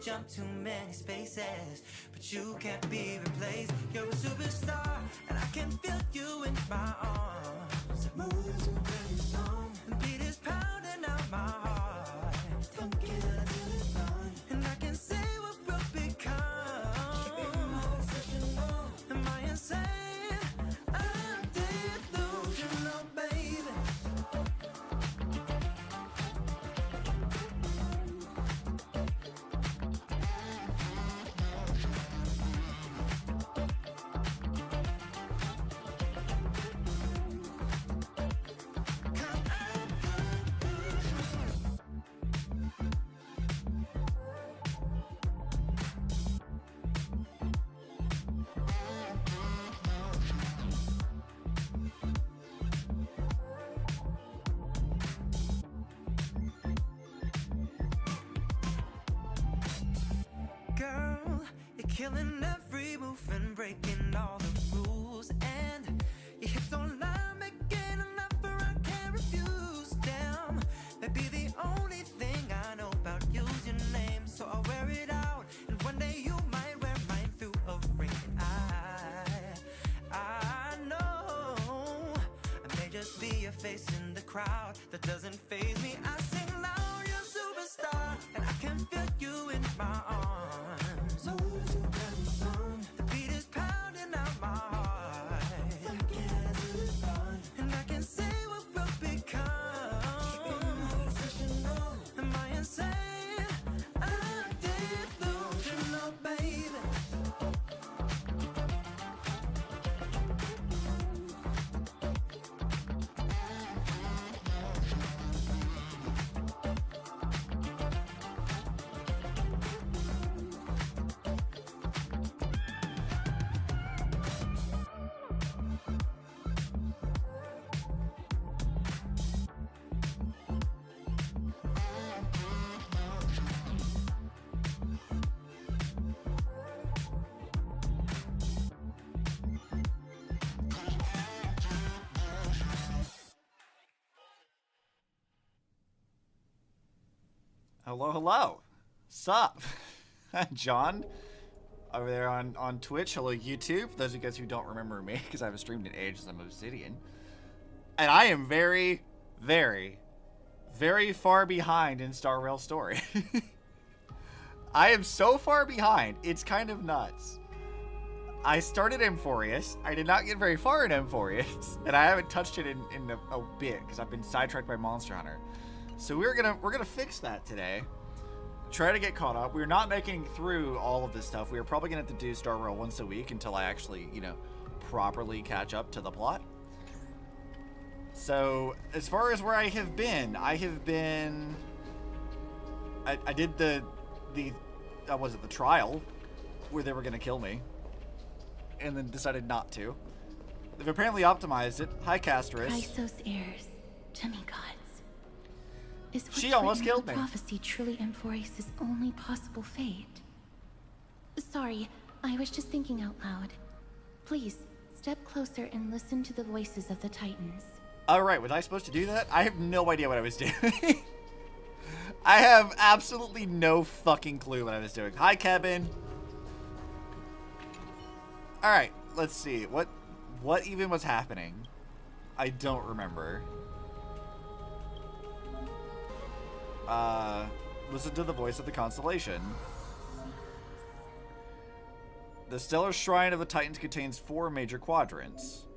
jump too many spaces, but you can't be replaced. You're a superstar, and I can feel you in my arms. Moves are very long, the beat is pounding out my heart. Funky until it's done, and I can say what we'll become. Am I insane? I'm delusional, baby. Girl, you're killing every move and breaking all the rules, and your hips don't lie, making an offer I can't refuse. Damn, that'd be the only thing I know about you's your name, so I'll wear it out, and one day you might wear mine through a ring. I know I may just be a face in the crowd that doesn't faze me. I sing loud, you're a superstar, and I can feel you in my arms. The beat is pounding out my heart, and I can say what we'll become. Am I insane? I'm delusional, baby. Hello, hello. Sup? John over there on Twitch. Hello, YouTube. For those of you guys who don't remember me, because I haven't streamed in ages, I'm Obsidian. And I am very, very, very far behind in Star Rail Story. I am so far behind, it's kind of nuts. I started Amphoreus. I did not get very far in Amphoreus, and I haven't touched it in a bit because I've been sidetracked by Monster Hunter. So we're gonna fix that today. Try to get caught up. We're not making through all of this stuff. We're probably gonna have to do Star Rail once a week until I actually, you know, properly catch up to the plot. So as far as where I did the was it the trial where they were gonna kill me, and then decided not to. They've apparently optimized it. Hi, Casterus. Chrysos heirs, demigods. Is what She almost killed me. Prophecy truly Amphoreus' only possible fate? Sorry, I was just thinking out loud. Please, step closer and listen to the voices of the Titans. Alright, was I supposed to do that? I have no idea what I was doing. I have absolutely no fucking clue what I was doing. Hi, Kevin. Alright, let's see. What even was happening? I don't remember. Listen to the voice of the constellation. The stellar shrine of the Titans contains 4 major quadrants.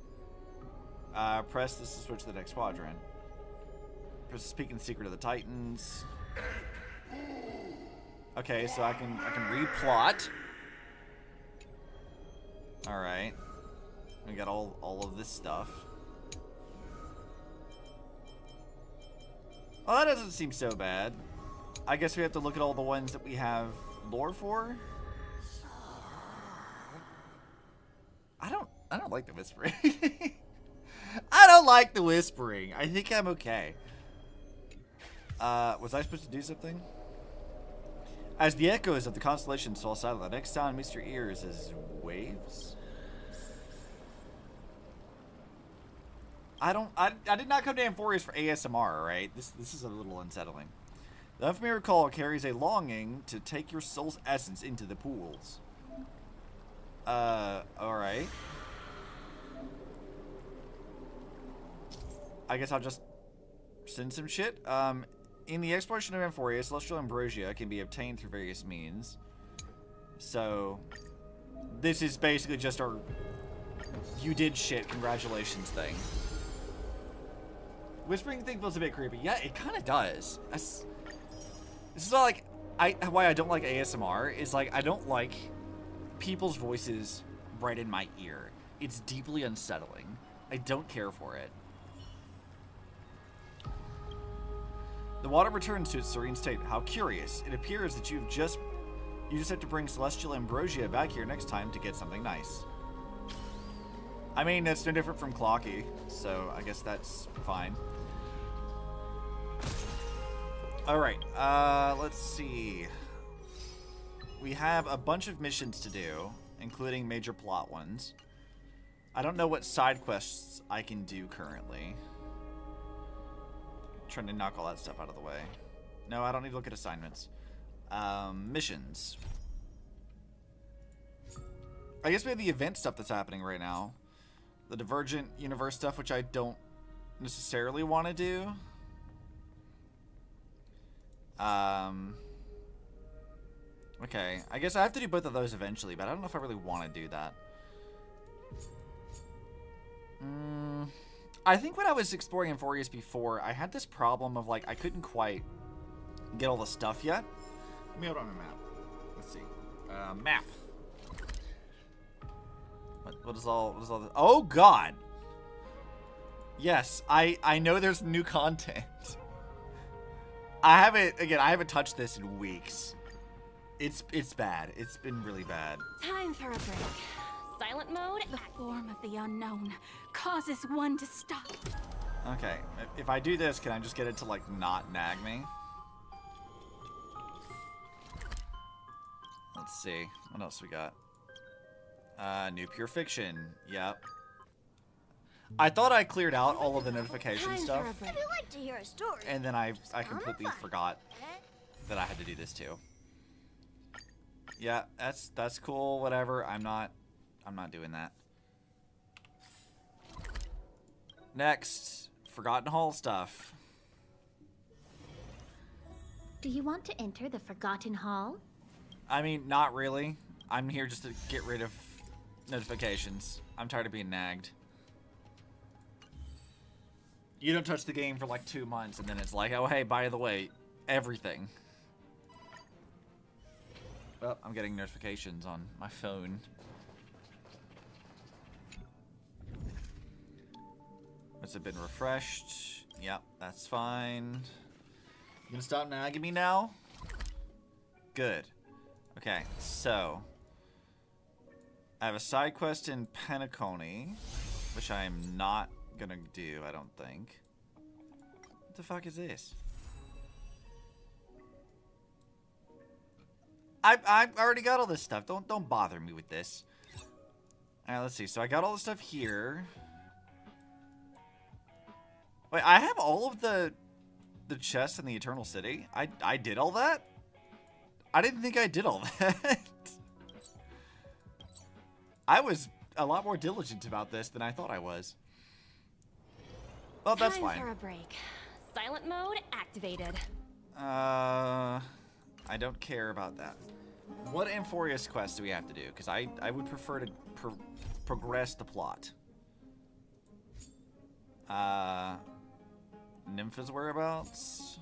Press this to switch to the next quadrant. Press to speak in the secret of the Titans. Okay, so I can read plot. All right, we got all of this stuff. Well, that doesn't seem so bad. I guess we have to look at all the ones that we have lore for. I don't like the whispering. I don't like the whispering. I think I'm okay. Was I supposed to do something? As the echoes of the constellations fall silent, the next sound meets your ears is waves. I did not come to Amphoreus for ASMR, right? This is a little unsettling. The unfamiliar call carries a longing to take your soul's essence into the pools. Alright. I guess I'll just send some shit. In the exploration of Amphoreus, celestial ambrosia can be obtained through various means. So, this is basically just our you did shit, congratulations thing. Whispering thing feels a bit creepy. Yeah, it kind of does. This is all like, why I don't like ASMR is like, I don't like people's voices right in my ear. It's deeply unsettling. I don't care for it. The water returns to its serene state. How curious. It appears that you just have to bring celestial ambrosia back here next time to get something nice. I mean, that's no different from Clocky, so I guess that's fine. Alright, let's see. We have a bunch of missions to do, including major plot ones. I don't know what side quests I can do currently. I'm trying to knock all that stuff out of the way. No, I don't need to look at assignments. Missions. I guess we have the event stuff that's happening right now. The Divergent Universe stuff, which I don't necessarily want to do. Okay, I guess I have to do both of those eventually, but I don't know if I really want to do that. I think when I was exploring Amphoreus before, I had this problem of, like, I couldn't quite get all the stuff yet. Let me open on a map. Let's see. Map. What is all this? Oh, God! Yes, I know there's new content. I haven't touched this in weeks. It's bad. It's been really bad. Time for a break. Silent mode. The form of the unknown causes one to stop. Okay, if I do this, can I just get it to, like, not nag me? Let's see. What else we got? New Pure Fiction. Yep. I thought I cleared out all of the notification stuff. I'd like to hear a story. And then I completely forgot that I had to do this too. Yeah, that's cool, whatever. I'm not doing that. Next, Forgotten Hall stuff. Do you want to enter the Forgotten Hall? I mean, not really. I'm here just to get rid of notifications. I'm tired of being nagged. You don't touch the game for like 2 months and then it's like, oh hey, by the way, everything. Well, I'm getting notifications on my phone. Has it been refreshed? Yep, that's fine. You gonna stop nagging me now? Good. Okay, so I have a side quest in Penacony, which I am not gonna do, I don't think. What the fuck is this? I already got all this stuff. Don't bother me with this. Alright, let's see. So I got all the stuff here. Wait, I have all of the chests in the Eternal City? I did all that? I didn't think I did all that. I was a lot more diligent about this than I thought I was. Well, that's fine. Time for a break. Silent mode activated. I don't care about that. What Amphoreus quest do we have to do? Because I would prefer to progress the plot. Nympha's whereabouts?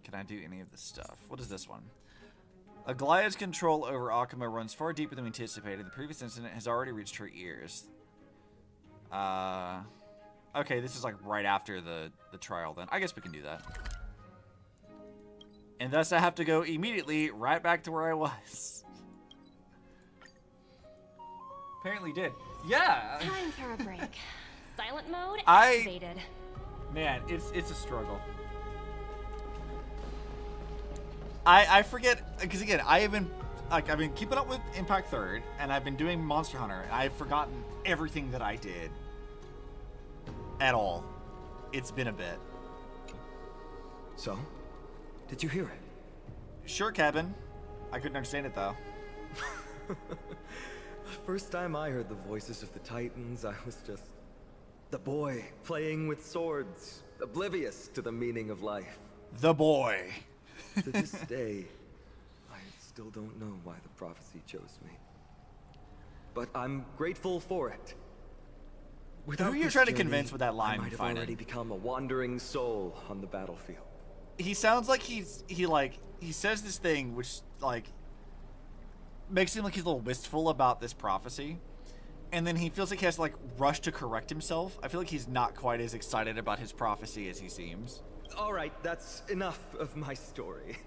Can I do any of this stuff? What is this one? Aglaya's control over Akuma runs far deeper than we anticipated. The previous incident has already reached her ears. Okay, this is like right after the trial then. I guess we can do that. And thus I have to go immediately right back to where I was. Apparently did. Yeah. Time for a break. Silent mode activated. Man, it's a struggle. I forget, because again, I've been keeping up with Impact 3rd, and I've been doing Monster Hunter, and I've forgotten everything that I did. At all. It's been a bit. So, did you hear it? Sure, Kevin. I couldn't understand it though. First time I heard the voices of the Titans, I was just the boy playing with swords, oblivious to the meaning of life. The boy. To this day, I still don't know why the prophecy chose me. But I'm grateful for it. Without Who are you this trying to journey, convince with that line, I might have Finan? already become a wandering soul on the battlefield. He sounds like he says this thing which like makes him like he's a little wistful about this prophecy, and then he feels like he has to like rush to correct himself. I feel like he's not quite as excited about his prophecy as he seems. All right, that's enough of my story.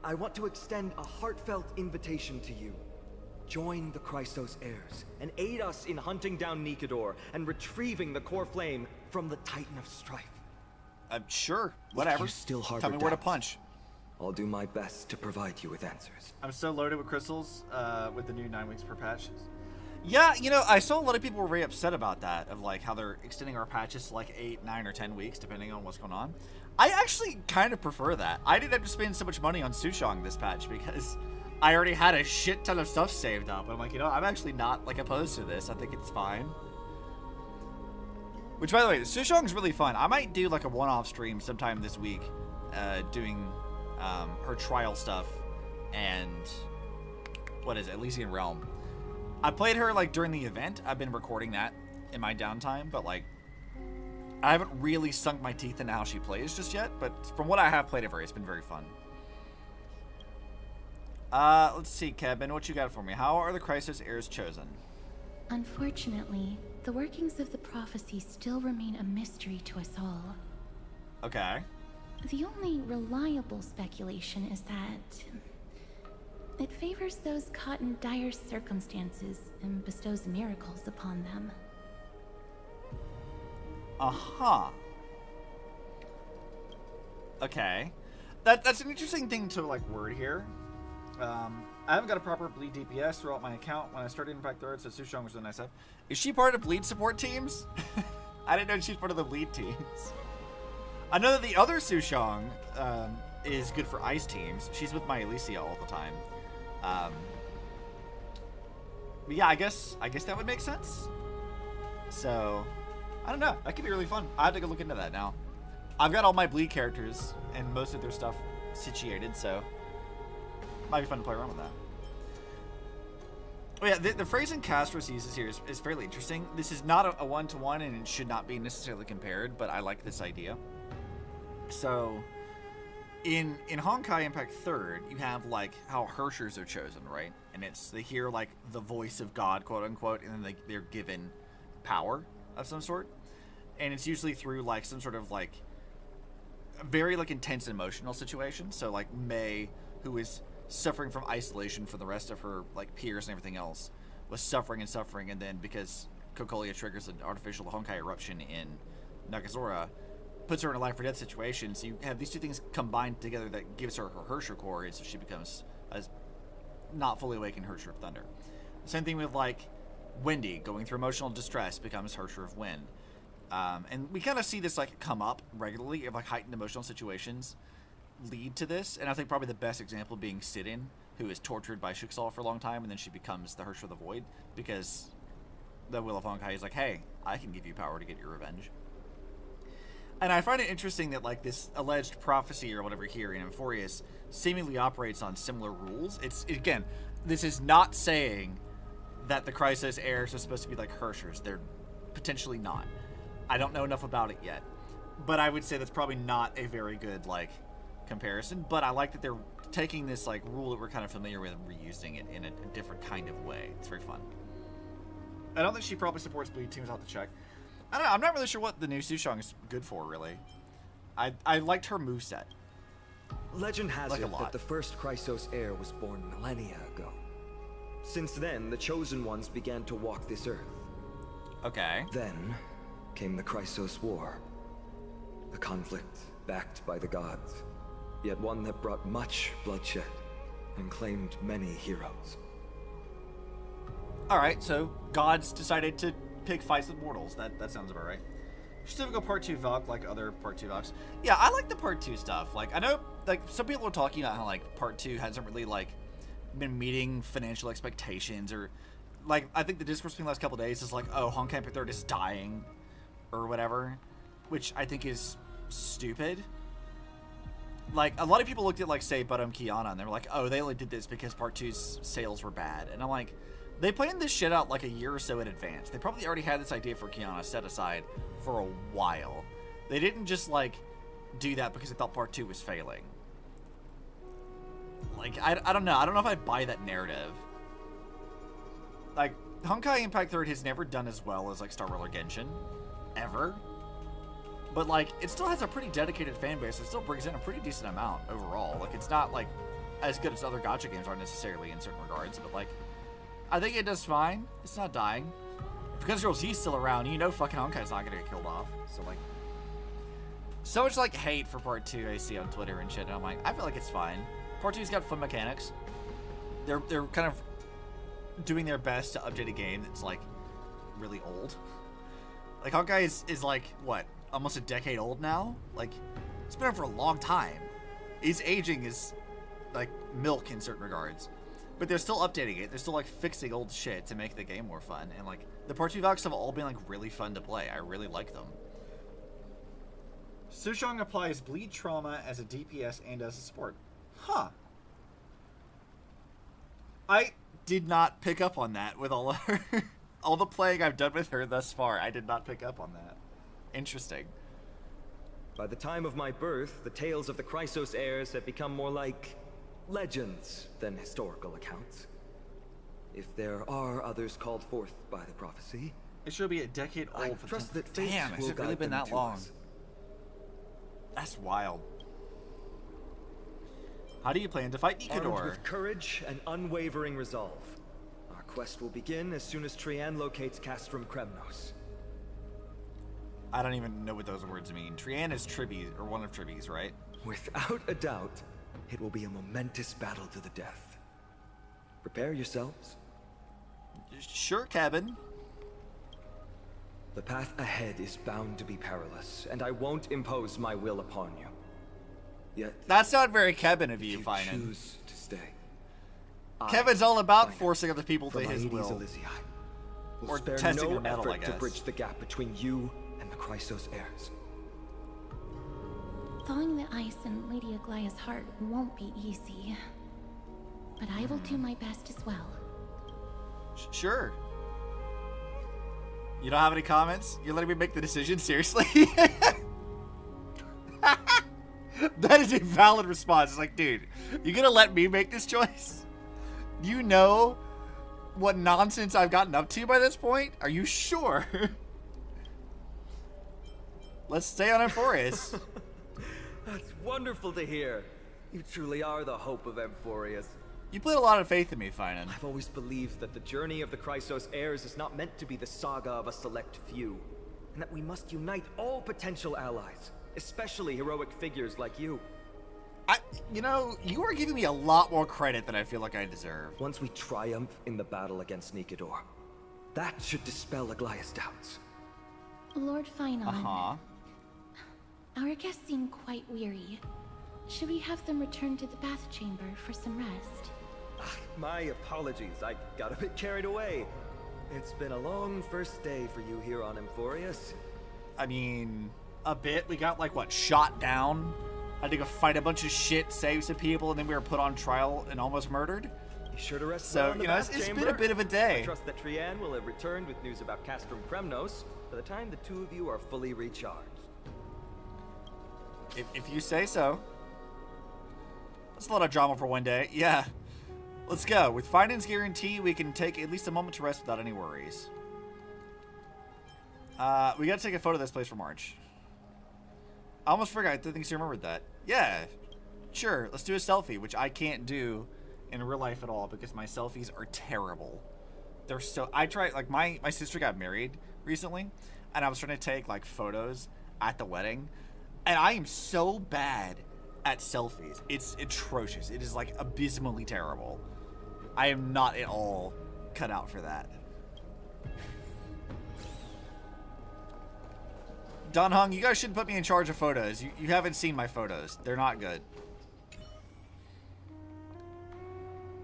I want to extend a heartfelt invitation to you. Join the Christos heirs and aid us in hunting down Nikador and retrieving the core flame from the Titan of Strife. Sure, whatever. You still harbor Tell me where to doubts, punch. I'll do my best to provide you with answers. I'm so loaded with crystals with the new 9 weeks per patch. Yeah, you know, I saw a lot of people were very upset about that, of like how they're extending our patches to like 8, 9, or 10 weeks, depending on what's going on. I actually kind of prefer that. I didn't have to spend so much money on Sushong this patch because I already had a shit ton of stuff saved up. I'm like, you know, I'm actually not like opposed to this. I think it's fine. Which, by the way, Sushong's really fun. I might do like a one-off stream sometime this week, doing her trial stuff and what is it, Elysian Realm. I played her like during the event. I've been recording that in my downtime, but like I haven't really sunk my teeth into how she plays just yet. But from what I have played of her, it's been very fun. Let's see, Kevin, what you got for me? How are the Crisis heirs chosen? Unfortunately, the workings of the prophecy still remain a mystery to us all. Okay. The only reliable speculation is that it favors those caught in dire circumstances and bestows miracles upon them. Uh-huh. Okay. That's an interesting thing to like word here. I haven't got a proper bleed DPS throughout my account. When I started Impact 3rd, so Sushong was really nice. Is she part of bleed support teams? I didn't know she's part of the bleed teams. I know that the other Sushong is good for ice teams. She's with my Elysia all the time. But yeah, I guess that would make sense. So, I don't know. That could be really fun. I have to go look into that now. I've got all my bleed characters and most of their stuff situated, so might be fun to play around with that. Oh yeah, the phrasing Castros uses here is fairly interesting. This is not a one-to-one, and it should not be necessarily compared, but I like this idea. So, in Honkai Impact 3rd, you have like how Hershers are chosen, right? And they hear like the voice of God, quote unquote, and then they're given power of some sort. And it's usually through like some sort of like very like intense emotional situation. So like May, who is suffering from isolation from the rest of her like peers and everything else, was suffering, and then because Kokolia triggers an artificial Honkai eruption in Nagazora, puts her in a life or death situation. So you have these two things combined together that gives her her Hersher core, and so she becomes a not fully awakened Hersher of Thunder. Same thing with like Wendy going through emotional distress becomes Hersher of Wind. And we kind of see this like come up regularly of like heightened emotional situations lead to this, and I think probably the best example being Sidin, who is tortured by Shuxal for a long time, and then she becomes the Hersher of the Void because the Will of Honkai is like, hey, I can give you power to get your revenge. And I find it interesting that like this alleged prophecy or whatever here in Amphoreus seemingly operates on similar rules. Again, this is not saying that the Crisis heirs are supposed to be like Hershers. They're potentially not. I don't know enough about it yet, but I would say that's probably not a very good like comparison. But I like that they're taking this like rule that we're kind of familiar with and reusing it in a different kind of way. It's very fun. I don't think she probably supports bleed teams. I'll have to check. I don't know. I'm not really sure what the new Sushong is good for, really. I liked her moveset. Legend has Like a it lot. that the first Chrysos heir was born millennia ago. Since then, the Chosen Ones began to walk this earth. Okay. Then came the Chrysos War. A conflict backed by the gods, yet one that brought much bloodshed and claimed many heroes. All right, so gods decided to pick fights with mortals. That sounds about right. Just typical part 2 Valk like other part 2 Valks. Yeah, I like the part 2 stuff. Like, I know, like, some people are talking about how, like, part 2 hasn't really, like, been meeting financial expectations, or, like, I think the discourse between the last couple days is like, oh, Honkai Impact 3 is dying, or whatever, which I think is stupid. Like, a lot of people looked at, like, say, Budum Kiana, and they were like, oh, they only did this because part 2's sales were bad. And I'm like, they planned this shit out, like, a year or so in advance. They probably already had this idea for Kiana set aside for a while. They didn't just, like, do that because they thought part 2 was failing. Like, I don't know. I don't know if I buy that narrative. Like, Honkai Impact 3 has never done as well as, like, Star Rail or Genshin. Ever. But, like, it still has a pretty dedicated fan base. It still brings in a pretty decent amount overall. Like, it's not, like, as good as other gacha games are necessarily in certain regards. But, like, I think it does fine. It's not dying. If Guns He's still around, you know fucking Honkai's not gonna get killed off. So, like, so much, like, hate for part 2 I see on Twitter and shit. And I'm like, I feel like it's fine. Part 2's got fun mechanics. They're kind of doing their best to update a game that's, like, really old. Like, Honkai is like, what, almost a decade old now? Like, it's been out for a long time. Its aging is, like, milk in certain regards. But they're still updating it. They're still, like, fixing old shit to make the game more fun. And, like, the part 2 Valks have all been, like, really fun to play. I really like them. Sushong applies bleed trauma as a DPS and as a support. Huh. I did not pick up on that with all of her. All the playing I've done with her thus far, I did not pick up on that. Interesting. By the time of my birth, the tales of the Chrysos heirs had become more like legends than historical accounts. If there are others called forth by the prophecy, It should be a decade old. I trust that fate Damn, has will it really guide been them that to long? us. That's wild. How do you plan to fight Armed Nikador? with courage and unwavering resolve, our quest will begin as soon as Trian locates Castrum Kremnos. I don't even know what those words mean. Trian is Tribby, or one of Tribby's, right? Without a doubt, it will be a momentous battle to the death. Prepare yourselves. Sure, Kevin. The path ahead is bound to be perilous, and I won't impose my will upon you. Yet, That's not very Kevin of if you, you Finan. choose to stay, Kevin's all about forcing other people to from his Aedes will. Elysiae, will Or spare testing no their metal, I effort to guess. bridge the gap between you and the Chrysos heirs. Thawing the ice in Lady Aglaya's heart won't be easy. But I will do my best as well. Sure. You don't have any comments? You're letting me make the decision? Seriously? That is a valid response. It's like, dude, you gonna let me make this choice? You know what nonsense I've gotten up to by this point? Are you sure? Let's stay on Amphoreus. That's wonderful to hear. You truly are the hope of Amphoreus. You put a lot of faith in me, Finan. I've always believed that the journey of the Chrysos heirs is not meant to be the saga of a select few, and that we must unite all potential allies, especially heroic figures like you. You know, you are giving me a lot more credit than I feel like I deserve. Once we triumph in the battle against Nikador, that should dispel Aglaya's doubts. Lord Finon, Uh-huh. our guests seem quite weary. Should we have them return to the bath chamber for some rest? My apologies, I got a bit carried away. It's been a long first day for you here on Amphoreus. I mean, a bit. We got, like, what, shot down? Had to go fight a bunch of shit, save some people, and then we were put on trial and almost murdered? Be sure to rest So, well in the you know, bath it's chamber. been a bit of a day. I trust that Trian will have returned with news about Castrum Kremnos by the time the two of you are fully recharged. If you say so. That's a lot of drama for one day. Yeah. Let's go. With Finan's guarantee, we can take at least a moment to rest without any worries. We gotta take a photo of this place for March. I almost forgot. I didn't think you remembered that. Yeah. Sure. Let's do a selfie, which I can't do in real life at all because my selfies are terrible. They're so... I tried... Like, my sister got married recently, and I was trying to take, like, photos at the wedding, and I am so bad at selfies. It's atrocious. It is, like, abysmally terrible. I am not at all cut out for that. Don Hung, you guys shouldn't put me in charge of photos. You haven't seen my photos. They're not good.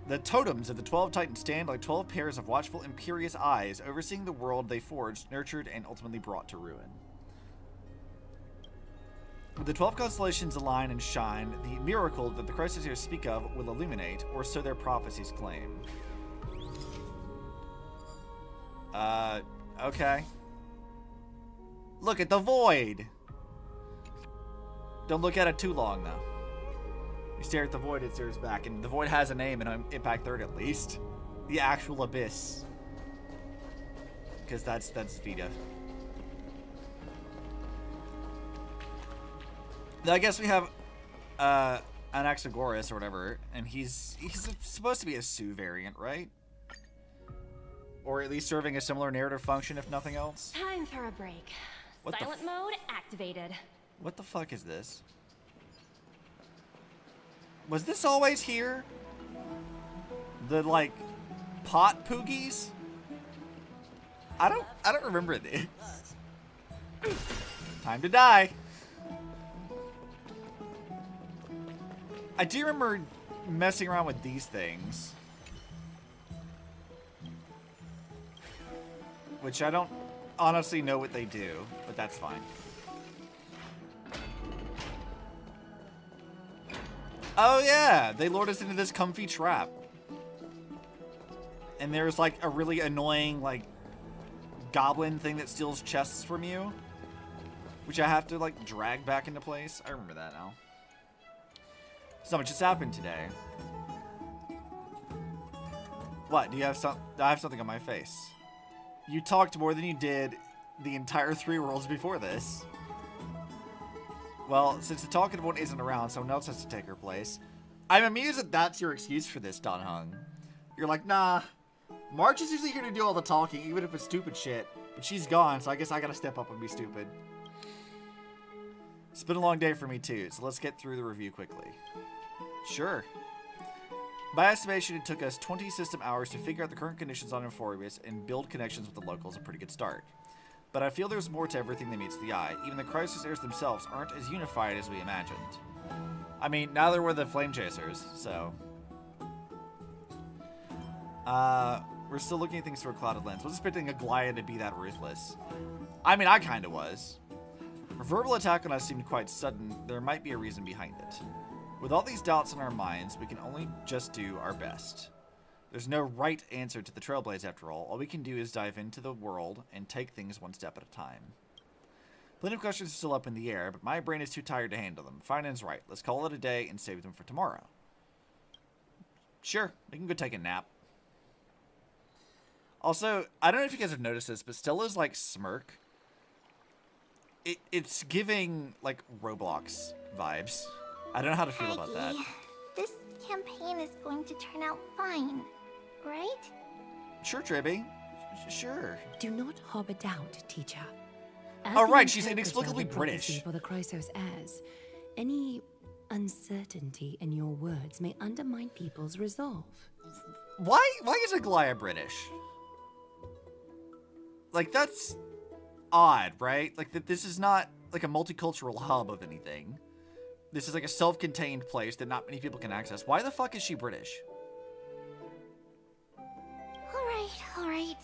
The totems of the 12 Titans stand like 12 pairs of watchful, imperious eyes, overseeing the world they forged, nurtured, and ultimately brought to ruin. With the 12 constellations align and shine, the miracle that the Christos here speak of will illuminate, or so their prophecies claim. Okay. Look at the void! Don't look at it too long, though. You stare at the void, it stares back, and the void has a name in Impact 3rd at least. The actual abyss. Because that's Vita. I guess we have an Amphoreus or whatever, and he's supposed to be a Sue variant, right? Or at least serving a similar narrative function, if nothing else. Time for a break. What Silent mode activated. What the fuck is this? Was this always here? The like pot poogies? I don't remember this. Time to die. I do remember messing around with these things. Which I don't honestly know what they do, but that's fine. Oh yeah, they lured us into this comfy trap. And there's like a really annoying like goblin thing that steals chests from you, which I have to like drag back into place. I remember that now. So much just happened today. What? Do you have some? I have something on my face. You talked more than you did the entire 3 worlds before this. Well, since the talkative one isn't around, someone else has to take her place. I'm amused that that's your excuse for this, Don Hung. You're like, nah, March is usually here to do all the talking, even if it's stupid shit. But she's gone, so I guess I gotta step up and be stupid. It's been a long day for me too, so let's get through the review quickly. Sure. By estimation, it took us 20 system hours to figure out the current conditions on Amphoreus and build connections with the locals, a pretty good start. But I feel there's more to everything than meets the eye. Even the Crisis Airs themselves aren't as unified as we imagined. I mean, neither were the Flame Chasers, so... we're still looking at things through a clouded lens. Wasn't expecting Aglaia to be that ruthless. I mean, I kinda was. Her verbal attack on us seemed quite sudden. There might be a reason behind it. With all these doubts in our minds, we can only just do our best. There's no right answer to the Trailblaze after all. All we can do is dive into the world and take things one step at a time. Plenty of questions are still up in the air, but my brain is too tired to handle them. Finance right. Let's call it a day and save them for tomorrow. Sure, we can go take a nap. Also, I don't know if you guys have noticed this, but Stella's like smirk. It's giving like Roblox vibes. I don't know how to feel about that. This campaign is going to turn out fine, right? Sure, Tribby. Sure. Do not harbor doubt, teacher. Oh, right, she's inexplicably British. For the Chrysos heirs, any uncertainty in your words may undermine people's resolve. Why is Aglaia British? Like, that's odd, right? Like, that this is not like a multicultural hub of anything. This is like a self-contained place that not many people can access. Why the fuck is she British? Alright.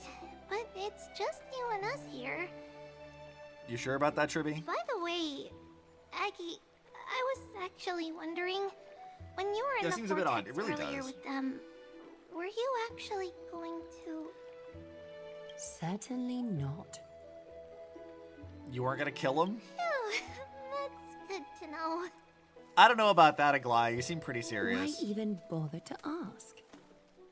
But it's just you and us here. You sure about that, Tribby? By the way, Aggie, I was actually wondering, when you were in the seems a bit odd. It vortex really earlier does. with them, were you actually going to... Certainly not. You weren't gonna kill him? Oh, that's good to know. I don't know about that, Aglaia. You seem pretty Why serious. even bother to ask?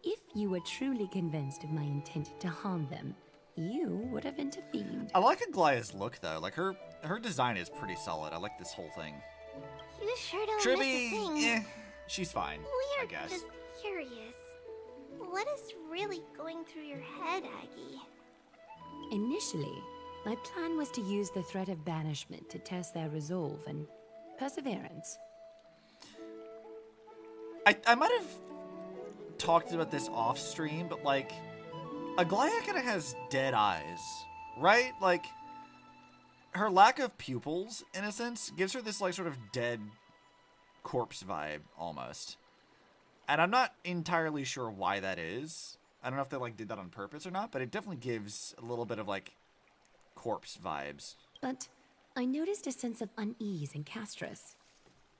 If you were truly convinced of my intent to harm them, you would have intervened. I like Aglaia's look, though. Like, her design is pretty solid. I like this whole thing. You sure don't miss a Tribby, thing. she's fine, We're I guess. just curious. What is really going through your head, Aggie? Initially, my plan was to use the threat of banishment to test their resolve and perseverance. I might have talked about this off stream, but like, Aglaia kind of has dead eyes, right? Like, her lack of pupils, in a sense, gives her this like sort of dead corpse vibe almost. And I'm not entirely sure why that is. I don't know if they like did that on purpose or not, but it definitely gives a little bit of like corpse vibes. But I noticed a sense of unease in Castris.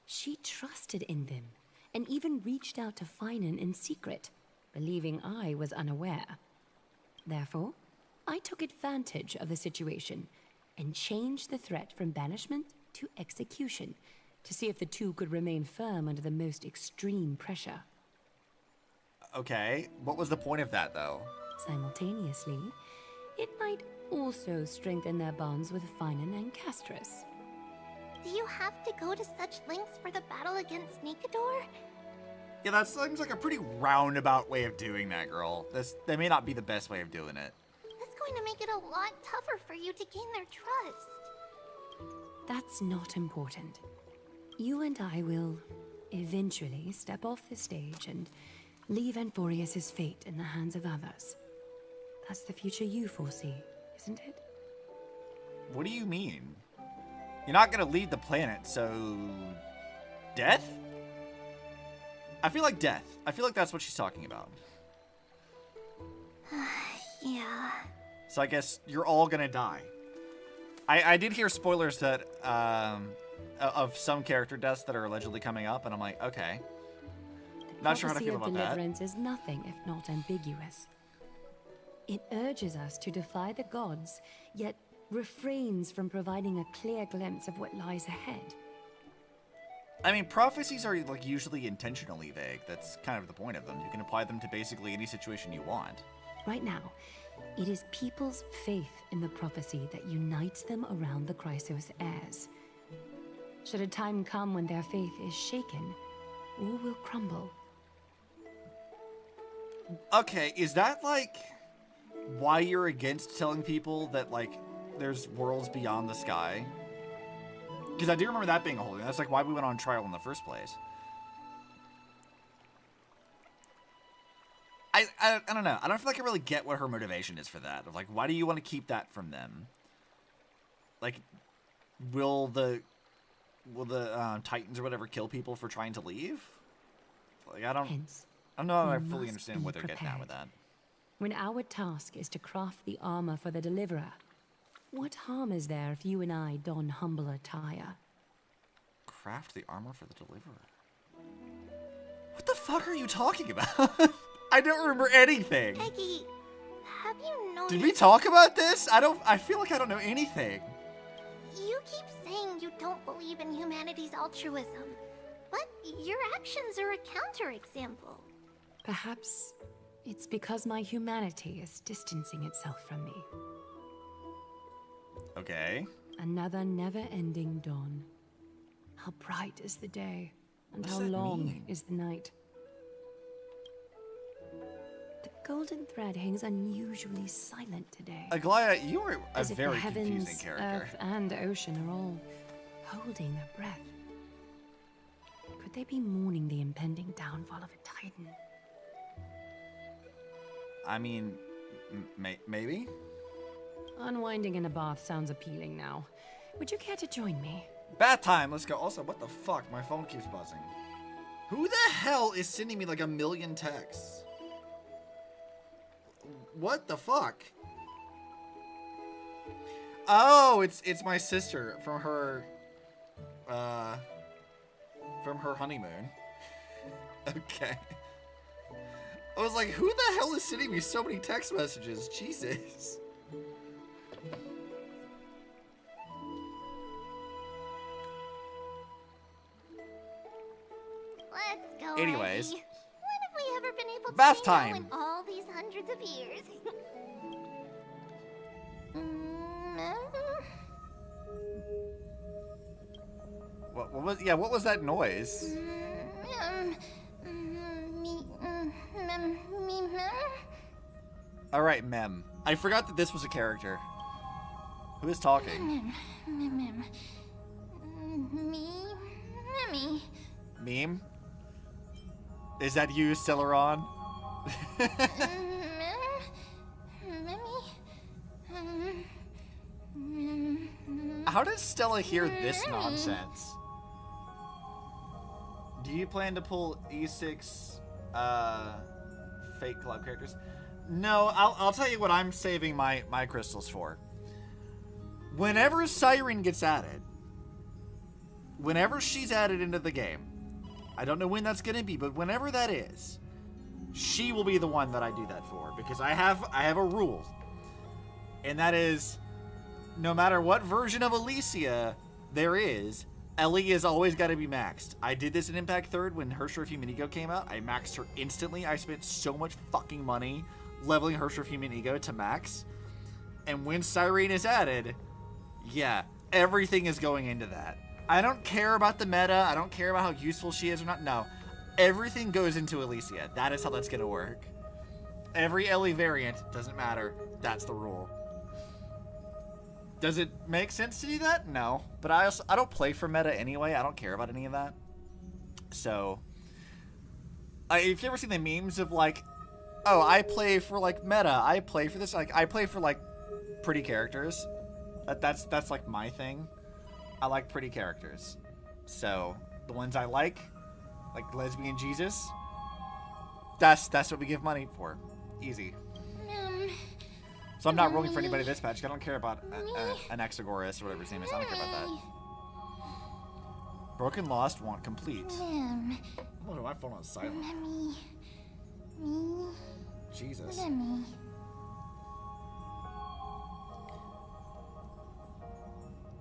She trusted in them, and even reached out to Finan in secret, believing I was unaware. Therefore, I took advantage of the situation and changed the threat from banishment to execution to see if the two could remain firm under the most extreme pressure. Okay, what was the point of that, though? Simultaneously, it might also strengthen their bonds with Finan and Castris. Do you have to go to such lengths for the battle against Nikador? Yeah, that seems like a pretty roundabout way of doing that, girl. That may not be the best way of doing it. That's going to make it a lot tougher for you to gain their trust. That's not important. You and I will eventually step off the stage and leave Amphoreus' fate in the hands of others. That's the future you foresee, isn't it? What do you mean? You're not gonna lead the planet, so... death? I feel like death. I feel like that's what she's talking about. Yeah. So I guess you're all gonna die. I did hear spoilers that, of some character deaths that are allegedly coming up, and I'm like, okay. Not sure how to feel about that. The prophecy of deliverance is nothing if not ambiguous. It urges us to defy the gods, yet refrains from providing a clear glimpse of what lies ahead. I mean, prophecies are like usually intentionally vague. That's kind of the point of them. You can apply them to basically any situation you want. Right now, it is people's faith in the prophecy that unites them around the Chrysos heirs. Should a time come when their faith is shaken, all will crumble. Okay, is that like why you're against telling people that like there's worlds beyond the sky? Because I do remember that being a whole thing. That's like why we went on trial in the first place. I don't know. I don't feel like I really get what her motivation is for that. Of like, why do you want to keep that from them? Like, will the Titans or whatever kill people for trying to leave? Like, I don't know. I fully understand what they're getting at with that. When our task is to craft the armor for the Deliverer, what harm is there if you and I don humble attire? Craft the armor for the Deliverer? What the fuck are you talking about? I don't remember anything. Peggy, have you noticed... Did we talk about this? I feel like I don't know anything. You keep saying you don't believe in humanity's altruism, but your actions are a counterexample. Perhaps it's because my humanity is distancing itself from me. Okay. Another never-ending dawn. How bright is the day, and What does how that long mean? is the night. The golden thread hangs unusually silent today. Aglaya, you are a As if the very heavens, confusing character. earth, and ocean are all holding their breath. Could they be mourning the impending downfall of a titan? I mean, maybe? Unwinding in a bath sounds appealing now. Would you care to join me? Bath time, let's go. Also, what the fuck? My phone keeps buzzing. Who the hell is sending me like a million texts? What the fuck? Oh, it's my sister from her honeymoon. Okay. I was like, who the hell is sending me so many text messages? Jesus. Let's go, Anyways. Eddie. When have we ever been able to Bath hang out time. in all these hundreds of years? What was that noise? All right, Mem. I forgot that this was a character. Who is talking? Meme? Is that you, Stellaron? How does Stella hear this nonsense? Do you plan to pull E6 fake club characters? No, I'll tell you what I'm saving my crystals for. Whenever Siren gets added, whenever she's added into the game, I don't know when that's gonna be, but whenever that is, she will be the one that I do that for, because I have a rule, and that is, no matter what version of Alicia there is, Ellie is always got to be maxed. I did this in Impact 3rd when her Short Human Ego came out. I maxed her instantly. I spent so much fucking money leveling her Short Human Ego to max. And when Cyrene is added, yeah, everything is going into that. I don't care about the meta. I don't care about how useful she is or not. No, everything goes into Alicia. That is how that's going to work. Every Ellie variant, doesn't matter. That's the rule. Does it make sense to do that? No. But I don't play for meta anyway. I don't care about any of that. So, if you ever seen the memes of like, oh, I play for like meta. I play for this. Like, I play for like pretty characters. That's like my thing. I like pretty characters. So, the ones I like Lesbian Jesus, that's what we give money for. Easy. So I'm not rolling for anybody this patch. I don't care about an Exogoras or whatever his name is. I don't care about that. Broken Lost want complete. Oh, my phone on silent. Jesus.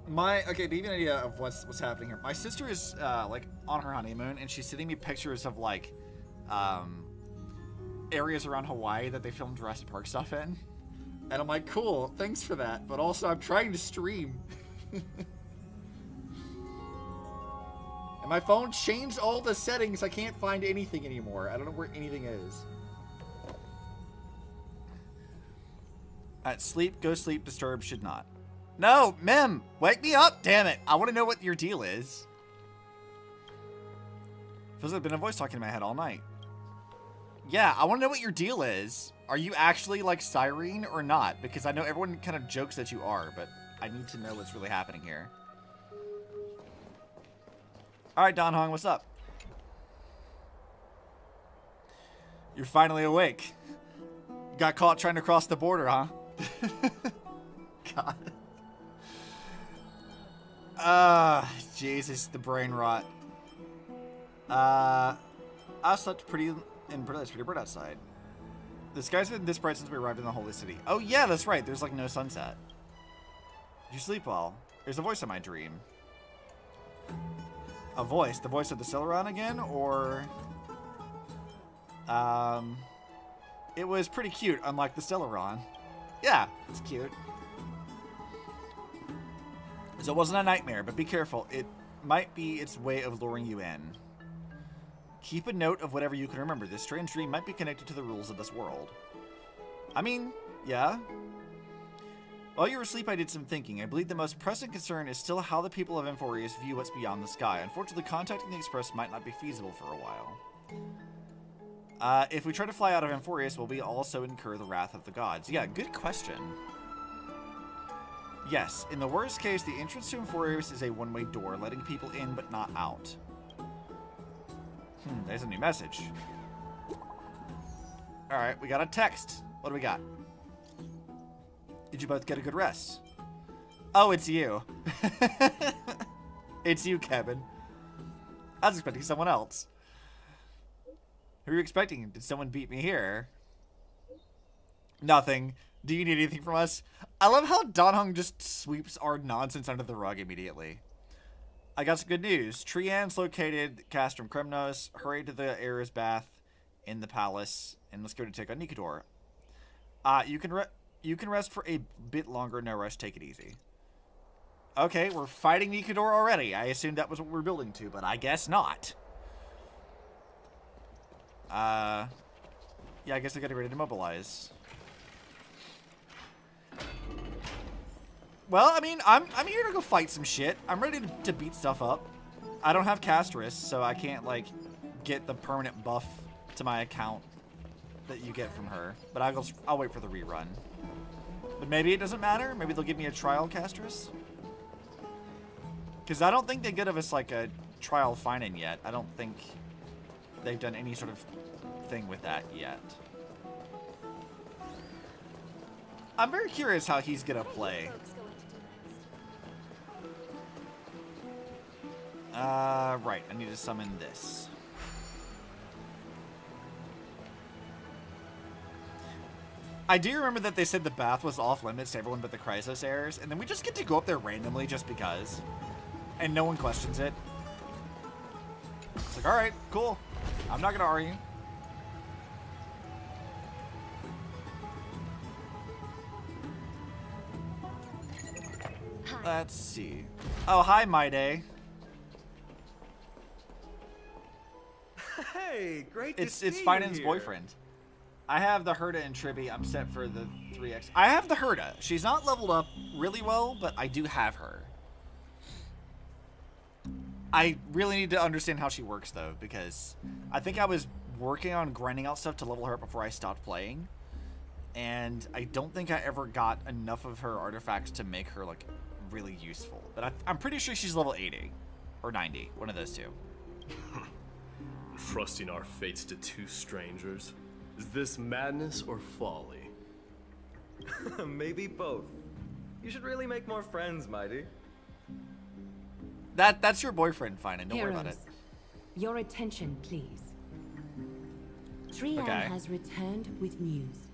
Okay, to give you an idea of what's happening here. My sister is like on her honeymoon, and she's sending me pictures of like areas around Hawaii that they filmed Jurassic Park stuff in. And I'm like, cool, thanks for that. But also, I'm trying to stream. And my phone changed all the settings. I can't find anything anymore. I don't know where anything is. Sleep, go sleep, disturb, should not. No, Mem, wake me up, damn it. I want to know what your deal is. Feels like I've been a voice talking in my head all night. Yeah, I want to know what your deal is. Are you actually like Cyrene or not? Because I know everyone kind of jokes that you are, but I need to know what's really happening here. Alright, Don Hong, what's up? You're finally awake. Got caught trying to cross the border, huh? God. Jesus, the brain rot. I slept pretty bright outside. The sky's been this bright since we arrived in the holy city. Oh yeah, that's right. There's like no sunset. Did you sleep well? There's a voice in my dream. A voice? The voice of the Celeron again? Or... It was pretty cute, unlike the Celeron. Yeah, it's cute. So it wasn't a nightmare, but be careful. It might be its way of luring you in. Keep a note of whatever you can remember. This strange dream might be connected to the rules of this world. I mean, yeah. While you were asleep, I did some thinking. I believe the most pressing concern is still how the people of Amphoreus view what's beyond the sky. Unfortunately, contacting the Express might not be feasible for a while. If we try to fly out of Amphoreus, will we also incur the wrath of the gods? Yeah, good question. Yes, in the worst case, the entrance to Amphoreus is a one-way door, letting people in but not out. There's a new message. Alright, we got a text. What do we got? Did you both get a good rest? Oh, it's you. It's you, Kevin. I was expecting someone else. Who are you expecting? Did someone beat me here? Nothing. Do you need anything from us? I love how Don Hung just sweeps our nonsense under the rug immediately. I got some good news. Trian's located Castrum Kremnos. Hurry to the Ares Bath in the palace, and let's go to take on Nikador. You can rest for a bit longer. No rush. Take it easy. Okay, we're fighting Nikador already. I assumed that was what we're building to, but I guess not. Yeah, I guess I gotta get ready to mobilize. Well, I mean, I'm here to go fight some shit. I'm ready to beat stuff up. I don't have Castris, so I can't, like, get the permanent buff to my account that you get from her. But I'll wait for the rerun. But maybe it doesn't matter. Maybe they'll give me a trial Castris. Because I don't think they give us like a trial finding yet. I don't think they've done any sort of thing with that yet. I'm very curious how he's gonna play. Right, I need to summon this. I do remember that they said the bath was off limits to everyone but the Chrysos heirs, and then we just get to go up there randomly just because. And no one questions it. It's like, alright, cool. I'm not gonna argue. Let's see. Oh, hi, My Day. Hey, great to see It's you Finan's here. boyfriend. I have the Herda and Tribi. I'm set for the 3x. I have the Herda. She's not leveled up really well, but I do have her. I really need to understand how she works, though, because I think I was working on grinding out stuff to level her up before I stopped playing. And I don't think I ever got enough of her artifacts to make her, like, really useful. But I'm pretty sure she's level 80. Or 90. One of those two. Trusting our fates to two strangers? Is this madness or folly? Maybe both. You should really make more friends, Mighty. That's your boyfriend, fine, and don't worry about it. Heroes, your attention, please. Trian Okay. has returned with news.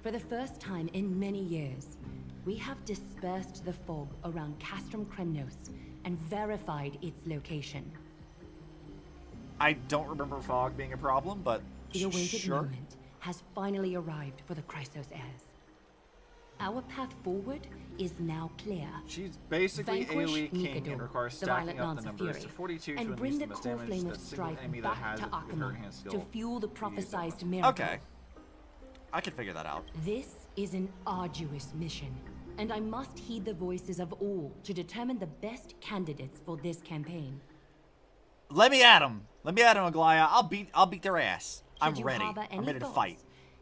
For the first time in many years, we have dispersed the fog around Castrum Kremnos and verified its location. I don't remember fog being a problem, but The awaited sure. moment has finally arrived for the Chrysos heirs. Our path forward is now clear. She's basically Vanquish AoE king and Nikador, requires the stacking violent up the lance of numbers to fury, 42 and to bring unleash the the most core damage flame that of single strife enemy that back has to with her Akama hand skill to fuel the can use prophesized it. miracle. Okay. I can figure that out. This is an arduous mission, and I must heed the voices of all to determine the best candidates for this campaign. Let me at him. Let me at him, Aglaya. I'll beat their ass. Should I'm you ready. harbor I'm any ready to thoughts, fight.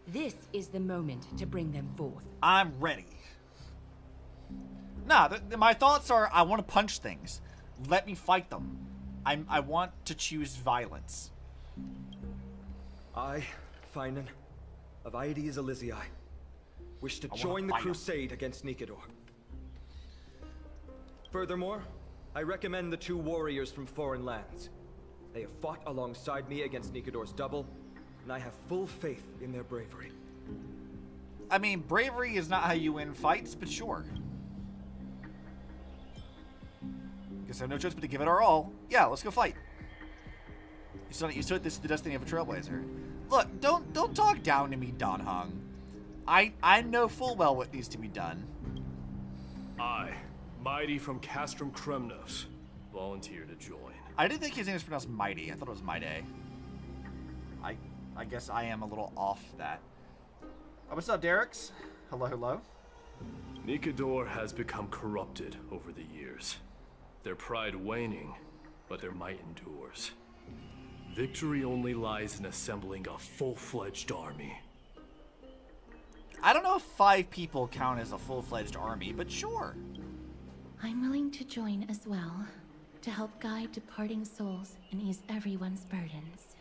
This is the moment to bring them forth. I'm ready. Nah, my thoughts are I want to punch things. Let me fight them. I want to choose violence. I, Finan, of Aedes Elysiae, wish to wanna join the fight 'em. crusade against Nikador. Furthermore, I recommend the two warriors from foreign lands. They have fought alongside me against Nikador's double, and I have full faith in their bravery. I mean, bravery is not how you win fights, but sure. Guess I have no choice but to give it our all. Yeah, let's go fight. You still not used to it? This is the destiny of a trailblazer. Look, don't talk down to me, Don Hung. I know full well what needs to be done. I, Mighty from Castrum Kremnos, volunteer to join. I didn't think his name was pronounced Mighty. I thought it was Mighty. I guess I am a little off that. Oh, what's up, Derek's? Hello, hello. Nikador has become corrupted over the years. Their pride waning, but their might endures. Victory only lies in assembling a full-fledged army. I don't know if 5 people count as a full-fledged army, but sure. I'm willing to join as well, to help guide departing souls and ease everyone's burdens.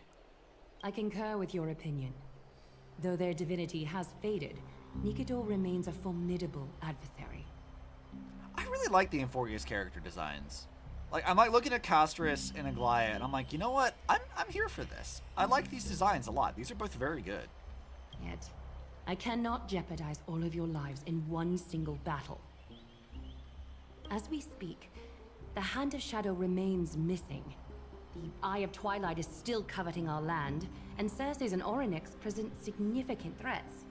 I concur with your opinion. Though their divinity has faded, Nikador remains a formidable adversary. I really like the Amphoreus character designs. Like, I'm like looking at Castrus and Aglaya, and I'm like, you know what? I'm here for this. I like these designs a lot. These are both very good. Yet, I cannot jeopardize all of your lives in one single battle. As we speak, the Hand of Shadow remains missing. The Eye of Twilight is still coveting our land, and Circes and Orynyx present significant threats,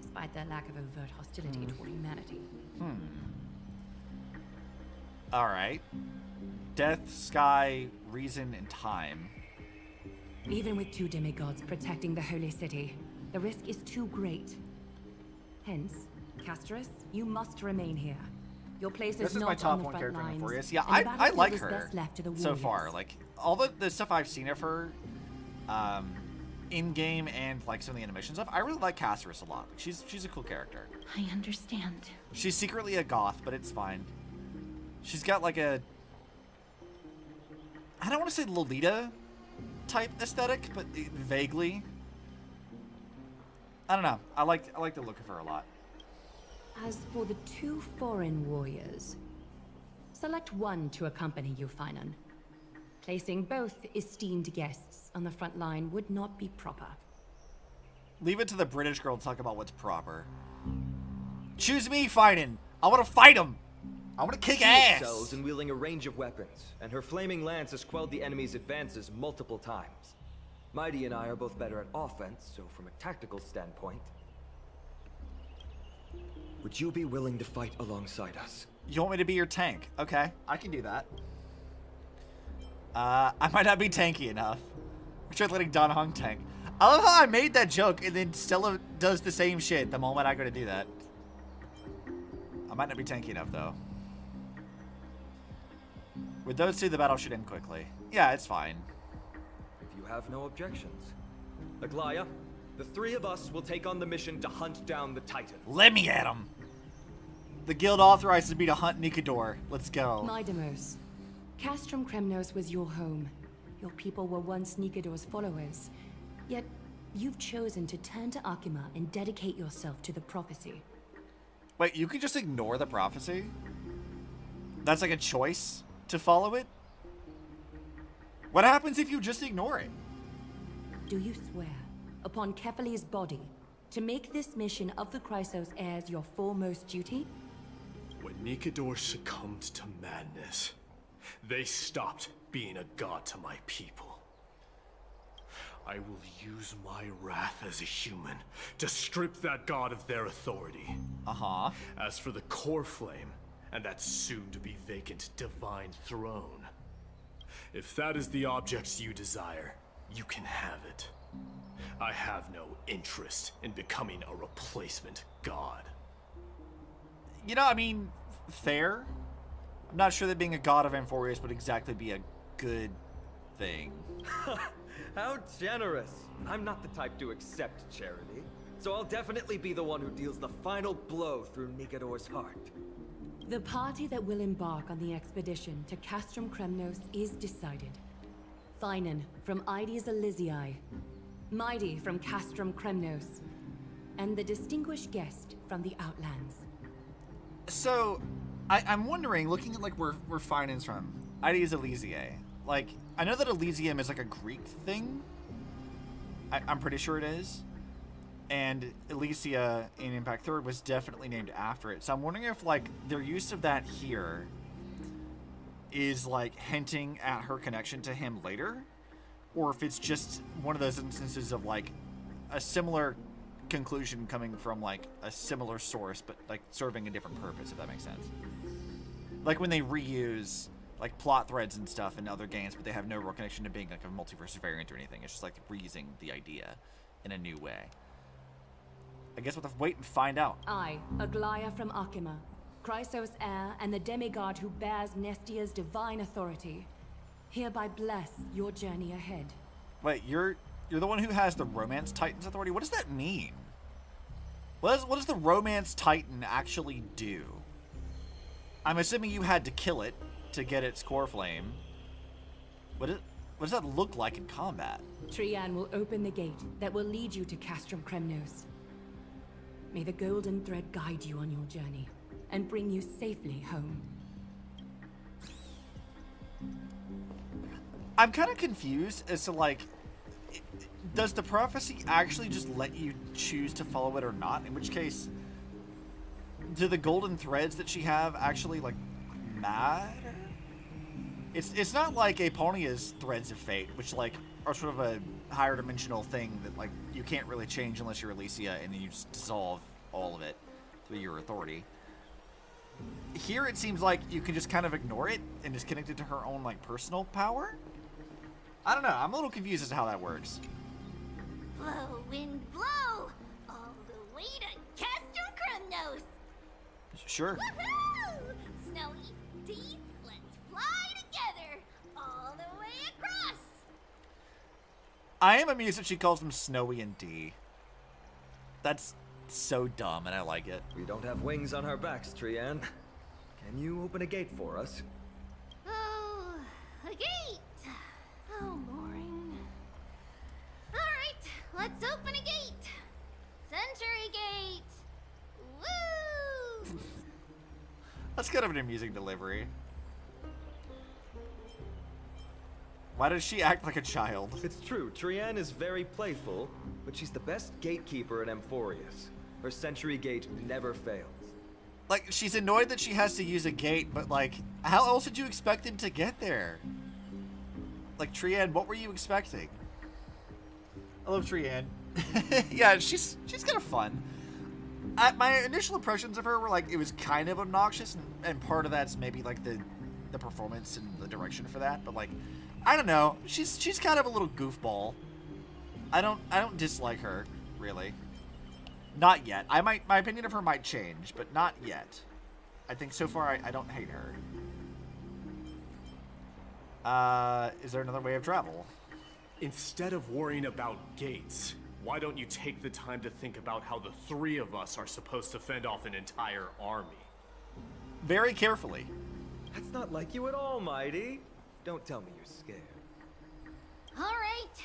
despite their lack of overt hostility toward humanity. Alright. Death, Sky, Reason, and Time. Even with 2 demigods protecting the Holy City, the risk is too great. Hence, Castrus, you must remain here. Your place This is is not my on top the 1 front character in lines, Amphoreus. Yeah, and the I battlefield like is her best left to the so far. warriors. Like, all the stuff I've seen of her, in-game and, like, some of the animation stuff, I really like Castrus a lot. She's a cool character. I understand. She's secretly a goth, but it's fine. She's got, like, a I don't want to say Lolita type aesthetic, but vaguely. I don't know. I like the look of her a lot. As for the 2 foreign warriors, select one to accompany you, Finan. Placing both esteemed guests on the front line would not be proper. Leave it to the British girl to talk about what's proper. Choose me, Finan. I want to fight him. I want to kick She ass. excels in wielding a range of weapons, and her flaming lance has quelled the enemy's advances multiple times. Mighty and I are both better at offense, so from a tactical standpoint, would you be willing to fight alongside us? You want me to be your tank? Okay, I can do that. I might not be tanky enough. I tried letting Don Hung tank. I love how I made that joke and then Stella does the same shit the moment I go to do that. I might not be tanky enough though. With those two, the battle should end quickly. Yeah, it's fine. If you have no objections. Aglaya, the 3 of us will take on the mission to hunt down the Titan. Let me at him. The guild authorizes me to hunt Nikador. Let's go. Midamos, Castrum Kremnos was your home. Your people were once Nikador's followers. Yet, you've chosen to turn to Akima and dedicate yourself to the prophecy. Wait, you can just ignore the prophecy? That's like a choice to follow it? What happens if you just ignore it? Do you swear, upon Kefali's body, to make this mission of the Chrysos heirs your foremost duty? When Nikador succumbed to madness, they stopped being a god to my people. I will use my wrath as a human to strip that god of their authority. Uh-huh. As for the core flame, and that soon-to-be vacant divine throne, if that is the object you desire, you can have it. I have no interest in becoming a replacement god. You know, I mean, fair. I'm not sure that being a god of Amphoreus would exactly be a good thing. How generous! I'm not the type to accept charity, so I'll definitely be the one who deals the final blow through Nikador's heart. The party that will embark on the expedition to Castrum Kremnos is decided. Finan from Ides Elysiae, Mighty from Castrum Kremnos, and the distinguished guest from the Outlands. So, I'm wondering, looking at like where Finan's from, Ides Elysiae. Like, I know that Elysium is like a Greek thing. I'm pretty sure it is. And Elysia in Impact 3 was definitely named after it. So I'm wondering if like their use of that here is like hinting at her connection to him later, or if it's just one of those instances of like a similar conclusion coming from like a similar source, but like serving a different purpose, if that makes sense. Like when they reuse like plot threads and stuff in other games, but they have no real connection to being like a multiverse variant or anything. It's just like reusing the idea in a new way. I guess we'll have to wait and find out. I, Aglaya from Akima, Chrysos heir and the demigod who bears Nestia's divine authority, hereby bless your journey ahead. Wait, you're the one who has the Romance Titan's authority? What does that mean? What does the Romance Titan actually do? I'm assuming you had to kill it to get its core flame. What does that look like in combat? Trian will open the gate that will lead you to Castrum Kremnos. May the golden thread guide you on your journey and bring you safely home. I'm kind of confused as to like, does the prophecy actually just let you choose to follow it or not? In which case, do the golden threads that she have actually like matter? It's not like Aponia's threads of fate, which like are sort of a higher dimensional thing that like you can't really change unless you're Elysia, and then you just dissolve all of it through your authority. Here it seems like you can just kind of ignore it and just connect it to her own like personal power. I don't know. I'm a little confused as to how that works. Blow, wind, blow! All the way to Castrum Kremnos! Sure. Woohoo! Snowy, D, let's fly together! All the way across! I am amused that she calls them Snowy and D. That's so dumb, and I like it. We don't have wings on our backs, Trian. Can you open a gate for us? Oh, a gate! Let's open a gate! Century Gate! Woo! That's kind of an amusing delivery. Why does she act like a child? It's true, Trienne is very playful, but she's the best gatekeeper in Amphoreus. Her Century Gate never fails. Like, she's annoyed that she has to use a gate, but like, how else did you expect him to get there? Like, Trienne, what were you expecting? I love Trienne. Yeah, she's kind of fun. My initial impressions of her were like, it was kind of obnoxious, and part of that's maybe like the performance and the direction for that, but like, I don't know. She's kind of a little goofball. I don't dislike her, really. Not yet. My opinion of her might change, but not yet. I think so far I don't hate her. Is there another way of travel? Instead of worrying about gates, why don't you take the time to think about how the three of us are supposed to fend off an entire army? Very carefully. That's not like you at all, Mighty. Don't tell me you're scared. Alright.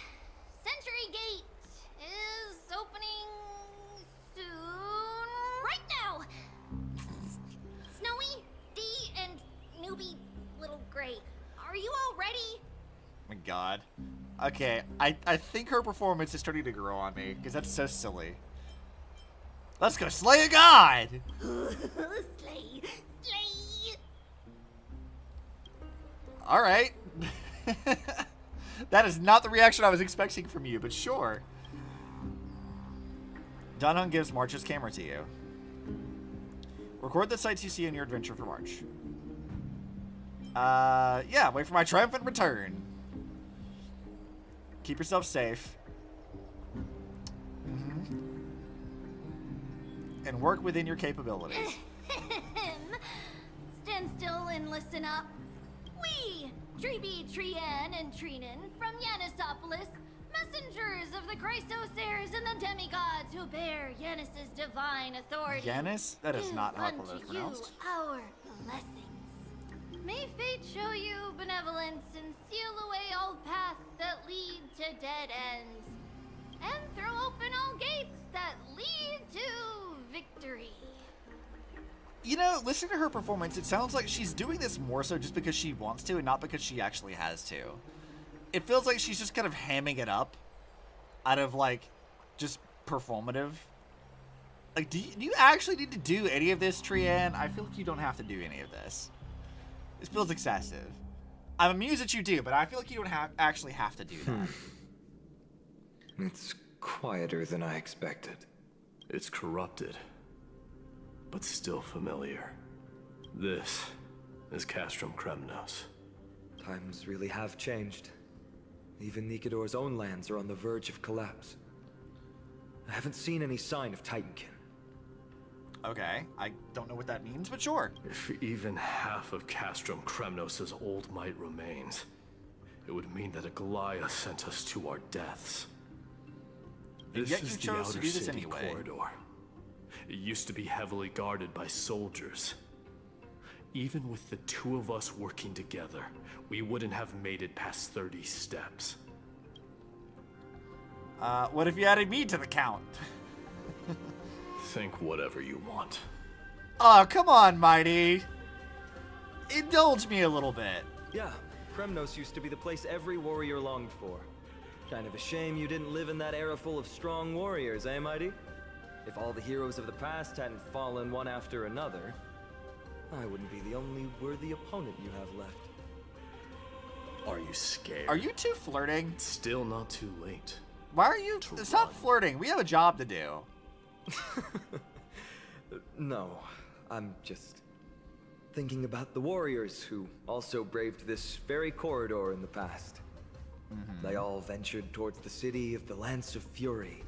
Century Gate is opening soon. Right now! Snowy, Dee, and newbie Little Gray. Are you all ready? My god. Okay, I think her performance is starting to grow on me, because that's so silly. Let's go slay a god! Slay! Slay! Alright. That is not the reaction I was expecting from you, but sure. Dunhung gives March's camera to you. Record the sights you see in your adventure for March. Yeah, wait for my triumphant return. Keep yourself safe. And work within your capabilities. Stand still and listen up. We, Treeby, Trienne, and Trinin from Yannisopolis, messengers of the Chrysos heirs and the demigods who bear Yannis's divine authority. Yannis? That is not how unto it's you pronounced. our blessings. May fate show you benevolence and seal away all paths that lead to dead ends, and throw open all gates that lead to victory. You know, listening to her performance, it sounds like she's doing this more so just because she wants to and not because she actually has to. It feels like she's just kind of hamming it up out of, like, just performative. Like, do you actually need to do any of this, Trienne? I feel like you don't have to do any of this. This feels excessive. I'm amused that you do, but I feel like you don't actually have to do that. It's quieter than I expected. It's corrupted, but still familiar. This is Castrum Kremnos. Times really have changed. Even Nikador's own lands are on the verge of collapse. I haven't seen any sign of Titankin. Okay, I don't know what that means, but sure. If even half of Castrum Kremnos' old might remains, it would mean that Aglaya sent us to our deaths. And This yet you is the chose to outer do this city anyway. corridor. It used to be heavily guarded by soldiers. Even with the two of us working together, we wouldn't have made it past 30 steps. What if you added me to the count? Think whatever you want. Oh, come on, Mighty. Indulge me a little bit. Yeah, Kremnos used to be the place every warrior longed for. Kind of a shame you didn't live in that era full of strong warriors, eh, Mighty? If all the heroes of the past hadn't fallen one after another, I wouldn't be the only worthy opponent you have left. Are you scared? Are you two flirting? It's still not too late. Why are you... Stop flirting. We have a job to do. No, I'm just thinking about the warriors who also braved this very corridor in the past. They all ventured towards the city of the Lance of Fury,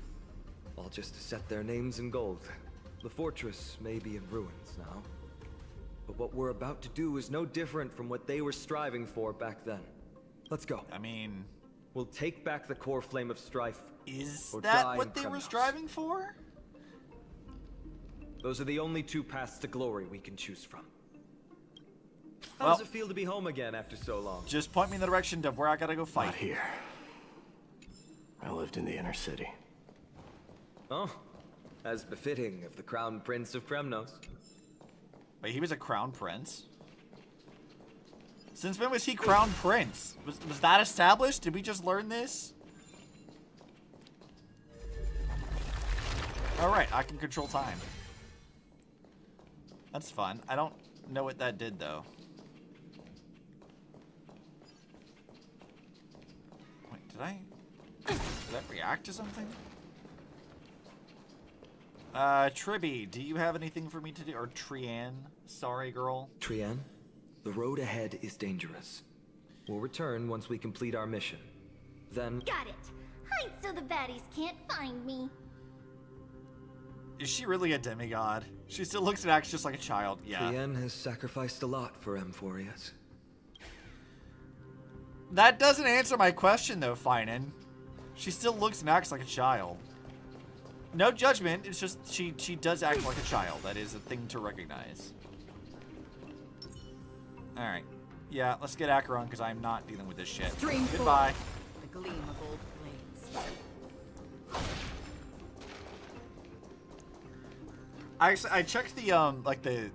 all just to set their names in gold. The fortress may be in ruins now, but what we're about to do is no different from what they were striving for back then. Let's go. I mean... We'll take back the core flame of strife. Is or that die what in they were Kremnos. striving for? Those are the only two paths to glory we can choose from. How Well- does it feel to be home again after so long? Just point me in the direction of where I gotta go fight. Not here. I lived in the inner city. Oh, as befitting of the Crown Prince of Kremnos. Wait, he was a crown prince? Since when was he crown prince? Was that established? Did we just learn this? Alright, I can control time. That's fun. I don't know what that did, though. Wait, did that react to something? Tribby, do you have anything for me to do? Or Trian? Sorry, girl. Trian, the road ahead is dangerous. We'll return once we complete our mission. Then... Got it. Hide so the baddies can't find me. Is she really a demigod? She still looks and acts just like a child. Yeah. Trian has sacrificed a lot for Amphoreus. That doesn't answer my question, though, Finan. She still looks and acts like a child. No judgment, it's just she does act like a child. That is a thing to recognize. Alright. Yeah, let's get Acheron, because I'm not dealing with this shit. Goodbye. The gleam of old blades. I checked the like the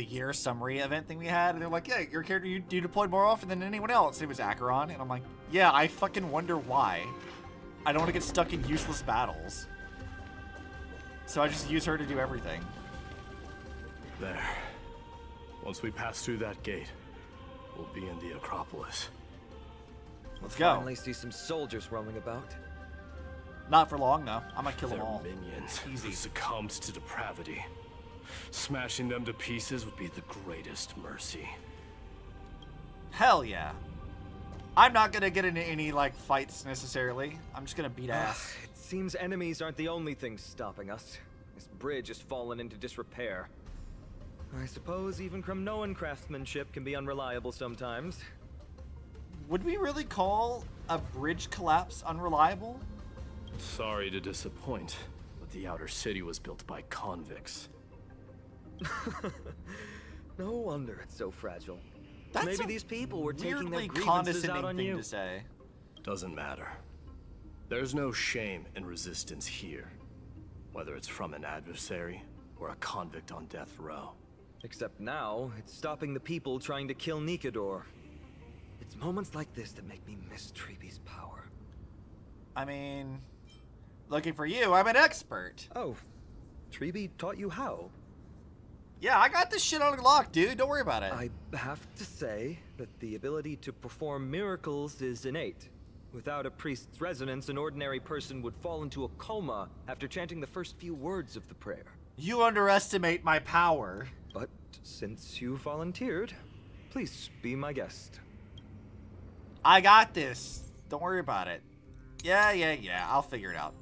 year summary event thing we had, and they're like, yeah, your character you deployed more often than anyone else. It was Acheron, and I'm like, yeah, I fucking wonder why. I don't want to get stuck in useless battles. So I just use her to do everything. There. Once we pass through that gate, we'll be in the Acropolis. Let's go. Finally see some soldiers roaming about. Not for long, though. I'm gonna kill them They're all. minions Easy. who succumbed to depravity. Smashing them to pieces would be the greatest mercy. Hell yeah. I'm not gonna get into any, like, fights necessarily. I'm just gonna beat ass. It seems enemies aren't the only things stopping us. This bridge has fallen into disrepair. I suppose even Kremnoan craftsmanship can be unreliable sometimes. Would we really call a bridge collapse unreliable? Sorry to disappoint, but the outer city was built by convicts. No wonder it's so fragile. That's Maybe a these people were taking their weirdly grievances condescending out on thing you. to say. Doesn't matter. There's no shame in resistance here, whether it's from an adversary or a convict on death row. Except now, it's stopping the people trying to kill Nikador. It's moments like this that make me miss Treeby's power. I mean, looking for you, I'm an expert. Oh, Treeby taught you how? Yeah, I got this shit on lock, dude. Don't worry about it. I have to say that the ability to perform miracles is innate. Without a priest's resonance, an ordinary person would fall into a coma after chanting the first few words of the prayer. You underestimate my power. But since you volunteered, please be my guest. I got this. Don't worry about it. Yeah. I'll figure it out.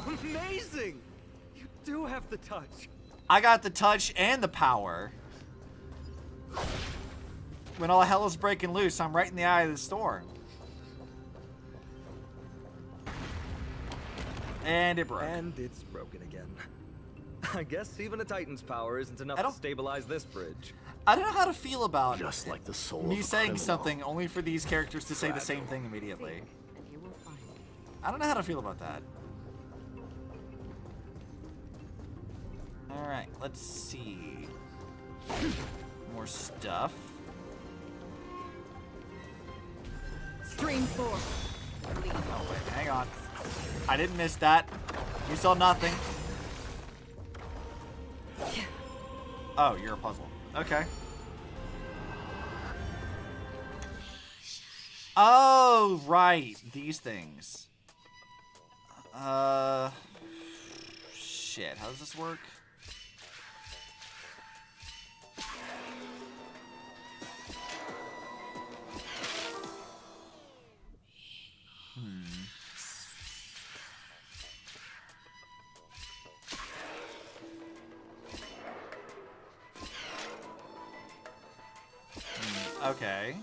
Amazing! You do have the touch. I got the touch and the power. When all hell is breaking loose, I'm right in the eye of the storm. And it broke. And it's broken again. I guess even a Titan's power isn't enough to stabilize this bridge. I don't know how to feel about Just like the soul me of a saying criminal. something only for these characters to say the same thing immediately. And you will find it. I don't know how to feel about that. Alright, let's see. More stuff. Stream 4. Oh, wait, hang on. I didn't miss that. You saw nothing. Oh, you're a puzzle. Okay. Oh, right. These things. Shit. How does this work? Okay.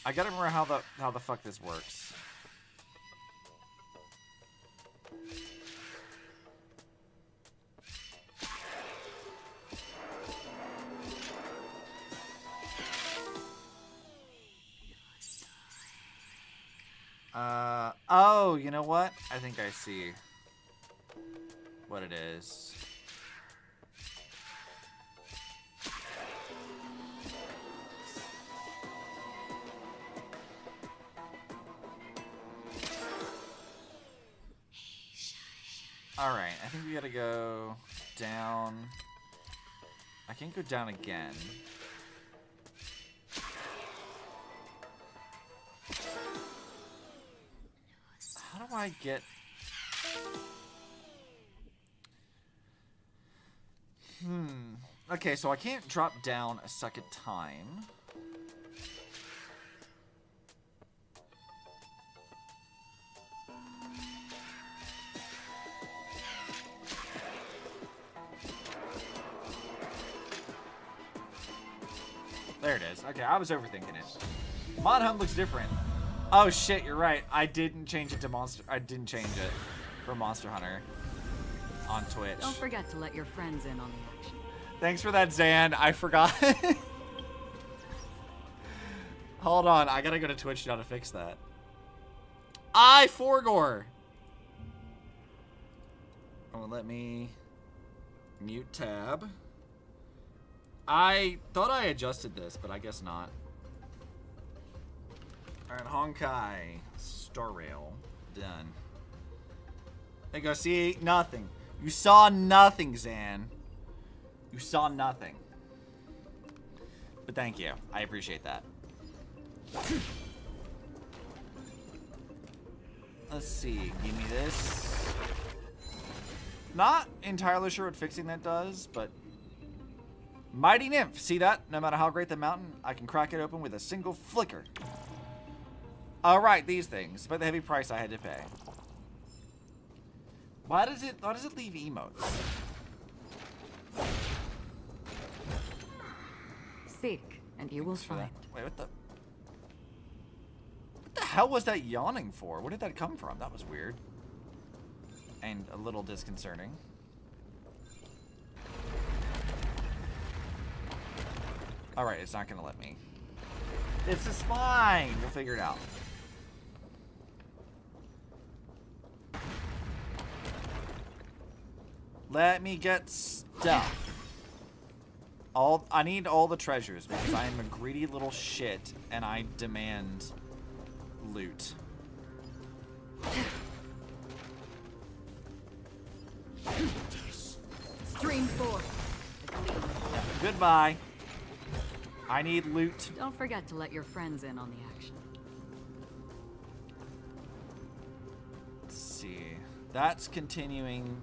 I gotta remember how the fuck this works. Oh, you know what? I think I see what it is. Alright, I think we gotta go down. I can't go down again. How do I get... Okay, so I can't drop down a second time. There it is. Okay, I was overthinking it. Mod Hunt looks different. Oh shit, you're right. I didn't change it to Monster. I didn't change it for Monster Hunter on Twitch. Don't forget to let your friends in on the action. Thanks for that, Zan. I forgot. Hold on, I gotta go to Twitch now to fix that. Forgore. Oh, let me mute tab. I thought I adjusted this, but I guess not. Alright, Honkai. Star Rail. Done. There you go. See? Nothing. You saw nothing, Zan. You saw nothing. But thank you. I appreciate that. Let's see. Give me this. Not entirely sure what fixing that does, but... Mighty Nymph. See that? No matter how great the mountain, I can crack it open with a single flicker. Alright, these things. Despite the heavy price I had to pay. Why does it leave emotes? Seek, and you will find. Wait, what the hell was that yawning for? Where did that come from? That was weird. And a little disconcerting. Alright, it's not gonna let me. It's just fine. We'll figure it out. Let me get stuff. I need all the treasures because I am a greedy little shit and I demand loot. Stream 4. Goodbye. I need loot. Don't forget to let your friends in on the action. Let's see. That's continuing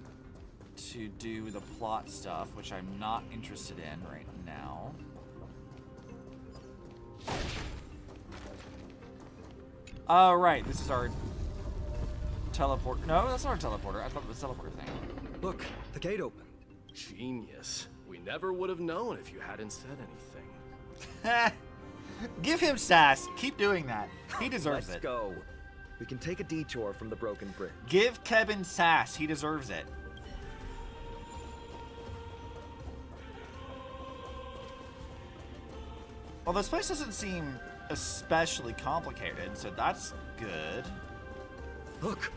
to do the plot stuff, which I'm not interested in right now. Oh, right. This is our teleport. No, that's not our teleporter. I thought it was a teleporter thing. Look, the gate opened. Genius. We never would have known if you hadn't said anything. Give him sass. Keep doing that. He deserves it. Let's go. We can take a detour from the broken bridge. Give Kevin sass. He deserves it. Well, this place doesn't seem especially complicated, so that's good. Look,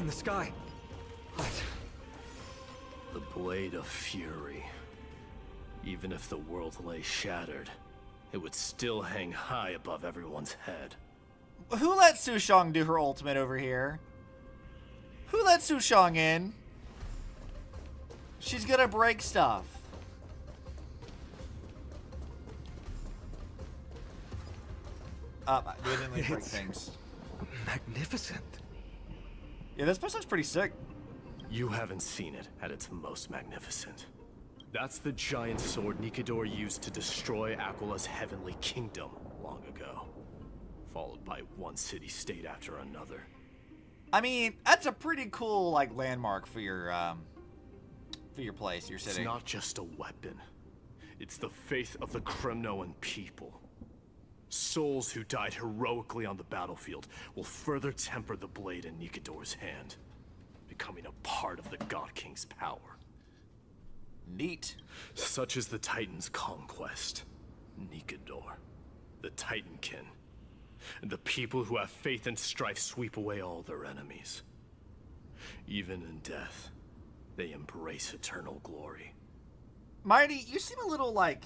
in the sky. What? The Blade of Fury. Even if the world lay shattered, it would still hang high above everyone's head. Who let Sushong do her ultimate over here? Who let Sushong in? She's gonna break stuff. We didn't like break things. Magnificent. Yeah, this place looks pretty sick. You haven't seen it at its most magnificent. That's the giant sword Nikador used to destroy Aquala's heavenly kingdom long ago. Followed by one city-state after another. I mean, that's a pretty cool, like, landmark for your place, your city. It's not just a weapon. It's the faith of the Kremnoan people. Souls who died heroically on the battlefield will further temper the blade in Nikador's hand, becoming a part of the God King's power. Neat. Such is the Titan's conquest. Nikador, the Titankin. And the people who have faith and strife sweep away all their enemies. Even in death, they embrace eternal glory. Mighty, you seem a little, like,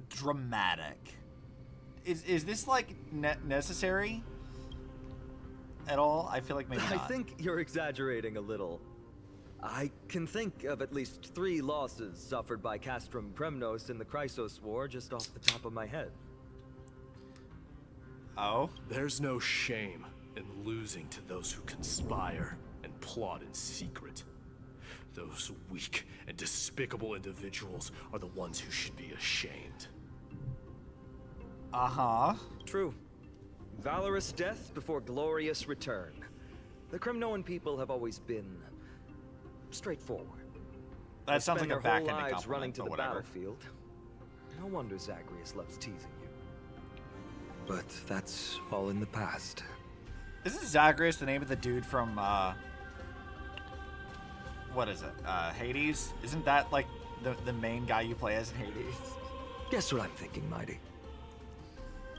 dramatic. Is this, like, necessary at all? I feel like maybe not. I think you're exaggerating a little. I can think of at least 3 losses suffered by Castrum Premnos in the Chrysos War just off the top of my head. Oh? There's no shame in losing to those who conspire and plot in secret. Those weak and despicable individuals are the ones who should be ashamed. Uh-huh. True. Valorous death before glorious return. The Kremnoan people have always been straightforward. That sounds like Spend a their whole backhanded lives running compliment, to but the whatever. battlefield. No wonder Zagreus loves teasing you. But that's all in the past. Isn't Zagreus the name of the dude from, what is it? Hades? Isn't that, like, the main guy you play as in Hades? Guess what I'm thinking, Mighty?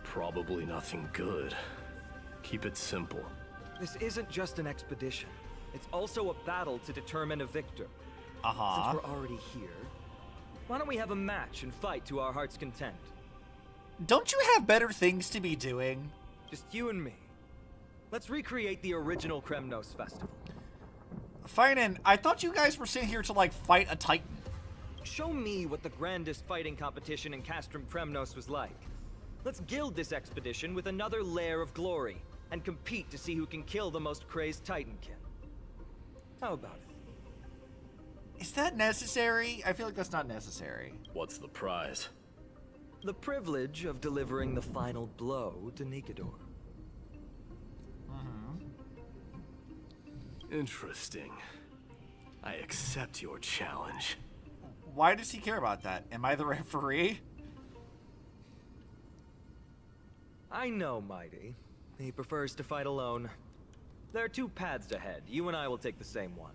Probably nothing good. Keep it simple. This isn't just an expedition. It's also a battle to determine a victor. Uh-huh. Since we're already here, why don't we have a match and fight to our heart's content? Don't you have better things to be doing? Just you and me. Let's recreate the original Kremnos festival. Finan, I thought you guys were sitting here to, like, fight a titan. Show me what the grandest fighting competition in Castrum Premnos was like. Let's gild this expedition with another layer of glory, and compete to see who can kill the most crazed Titankin. How about it? Is that necessary? I feel like that's not necessary. What's the prize? The privilege of delivering the final blow to Nikador. Interesting. I accept your challenge. Why does he care about that? Am I the referee? I know, Mighty. He prefers to fight alone. There are 2 paths ahead. You and I will take the same one.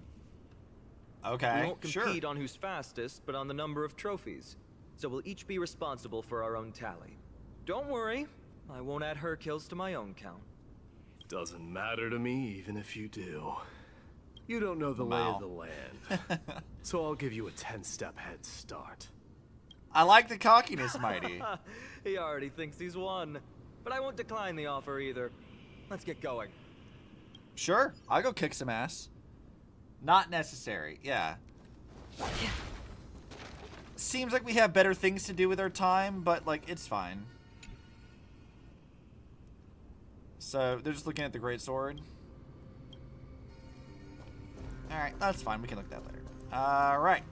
Okay, We won't sure. compete on who's fastest, but on the number of trophies. So we'll each be responsible for our own tally. Don't worry, I won't add her kills to my own count. Doesn't matter to me, even if you do. You don't know the lay Wow. of the land. So I'll give you a 10-step head start. I like the cockiness, Mighty. He already thinks he's won. But I won't decline the offer either. Let's get going. Sure, I'll go kick some ass. Not necessary, yeah. Seems like we have better things to do with our time, but, like, it's fine. So, they're just looking at the great sword. Alright, that's fine. We can look at that later. Alright.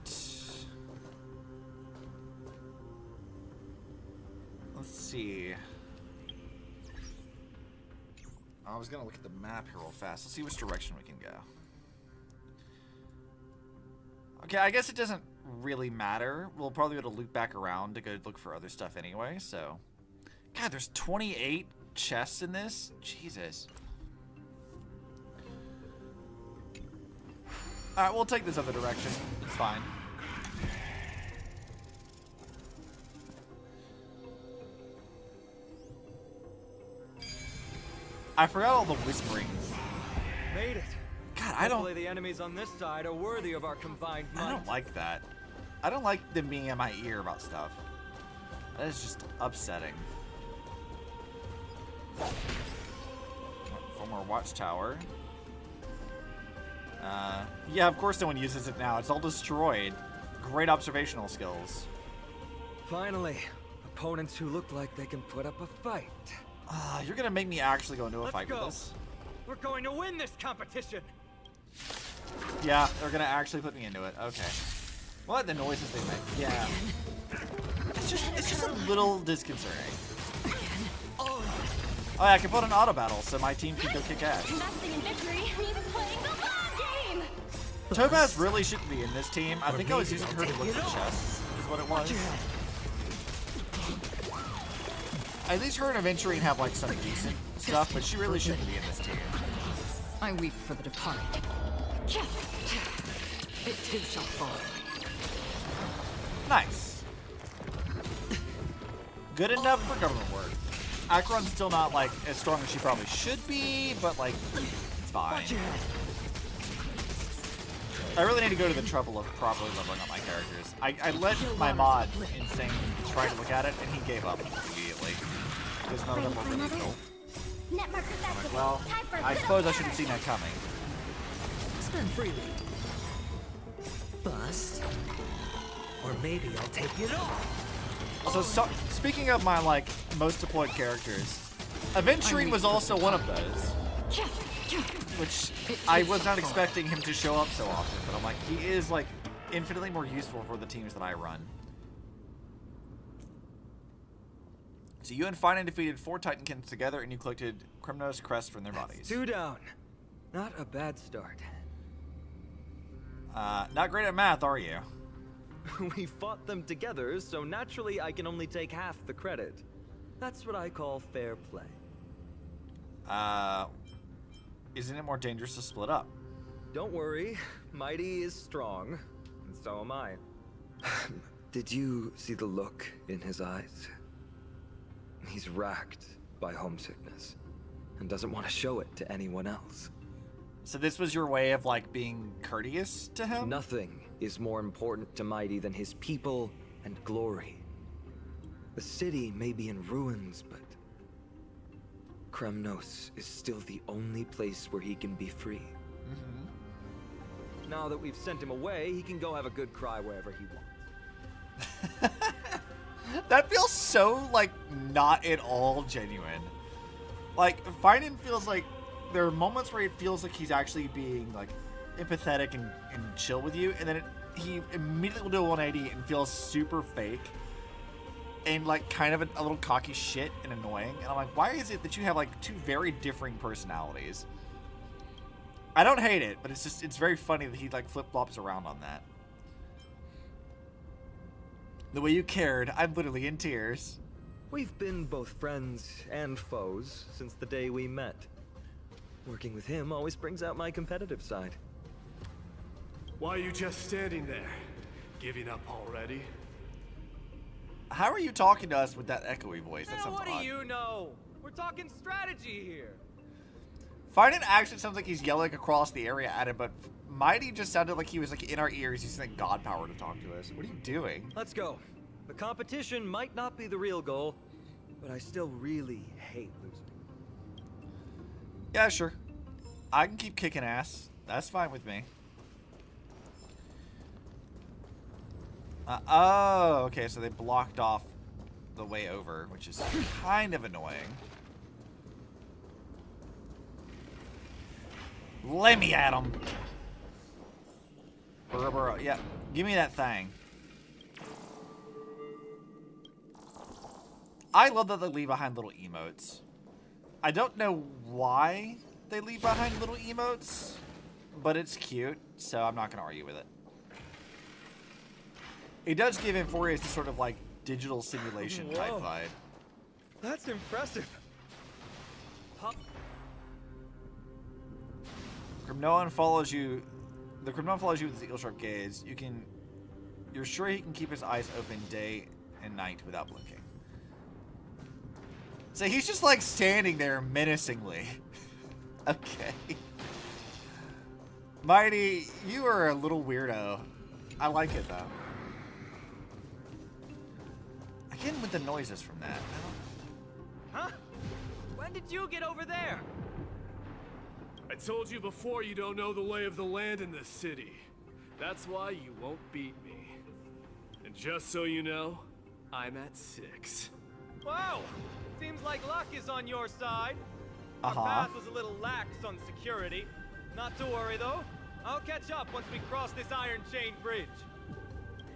Let's see. I was going to look at the map here real fast. Let's see which direction we can go. Okay, I guess it doesn't really matter. We'll probably be able to loop back around to go look for other stuff anyway, so. God, there's 28 chests in this? Jesus. Alright, we'll take this other direction. It's fine. I forgot all the whispering. Made it. God, Hopefully the enemies on this side are worthy of our combined might. I don't like that. I don't like them being in my ear about stuff. That is just upsetting. One more watchtower. Yeah, of course no one uses it now. It's all destroyed. Great observational skills. Finally, opponents who look like they can put up a fight. You're gonna make me actually go into a Let's fight go. with this. We're going to win this competition. Yeah, they're gonna actually put me into it. Okay. What? The noises they make. Yeah. It's just a little disconcerting. Oh yeah, I can put an auto battle so my team can go kick ass. Investing in victory means playing the long game! Topaz really shouldn't be in this team. I think I was using her to look for chests, is what it was. At least her and Aventurine have like some decent stuff, but she really shouldn't be in this team. I weep for the departed. It too shall fall. Nice. Good enough for government work. Acheron's still not, like, as strong as she probably should be, but, like, it's fine. I really need to go to the trouble of properly leveling up my characters. I let my mod, Insane, try to look at it, and he gave up immediately. Because none of them were really cool. I'm like, well, I suppose I should have seen that coming. Spend freely. Bust. Or maybe I'll take it off. So speaking of my, like, most deployed characters, Aventurine was also one of those. Which I was not expecting him to show up so often, but I'm like, he is, like, infinitely more useful for the teams that I run. So you and Finan defeated 4 Titankins together, and you collected Kremnos crest from their bodies. 2 down. Not a bad start. Not great at math, are you? We fought them together, so naturally I can only take half the credit. That's what I call fair play. Isn't it more dangerous to split up? Don't worry, Mighty is strong, and so am I. Did you see the look in his eyes? He's racked by homesickness, and doesn't want to show it to anyone else. So this was your way of, like, being courteous to him? Nothing is more important to Mighty than his people and glory. The city may be in ruins, but Kremnos is still the only place where he can be free. Now that we've sent him away, he can go have a good cry wherever he wants. That feels so, like, not at all genuine. Like, Finan feels like there are moments where it feels like he's actually being, like, empathetic and chill with you, and then he immediately will do a 180 and feels super fake and, like, kind of a little cocky shit and annoying. And I'm like, why is it that you have, like, 2 very differing personalities? I don't hate it, but it's very funny that he, like, flip-flops around on that. The way you cared, I'm literally in tears. We've been both friends and foes since the day we met. Working with him always brings out my competitive side. Why are you just standing there? Giving up already? How are you talking to us with that echoey voice? That sounds What odd. do you know? We're talking strategy here. Finan actually sounds like he's yelling across the area at him, but Mighty just sounded like he was, like, in our ears using, like, god power to talk to us. What are you doing? Let's go. The competition might not be the real goal, but I still really hate losing. Yeah, sure. I can keep kicking ass. That's fine with me. Oh, okay, so they blocked off the way over, which is kind of annoying. Let me at him. Yeah, give me that thing. I love that they leave behind little emotes. I don't know why they leave behind little emotes, but it's cute, so I'm not going to argue with it. It does give Amphoreus this sort of, like, digital simulation type vibe. That's impressive. Kremnoan follows you. The Kremnoan follows you with his eagle-sharp gaze. You're sure he can keep his eyes open day and night without blinking. So he's just, like, standing there menacingly. Okay. Mighty, you are a little weirdo. I like it, though. Again with the noises from that. Huh? When did you get over there? I told you before you don't know the lay of the land in this city. That's why you won't beat me. And just so you know, I'm at 6. Wow! Seems like luck is on your side. Our path was a little lax on security. Not to worry, though. I'll catch up once we cross this iron chain bridge.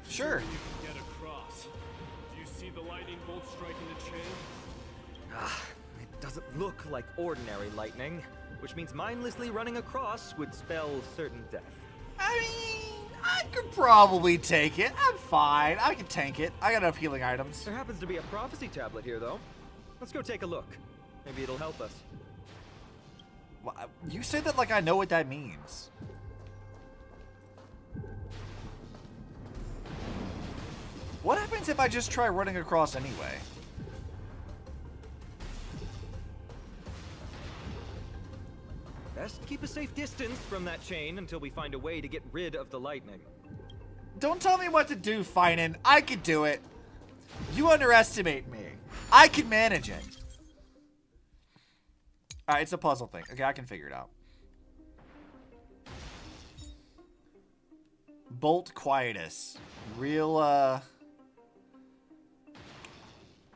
Sure. You can get across. Do you see the lightning bolt striking the chain? It doesn't look like ordinary lightning, which means mindlessly running across would spell certain death. I mean, I could probably take it. I'm fine. I can tank it. I got enough healing items. There happens to be a prophecy tablet here, though. Let's go take a look. Maybe it'll help us. Well, you say that like I know what that means. What happens if I just try running across anyway? Best keep a safe distance from that chain until we find a way to get rid of the lightning. Don't tell me what to do, Finan. I could do it. You underestimate me. I can manage it. Alright, it's a puzzle thing. Okay, I can figure it out. Bolt Quietus. Real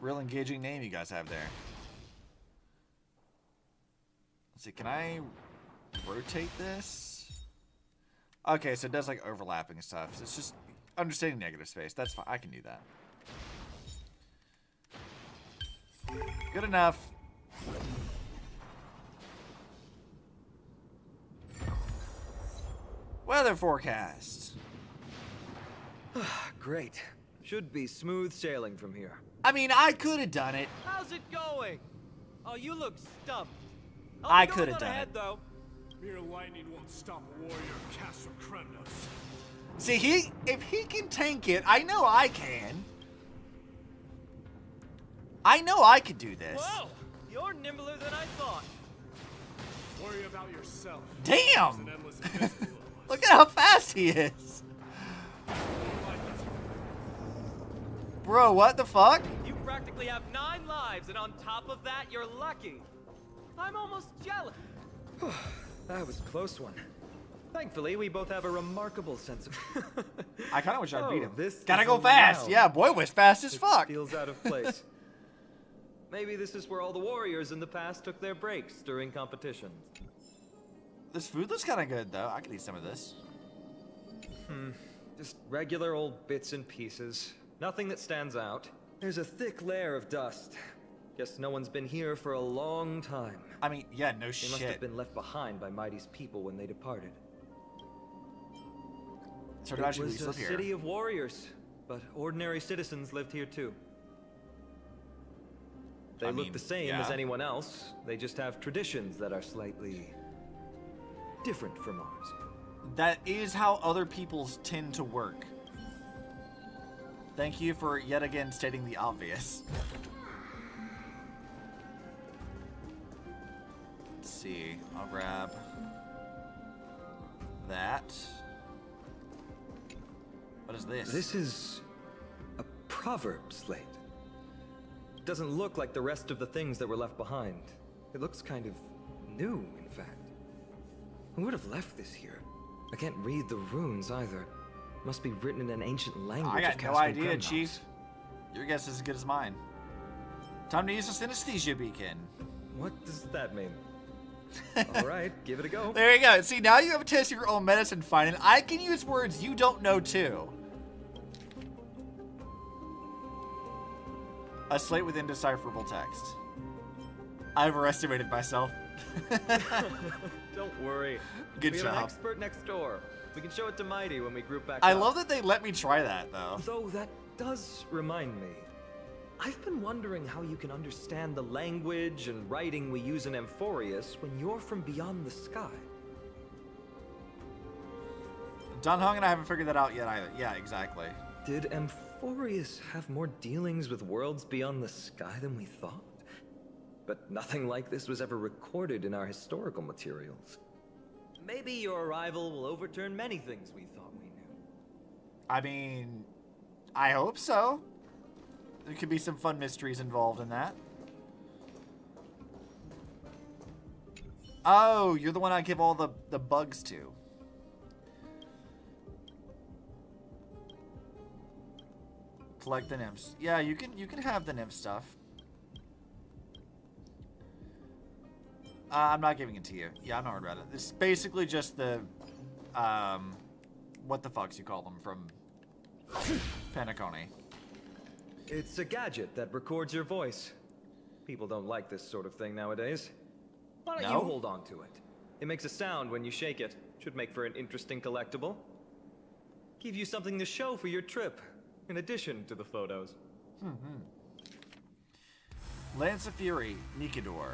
engaging name you guys have there. Let's see, can I rotate this? Okay, so it does like overlapping stuff. So it's just understanding negative space. That's fine. I can do that. Good enough. Weather forecast. Great. Should be smooth sailing from here. I mean, I could have done it. How's it going? Oh, you look stumped. I could have done it. Though. Mere lightning won't stop a warrior of Castle Kremnos. See, if he can tank it, I know I can. I know I could do this. Whoa! You're nimbler than I thought. Worry about yourself. Damn! There's an endless abyss below us. Look at how fast he is. Bro, what the fuck? You practically have 9 lives, and on top of that, you're lucky. I'm almost jealous. That was a close one. Thankfully, we both have a remarkable sense of... I kind of wish I'd beat him. This Gotta is go fast. loud. Yeah, boy was fast as It fuck. feels out of place. Maybe this is where all the warriors in the past took their breaks during competitions. This food looks kind of good, though. I could eat some of this. Just regular old bits and pieces. Nothing that stands out. There's a thick layer of dust. Guess no one's been here for a long time. I mean, yeah, no They shit. must have been left behind by Mighty's people when they departed. So did I actually It was a live here? city of warriors, but ordinary citizens lived here too. They I look mean, the same yeah. as anyone else. They just have traditions that are slightly different from ours. That is how other peoples tend to work. Thank you for yet again stating the obvious. Let's see. I'll grab that. What is this? This is a proverb slate. It doesn't look like the rest of the things that were left behind. It looks kind of new, in fact. Who would have left this here? I can't read the runes either. Must be written in an ancient language. I got of no Castle idea, Kremnos. Chief. Your guess is as good as mine. Time to use the synesthesia beacon. What does that mean? All right, give it a go. There you go. See, now you have a test of your own medicine finding. I can use words you don't know too. A slate with indecipherable text. I've overestimated myself. Don't worry. Good we have an job. expert next door. We can show it to Mighty when we group back I up. love that they let me try that, though. Though that does remind me. I've been wondering how you can understand the language and writing we use in Amphoreus when you're from beyond the sky. Don Hung and I haven't figured that out yet either. Yeah, exactly. Did Amphoreus have more dealings with worlds beyond the sky than we thought? But nothing like this was ever recorded in our historical materials. Maybe your arrival will overturn many things we thought we knew. I mean, I hope so. There could be some fun mysteries involved in that. Oh, you're the one I give all the bugs to. Collect the nymphs. Yeah, you can have the nymph stuff. I'm not giving it to you. Yeah, I'm not worried about it. It's basically just the, what the fucks you call them from Penacony. It's a gadget that records your voice. People don't like this sort of thing nowadays. Why don't No? you hold on to it? It makes a sound when you shake it. Should make for an interesting collectible. Give you something to show for your trip, in addition to the photos. Lance of Fury, Nikador.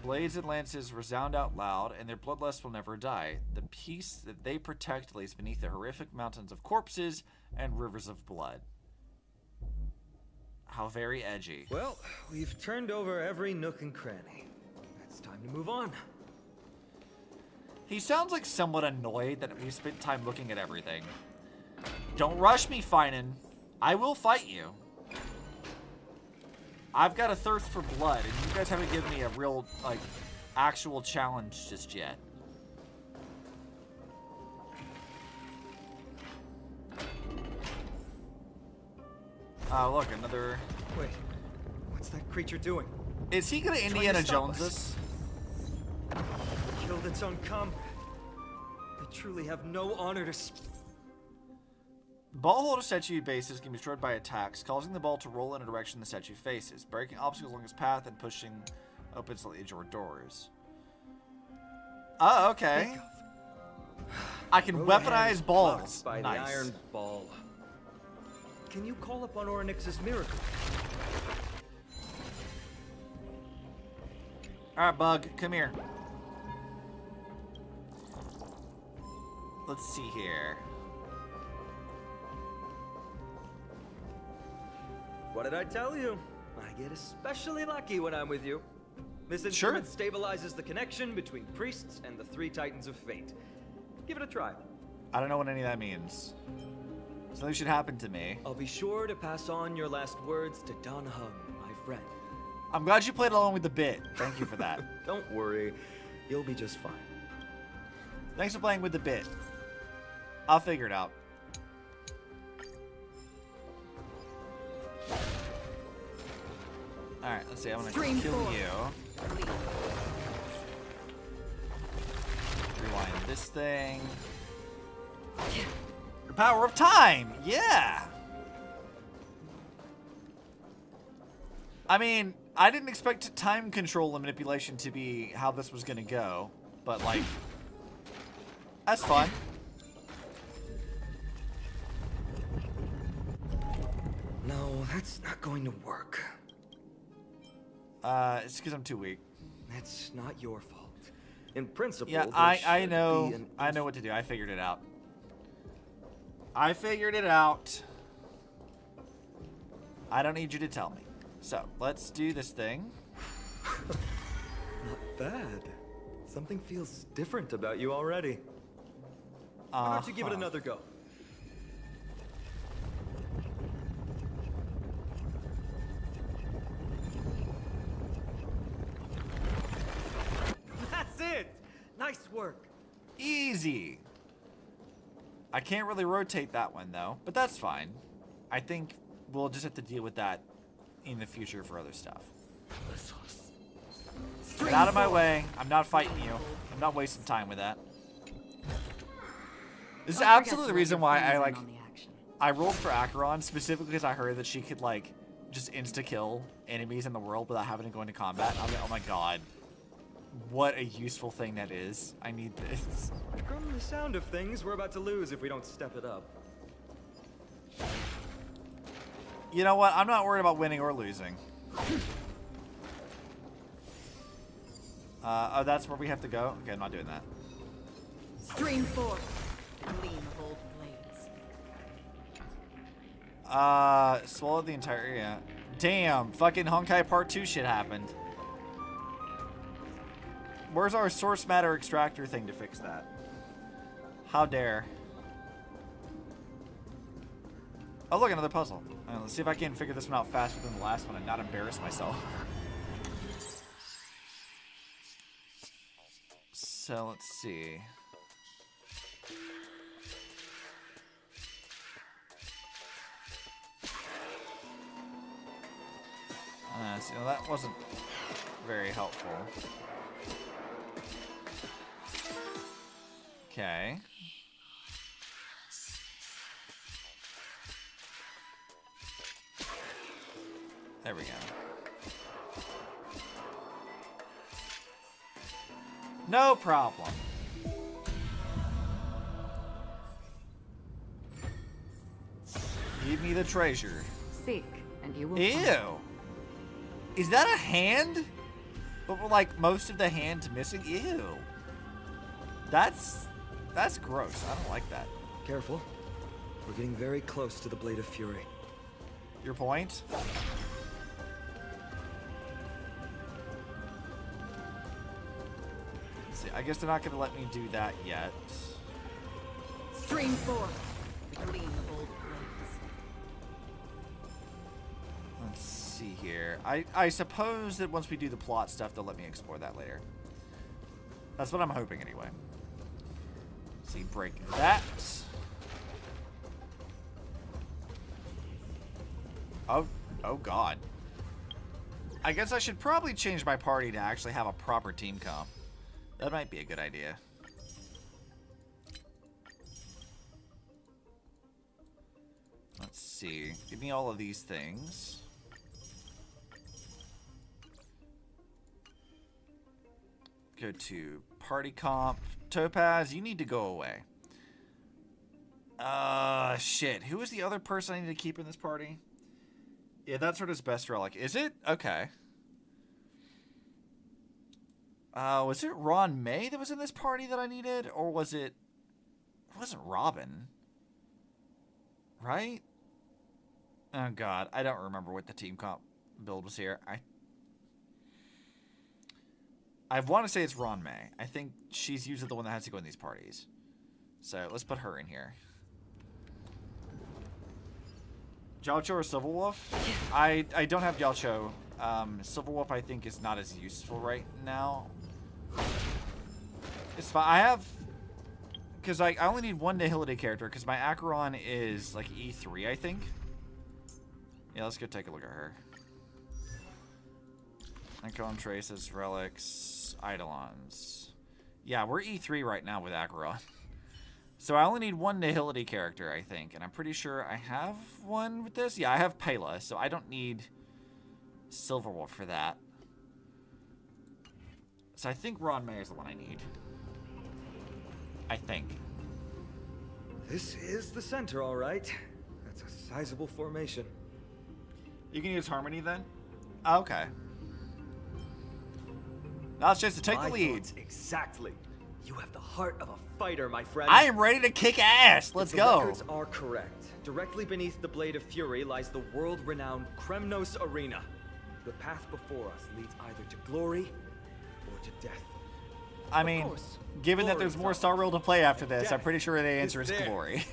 Blades and lances resound out loud, and their bloodlust will never die. The peace that they protect lays beneath the horrific mountains of corpses and rivers of blood. How very edgy. Well, we've turned over every nook and cranny. It's time to move on. He sounds like somewhat annoyed that we spent time looking at everything. Don't rush me, Finan. I will fight you. I've got a thirst for blood, and you guys haven't given me a real, like, actual challenge just yet. Oh, look, another... Wait, what's that creature doing? Is he gonna Indiana Jones this? Killed its own comrade. They truly have no honor to... Ball holder statue bases can be destroyed by attacks, causing the ball to roll in a direction the statue faces, breaking obstacles along its path and pushing open slightly ajar doors. Oh, okay. I can Road weaponize ahead, balls. blocked by Nice. the iron ball. Can you call upon Orynyx's miracle? Alright, Bug, come here. Let's see here. What did I tell you? I get especially lucky when I'm with you. This instrument stabilizes the connection between priests and the 3 titans of fate. Give it a try. I don't know what any of that means. Something should happen to me. I'll be sure to pass on your last words to Don Hung, my friend. I'm glad you played along with the bit. Thank you for that. Don't worry, you'll be just fine. Thanks for playing with the bit. I'll figure it out. Alright, let's see. I'm gonna kill you. Rewind this thing. The power of time! Yeah! I mean, I didn't expect time control and manipulation to be how this was gonna go, but like, that's fun. No, that's not going to work. It's because I'm too weak. That's not your fault. In principle, Yeah, there I should know. be an I know what to do. I figured it out. I figured it out. I don't need you to tell me. So, let's do this thing. Not bad. Something feels different about you already. Why don't you give it another go? That's it! Nice work. Easy. I can't really rotate that one, though, but that's fine. I think we'll just have to deal with that in the future for other stuff. Get out of my way. I'm not fighting you. I'm not wasting time with that. This is absolutely the reason why I rolled for Acheron, specifically because I heard that she could, like, just insta-kill enemies in the world without having to go into combat. And I was like, oh my god. What a useful thing that is. I need this. From the sound of things, we're about to lose if we don't step it up. You know what? I'm not worried about winning or losing. Oh, that's where we have to go? Okay, I'm not doing that. Stream forth. Gleam of old blades. Swallowed the entire area. Damn, fucking Honkai Part 2 shit happened. Where's our source matter extractor thing to fix that? How dare. Oh, look, another puzzle. Let's see if I can figure this one out faster than the last one and not embarrass myself. So, let's see. So that wasn't very helpful. Okay. There we go. No problem. Give me the treasure. Seek, and you will Ew. find. Is that a hand? But with, like, most of the hand missing? Ew. That's gross. I don't like that. Careful. We're getting very close to the Blade of Fury. Your point? Let's see. I guess they're not going to let me do that yet. Stream 4. The gleam of old blades. Let's see here. I suppose that once we do the plot stuff, they'll let me explore that later. That's what I'm hoping anyway. See, break that. Oh god. I guess I should probably change my party to actually have a proper team comp. That might be a good idea. Let's see. Give me all of these things. Go to party comp. Topaz, you need to go away. Shit. Who is the other person I need to keep in this party? Yeah, that's sort of his best relic. Is it? Okay. Was it Ron May that was in this party that I needed? Or was it... It wasn't Robin. Right? Oh, God. I don't remember what the team comp build was here. I want to say it's Ron May. I think she's usually the one that has to go in these parties. So, let's put her in here. Jiaocho or Silverwolf? I don't have Jiaocho. Silverwolf, I think, is not as useful right now. It's fine. I have... Because I only need one Nihility character, because my Acheron is, like, E3, I think. Yeah, let's go take a look at her. Icon, Traces, Relics, Eidolons. Yeah, we're E3 right now with Acheron. So I only need one Nihility character, I think. And I'm pretty sure I have one with this. Yeah, I have Pela, so I don't need Silverwolf for that. So I think Ron May is the one I need. I think. This is the center, all right. That's a sizable formation. You can use Harmony then? Oh, okay. Now it's just to take the lead. Exactly. You have the heart of a fighter, my friend. I am ready to kick ass. Let's The go. records are correct. Directly beneath the Blade of Fury lies the world-renowned Kremnos Arena. The path before us leads either to glory or to death. I mean, given that there's more Star Rail to play after this, I'm pretty sure the answer is there. glory.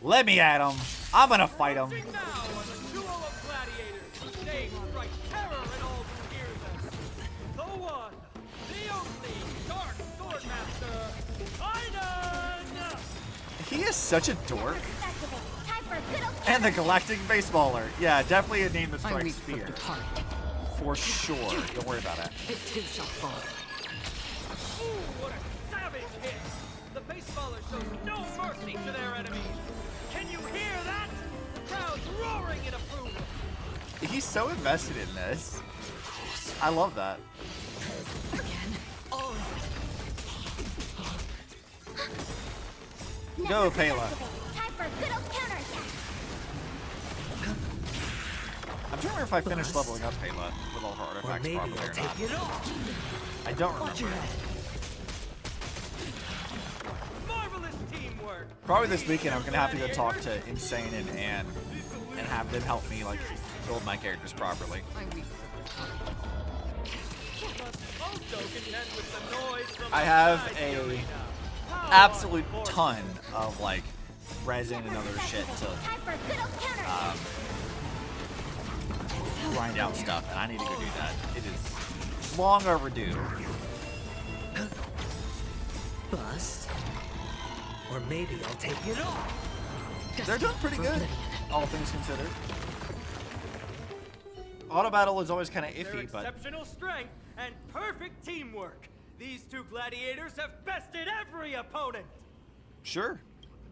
Let me at him. I'm gonna fight him. He is such a dork. And the Galactic Baseballer. Yeah, definitely a name that strikes fear. For sure. Don't worry about it. It too shall fall. Ooh, what a savage hit! The baseballer shows no mercy to their enemies. Can you hear that? The crowd's roaring in approval. He's so invested in this. I love that. Again. All Go, Pela. Time for a good old counterattack. I'm trying to remember if I finished leveling up Pela with all her artifacts maybe properly I'll or take not. it off. I don't Watch your remember. head. Marvelous teamwork. Probably this weekend I'm gonna have to go talk to Insane and Anne and have them help me like build my characters properly. I have a absolute ton of like resin and other shit to grind out stuff, and I need to go do that. It is long overdue. Bust. Or maybe I'll take it off. They're doing pretty good, all things considered. Auto battle is always kind of Their iffy, but exceptional strength and perfect teamwork. These two gladiators have bested every opponent. sure,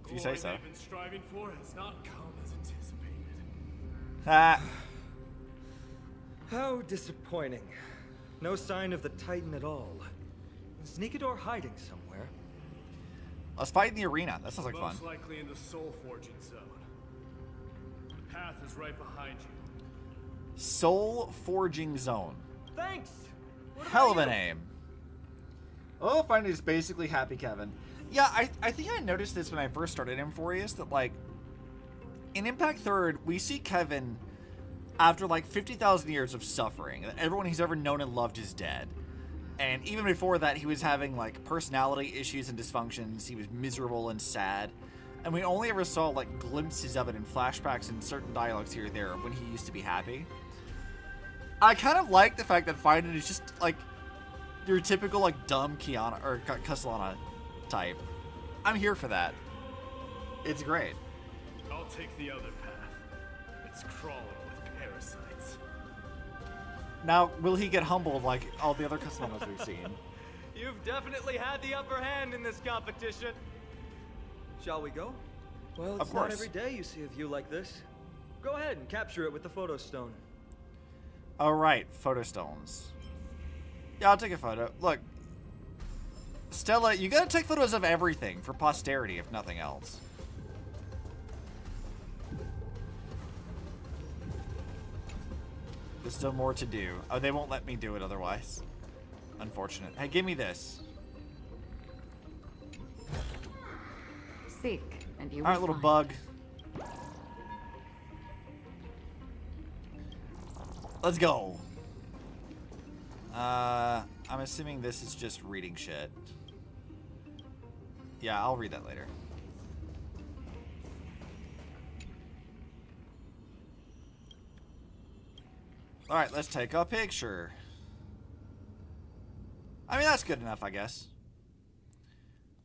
if you say so. They've been striving for has not come as anticipated. Ah, How disappointing. No sign of the Titan at all. Is Nikador hiding somewhere? let's fight in the arena. That sounds like fun. Most likely in the soul forging zone. The path is right behind you. Soul Forging Zone. Thanks. What Hell of about a you? name. Oh, finally, is basically Happy Kevin. Yeah, I think I noticed this when I first started Amphoreus, that like in Impact 3rd, we see Kevin after like 50,000 years of suffering, everyone he's ever known and loved is dead. And even before that, he was having like personality issues and dysfunctions. He was miserable and sad. And we only ever saw like glimpses of it in flashbacks and certain dialogues here or there when he used to be happy. I kind of like the fact that Finan is just like your typical like dumb Kiana or Castellana type. I'm here for that. It's great. I'll take the other path. It's crawling with parasites. Now, will he get humbled like all the other Castellanas we've seen? You've definitely had the upper hand in this competition. Shall we go? Well, it's Of not course. every day you see a view like this. Go ahead and capture it with the photo stone. All right, photo stones. Yeah, I'll take a photo. Look, Stella, you gotta take photos of everything for posterity, if nothing else. There's still more to do. Oh, they won't let me do it otherwise. Unfortunate. Hey, give me this. Seek, and you All right, will little find. bug. Let's go. I'm assuming this is just reading shit. Yeah, I'll read that later. All right, let's take a picture. I mean, that's good enough, I guess.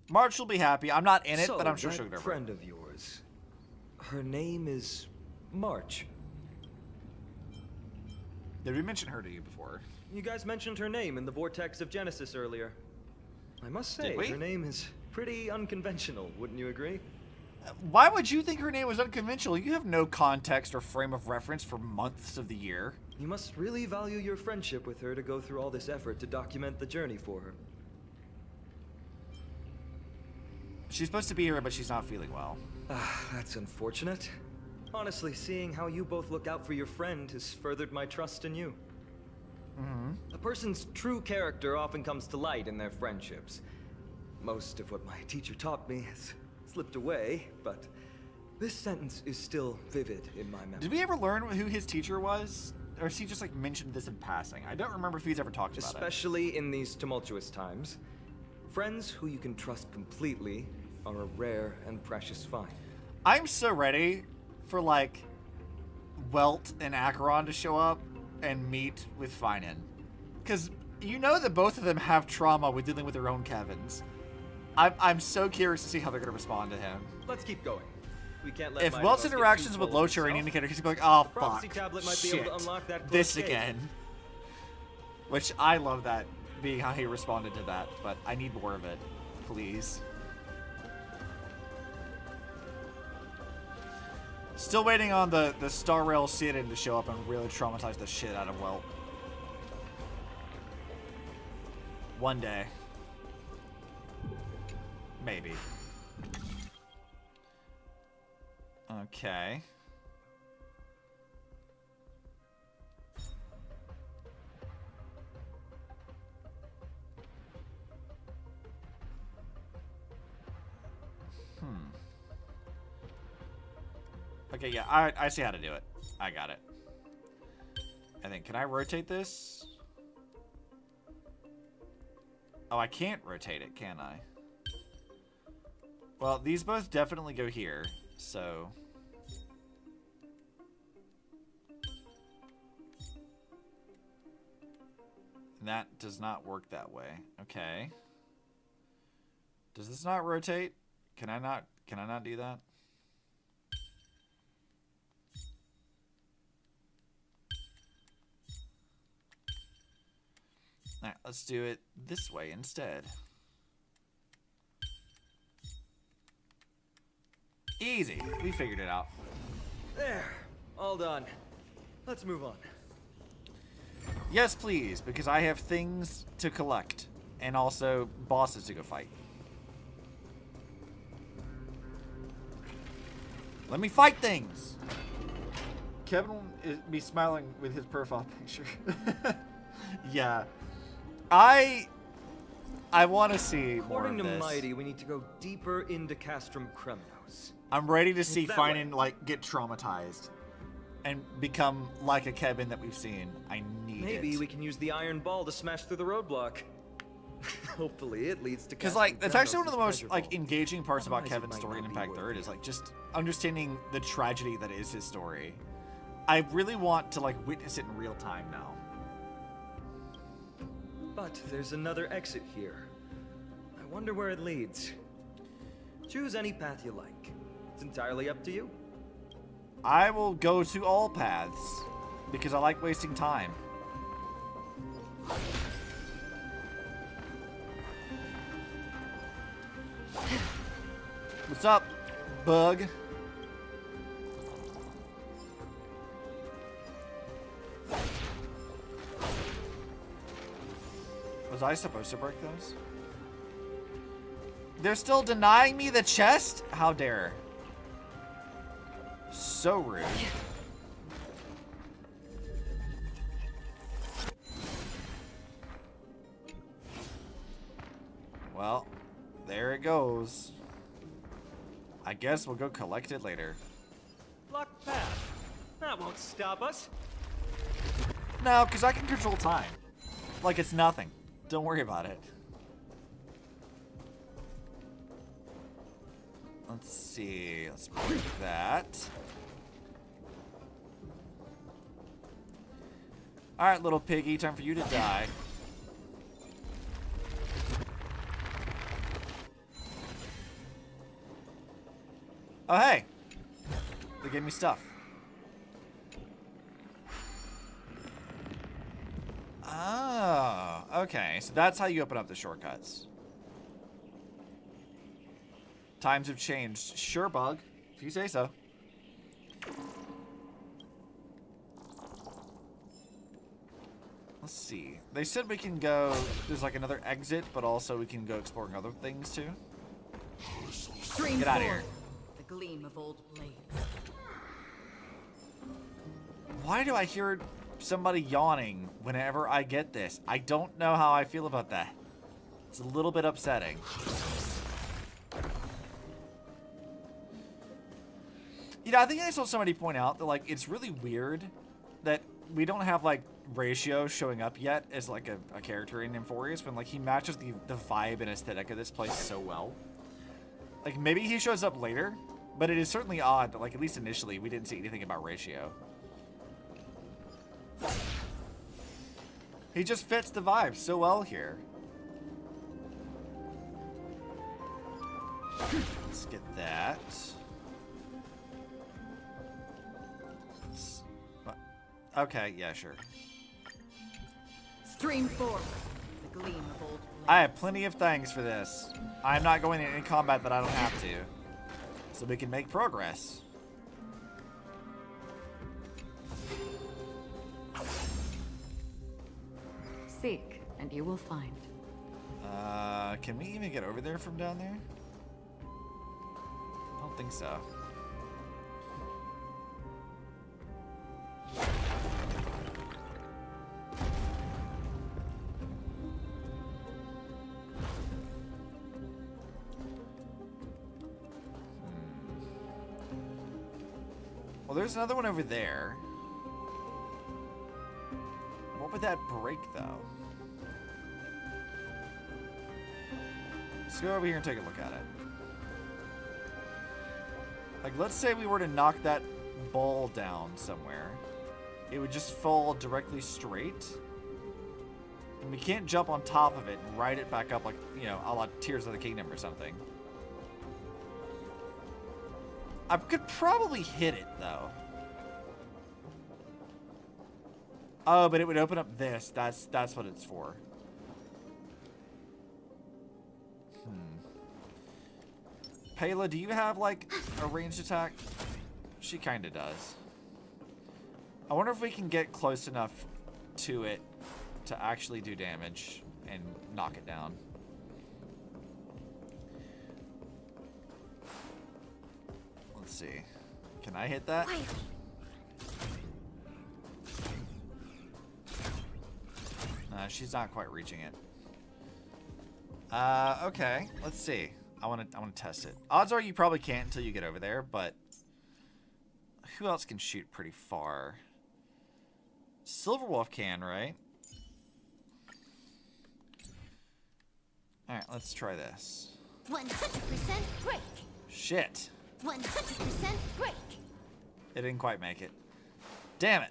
March will be happy. I'm not in it, So, but I'm sure that she'll get over it. friend of yours, her name is March. Did we mention her to you before? You guys mentioned her name in the Vortex of Genesis earlier. I must say, Did we? her name is pretty unconventional, wouldn't you agree? Why would you think her name was unconventional? You have no context or frame of reference for months of the year. You must really value your friendship with her to go through all this effort to document the journey for her. She's supposed to be here, but she's not feeling well. That's unfortunate. Honestly, seeing how you both look out for your friend has furthered my trust in you. A person's true character often comes to light in their friendships. Most of what my teacher taught me has slipped away, but this sentence is still vivid in my memory. Did we ever learn who his teacher was? Or has he just like mentioned this in passing? I don't remember if he's ever talked about it. Especially in these tumultuous times, friends who you can trust completely are a rare and precious find. I'm so ready for like Welt and Acheron to show up and meet with Finan. Because you know that both of them have trauma with dealing with their own Kevins. I'm so curious to see how they're going to respond to him. Let's keep going. We can't let If Might Welt's of us get interactions too with full of Loach are an himself. indicator, he's going to be like, oh, The prophecy fuck, tablet might be shit, able to unlock that this closed gate. again. Which I love that, being how he responded to that, but I need more of it, please. Still waiting on the Star Rail sit-in to show up and really traumatize the shit out of Welt. One day. Maybe. Okay. Okay, yeah, I see how to do it. I got it. I think, can I rotate this? Oh, I can't rotate it, can I? Well, these both definitely go here, so... That does not work that way. Okay. Does this not rotate? Can I not do that? Alright, let's do it this way instead. Easy. We figured it out. There. All done. Let's move on. Yes, please, because I have things to collect and also bosses to go fight. Let me fight things. Kevin will be smiling with his profile picture. Yeah. I want to see more According of to this. Mighty, we need to go deeper into Castrum Kremnos. I'm ready to see that Finan like get traumatized. and become like a Kevin that we've seen. I need it. Maybe we can use the iron ball to smash through the roadblock. Hopefully it leads to because casting like that's actually one of the Theranos' most treasure like vault. engaging parts about Otherwise, it Kevin's might story in not be Impact worth Third it. is like just understanding the tragedy that is his story. I really want to like witness it in real time now. But there's another exit here. I wonder where it leads. Choose any path you like. It's entirely up to you. I will go to all paths because I like wasting time. What's up, bug? Was I supposed to break those? They're still denying me the chest? How dare. So rude. Well, there it goes. I guess we'll go collect it later. Locked path. That won't stop us. No, because I can control time. Like it's nothing. Don't worry about it. Let's see. Let's break that. Alright, little piggy. Time for you to die. Oh, hey. They gave me stuff. Oh, okay. So that's how you open up the shortcuts. Times have changed. Sure, bug. If you say so. Let's see. They said we can go... There's like another exit, but also we can go exploring other things too. Stream Get out of four. here. The gleam of old blades. Why do I hear somebody yawning whenever I get this? I don't know how I feel about that. It's a little bit upsetting. You know, I think I saw somebody point out that, like, it's really weird that we don't have, like, Ratio showing up yet as, like, a character in Amphoreus when, like, he matches the vibe and aesthetic of this place so well. Like, maybe he shows up later, but it is certainly odd that, like, at least initially, we didn't see anything about Ratio. He just fits the vibe so well here. Let's get that. Okay, yeah, sure. Stream four. The gleam of old blades. I have plenty of things for this. I'm not going into any combat that I don't have to. So we can make progress. Seek, and you will find. Can we even get over there from down there? I don't think so. Well, there's another one over there. What would that break, though? Let's go over here and take a look at it. Like, let's say we were to knock that ball down somewhere. It would just fall directly straight. And we can't jump on top of it and ride it back up like, you know, a la Tears of the Kingdom or something. I could probably hit it, though. Oh, but it would open up this. That's what it's for. Payla, do you have, like, a ranged attack? She kind of does. I wonder if we can get close enough to it to actually do damage and knock it down. Let's see. Can I hit that? Nah, she's not quite reaching it. Okay. Let's see. I want to test it. Odds are you probably can't until you get over there, but who else can shoot pretty far? Silverwolf can, right? Alright, let's try this. 100% break. Shit. 100% break. It didn't quite make it. Damn it.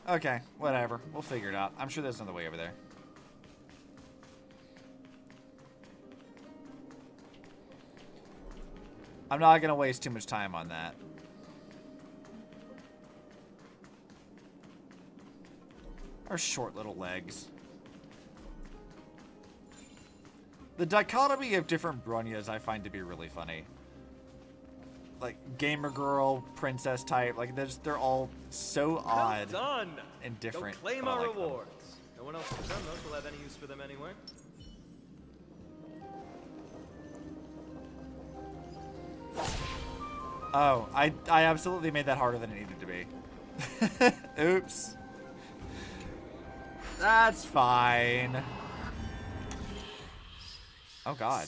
Okay, whatever. We'll figure it out. I'm sure there's another way over there. I'm not gonna waste too much time on that. Our short little legs. The dichotomy of different Bronyas I find to be really funny. Like gamer girl, princess type, like they're all so odd Done. and different. Don't claim but I our like them. rewards. No one else has done those will have any use for them anyway. Oh, I absolutely made that harder than it needed to be. Oops. That's fine. Oh god.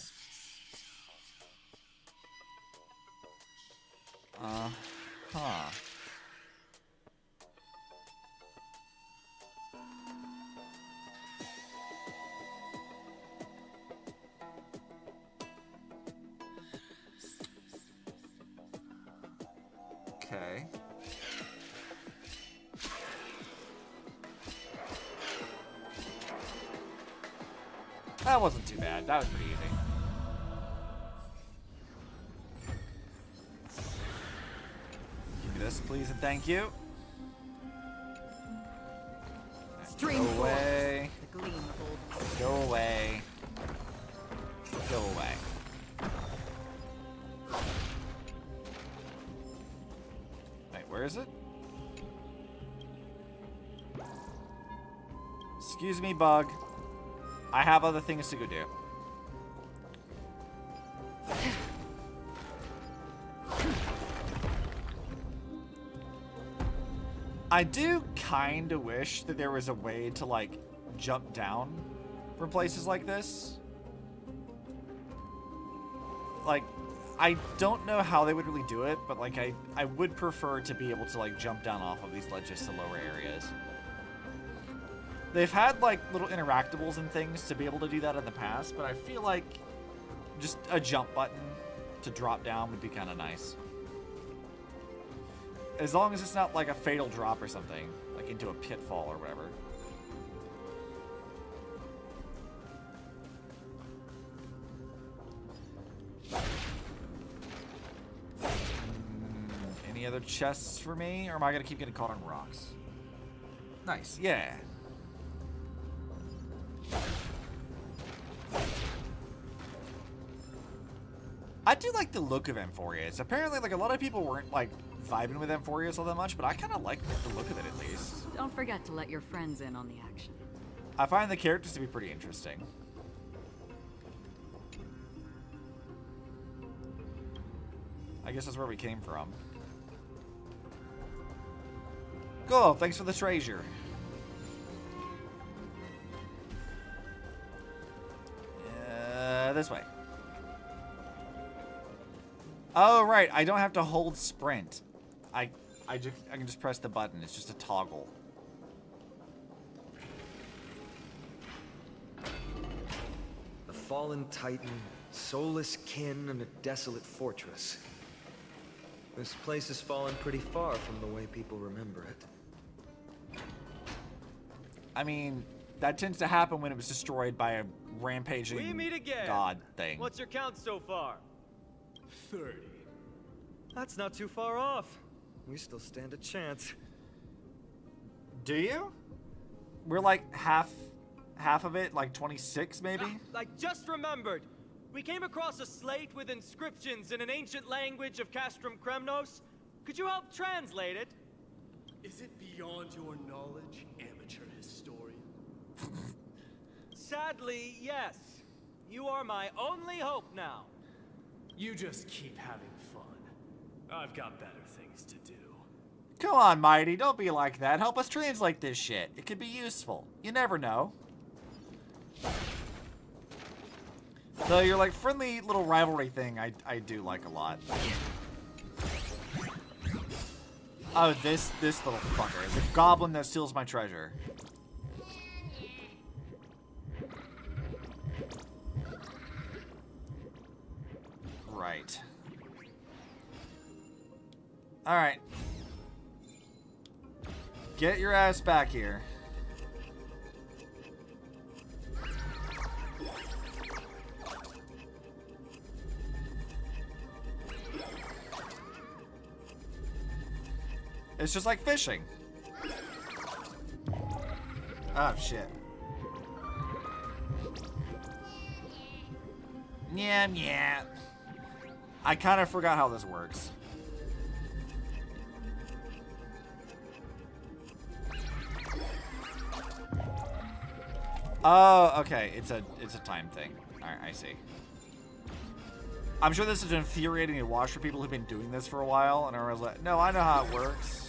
Huh. Okay. That wasn't too bad. That was pretty easy. Give me this, please, and thank you. Stream Go away. The gleam of old. Go away. Go away. Wait, where is it? Excuse me, bug. I have other things to go do. I do kind of wish that there was a way to, like, jump down from places like this. Like, I don't know how they would really do it, but, like, I would prefer to be able to, like, jump down off of these ledges to lower areas. They've had, like, little interactables and things to be able to do that in the past, but I feel like just a jump button to drop down would be kind of nice. As long as it's not like a fatal drop or something, like into a pitfall or whatever. Any other chests for me, or am I gonna keep getting caught on rocks? Nice, yeah. I do like the look of Amphoreus. Apparently, like, a lot of people weren't, like, vibing with Amphoreus all that much, but I kind of like the look of it, at least. Don't forget to let your friends in on the action. I find the characters to be pretty interesting. I guess that's where we came from. Cool, thanks for the treasure. This way. Oh, right, I don't have to hold sprint. I can just press the button. It's just a toggle. A fallen titan, soulless kin, and a desolate fortress. This place has fallen pretty far from the way people remember it. I mean, that tends to happen when it was destroyed by a rampaging We meet again. god thing. What's your count so far? 30. That's not too far off. We still stand a chance. Do you? We're like half of it, like 26 maybe? I just remembered. We came across a slate with inscriptions in an ancient language of Castrum Kremnos. Could you help translate it? Is it beyond your knowledge, amateur historian? Sadly, yes. You are my only hope now. You just keep having fun. I've got better things to do. Come on, Mighty, don't be like that. Help us translate this shit. It could be useful. You never know. Though your like friendly little rivalry thing, I do like a lot. Oh, this little fucker, the goblin that steals my treasure. Right. All right. Get your ass back here. It's just like fishing. Oh, shit. Yeah. I kind of forgot how this works. Oh, okay. It's a time thing. All right, I see. I'm sure this is infuriating to watch for people who've been doing this for a while, and I was like, no, I know how it works.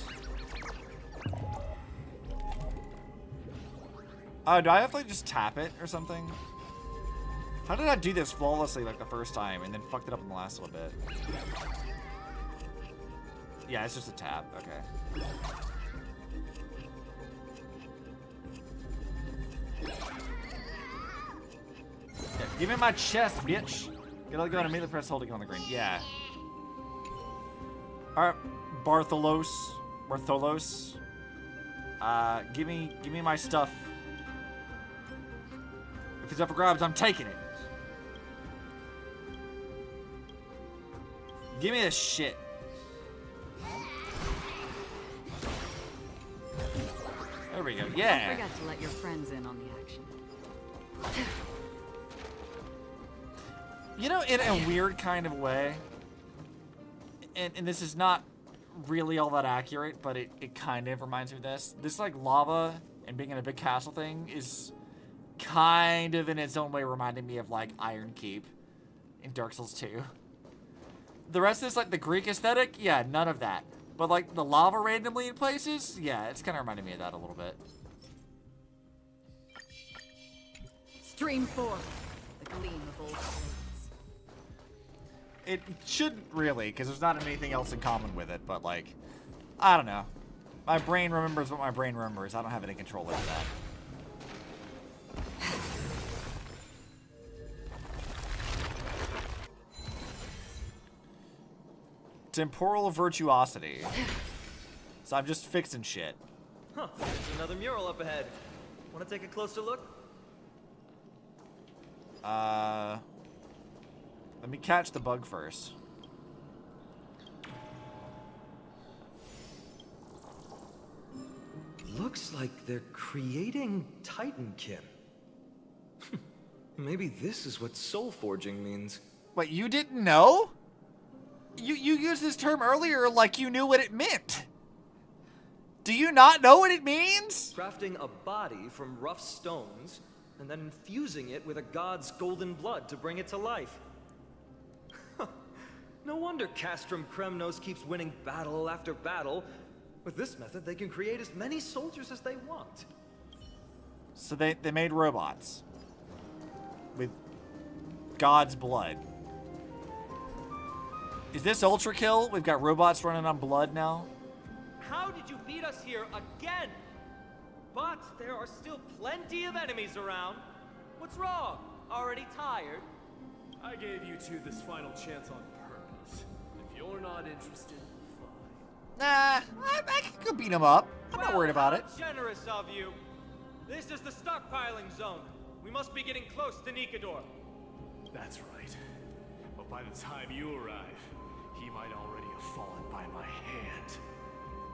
Oh, do I have to like just tap it or something? How did I do this flawlessly like the first time and then fucked it up in the last little bit? Yeah, it's just a tap. Okay. Yeah, give me my chest, bitch. Gotta go and immediately press holding on the green. Yeah. Alright, Bartholos. Give me my stuff. If it's up for grabs, I'm taking it. Give me this shit. There we go. Yeah. I forgot to let your friends in on the action. You know, in a weird kind of way, and this is not really all that accurate, but it kind of reminds me of this. This, like, lava and being in a big castle thing is kind of, in its own way, reminding me of, like, Iron Keep in Dark Souls 2. The rest of this, like, the Greek aesthetic, yeah, none of that. But, like, the lava randomly in places, yeah, it's kind of reminding me of that a little bit. Stream 4. The gleam of old blades. It shouldn't really, because there's not anything else in common with it, but, like, I don't know. My brain remembers what my brain remembers. I don't have any control over that. Temporal virtuosity. So I'm just fixing shit. Huh, there's another mural up ahead. Want to take a closer look? Let me catch the bug first. Looks like they're creating Titankin. Maybe this is what soul forging means. Wait, you didn't know? You used this term earlier like you knew what it meant. Do you not know what it means? Crafting a body from rough stones and then infusing it with a god's golden blood to bring it to life. No wonder Castrum Kremnos keeps winning battle after battle. With this method, they can create as many soldiers as they want. So they made robots with God's blood. Is this Ultra Kill? We've got robots running on blood now. How did you beat us here again? But there are still plenty of enemies around. What's wrong? Already tired? I gave you two this final chance on purpose. If you're not interested, fine. Nah, I can go beat him up. I'm not worried about it. How generous of you. This is the stockpiling zone. We must be getting close to Nikador. That's right. But by the time you arrive, he might already have fallen by my hand.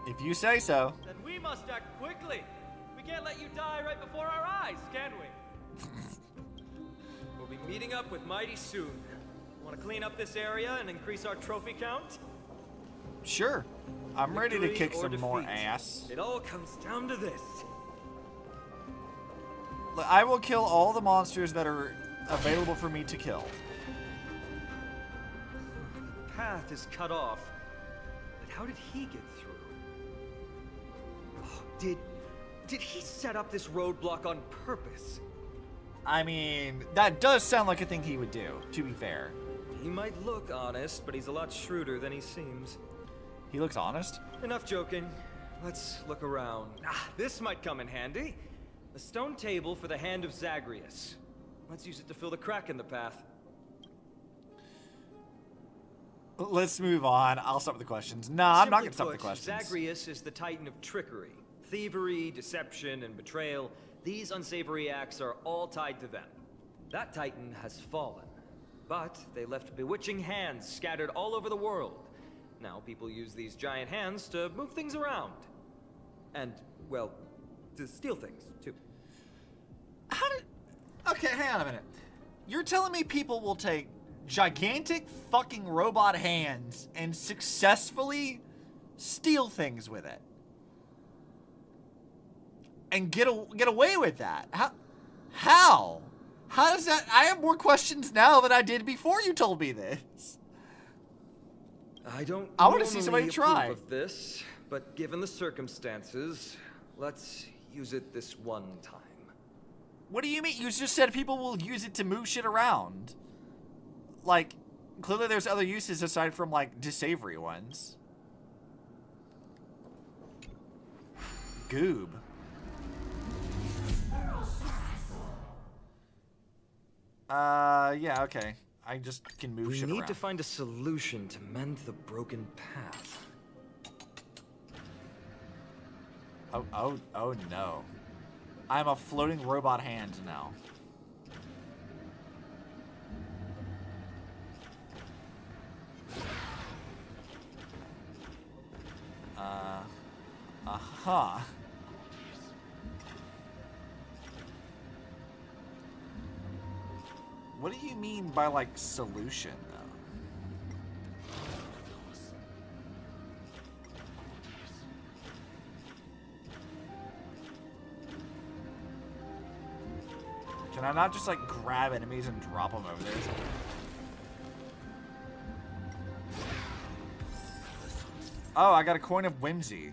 If you say so. Then we must act quickly. We can't let you die right before our eyes, can we? We'll be meeting up with Mighty soon. Want to clean up this area and increase our trophy count? Sure. I'm ready to Victory kick or some more defeat. ass. It all comes down to this. Look, I will kill all the monsters that are available for me to kill. The path is cut off. But how did he get through? Oh, did he set up this roadblock on purpose? I mean, that does sound like a thing he would do, to be fair. He might look honest, but he's a lot shrewder than he seems. He looks honest? Enough joking. Let's look around. Ah, this might come in handy. A stone table for the hand of Zagreus. Let's use it to fill the crack in the path. Let's move on. I'll stop with the questions. No, I'm not going to stop with the Simply put, questions. Zagreus is the titan of trickery. Thievery, deception, and betrayal. These unsavory acts are all tied to them. That titan has fallen. But they left bewitching hands scattered all over the world. Now people use these giant hands to move things around. And, well, to steal things, too. How did... Okay, hang on a minute. You're telling me people will take gigantic fucking robot hands and successfully steal things with it? And get away with that? How? How does that... I have more questions now than I did before you told me this. I want to see somebody try. Of this, but given the circumstances, let's use it this one time. What do you mean? You just said people will use it to move shit around. Like, clearly there's other uses aside from, like, unsavory ones. Goob. Yeah, okay. I just can move shit around. We need to find a solution to mend the broken path. Oh no. I'm a floating robot hand now. Uh-huh. What do you mean by, like, solution, though? Can I not just, like, grab enemies and drop them over there? Oh, I got a coin of whimsy.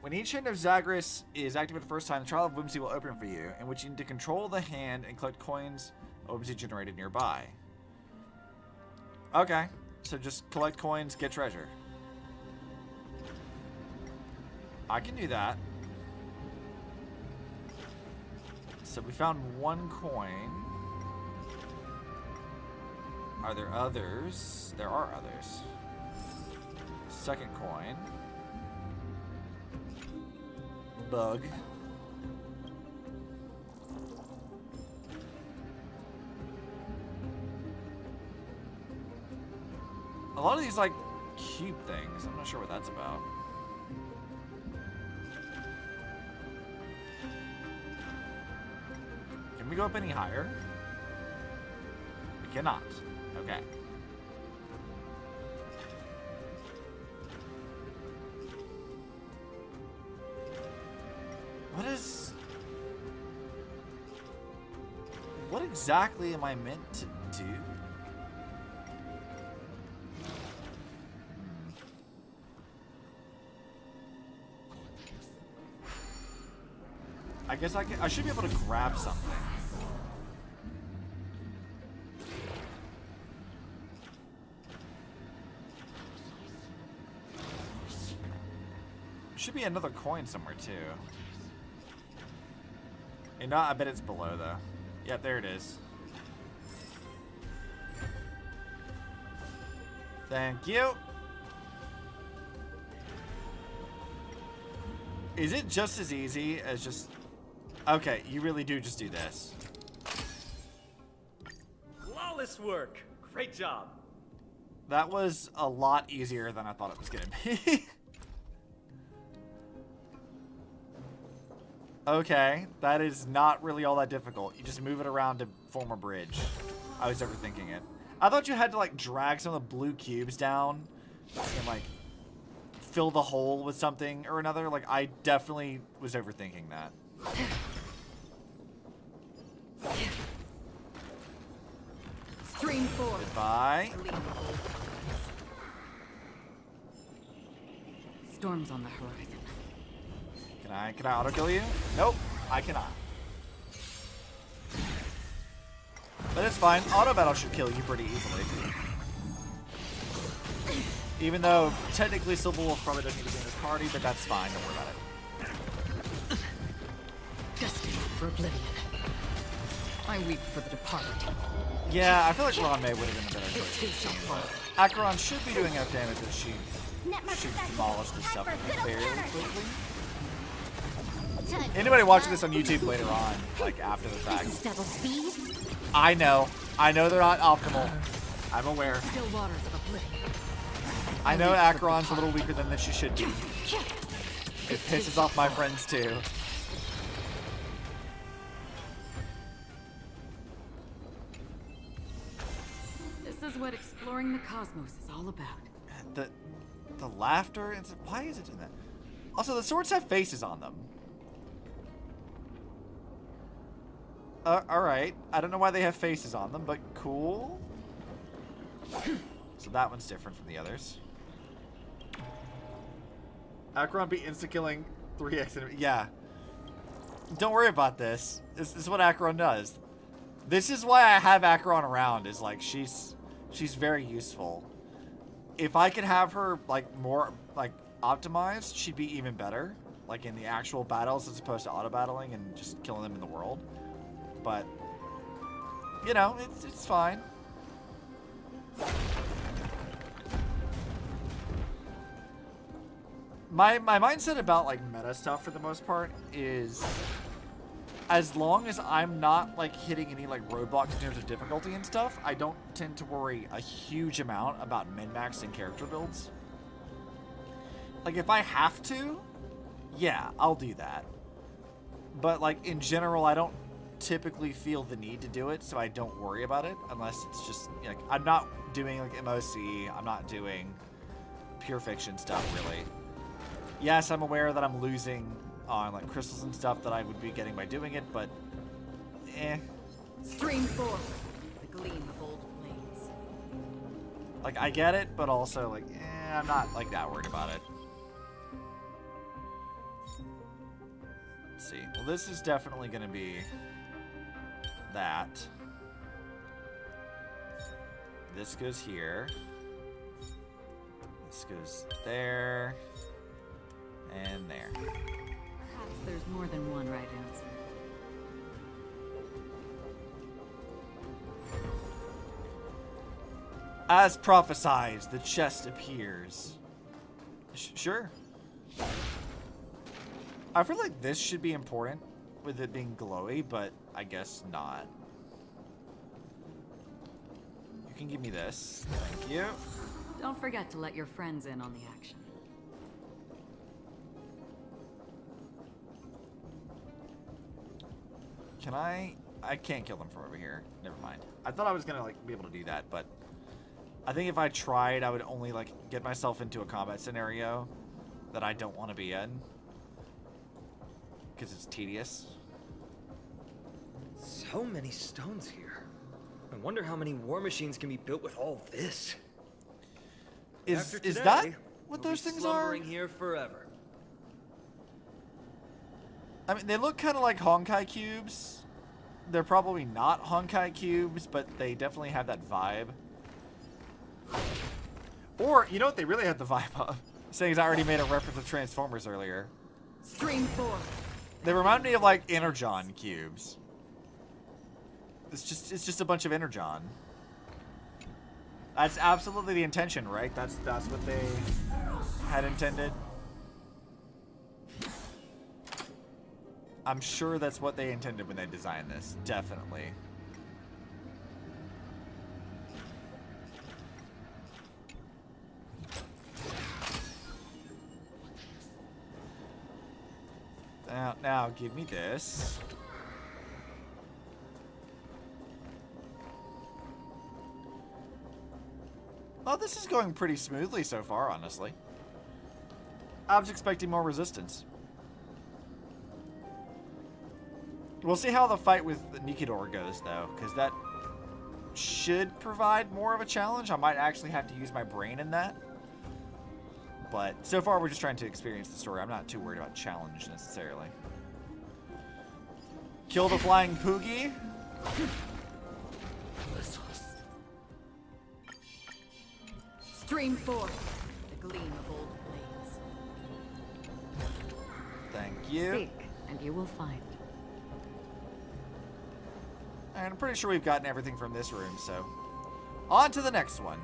When each hand of Zagreus is activated the first time, the Trial of Whimsy will open for you, in which you need to control the hand and collect coins of whimsy generated nearby. Okay, so just collect coins, get treasure. I can do that. So we found one coin. Are there others? There are others. Second coin. Bug. A lot of these, like, cube things. I'm not sure what that's about. Can we go up any higher? We cannot. Okay. What exactly am I meant to do? I guess I should be able to grab something. Should be another coin somewhere too. And I bet it's below though. Yep, there it is. Thank you. Is it just as easy as just... Okay, you really do just do this. Flawless work. Great job. That was a lot easier than I thought it was going to be. Okay, that is not really all that difficult. You just move it around to form a bridge. I was overthinking it. I thought you had to, like, drag some of the blue cubes down and, like, fill the hole with something or another. Like, I definitely was overthinking that. Stream 4. Goodbye. Storm's on the horizon. Can I auto kill you? Nope, I cannot. But it's fine. Auto battle should kill you pretty easily. Even though technically Silver Wolf probably doesn't need to be in this party, but that's fine. Don't worry about it. Destiny for oblivion. I weep for the departed. Yeah, I feel like Ron May would have been a better choice. Acheron should be doing enough damage that she should demolish this stuff fairly quickly. Anybody watching this on YouTube later on, like after the fact, I know they're not optimal. I'm aware. Still waters of oblivion. I know Acheron's a little weaker than she should be. It pisses off my friends too. This is what exploring the cosmos is all about. The laughter, why is it doing that? Also, the swords have faces on them. Alright. I don't know why they have faces on them, but cool. So that one's different from the others. Acheron beat insta-killing 3x enemies. Yeah. Don't worry about this. This is what Acheron does. This is why I have Acheron around, is like she's very useful. If I could have her like more like optimized, she'd be even better. Like in the actual battles as opposed to auto battling and just killing them in the world. But you know, it's fine. My mindset about like meta stuff for the most part is as long as I'm not like hitting any like roadblocks in terms of difficulty and stuff, I don't tend to worry a huge amount about min-maxing character builds. Like if I have to, yeah, I'll do that. But like in general, I don't typically feel the need to do it, so I don't worry about it unless it's just like I'm not doing like MOC, I'm not doing pure fiction stuff really. Yes, I'm aware that I'm losing on like crystals and stuff that I would be getting by doing it, but Stream forth the gleam of old blades. Like I get it, but also like I'm not like that worried about it. Let's see. Well, this is definitely going to be that. This goes here. This goes there. And there. Perhaps there's more than one right answer. As prophesied, the chest appears. Sure. I feel like this should be important with it being glowy, but I guess not. You can give me this. Thank you. Don't forget to let your friends in on the action. Can I can't kill them from over here. Never mind. I thought I was gonna like be able to do that, but I think if I tried, I would only like get myself into a combat scenario that I don't want to be in because it's tedious. So many stones here. I wonder how many war machines can be built with all this. Is After today, that what we'll those be things are? slumbering here forever. I mean, they look kind of like Honkai cubes. They're probably not Honkai cubes, but they definitely have that vibe. Or, you know what they really have the vibe of? Saying I already made a reference to Transformers earlier. Stream 4. They remind me of like Energon cubes. It's just a bunch of Energon. That's absolutely the intention, right? That's what they had intended. I'm sure that's what they intended when they designed this. Definitely. Now give me this. Oh, this is going pretty smoothly so far, honestly. I was expecting more resistance. We'll see how the fight with Nikidor goes, though, because that should provide more of a challenge. I might actually have to use my brain in that. But so far, we're just trying to experience the story. I'm not too worried about challenge, necessarily. Kill the flying Poogie. Stream forth the gleam of old blades. Thank you. Seek, and you will find. And I'm pretty sure we've gotten everything from this room, so on to the next one.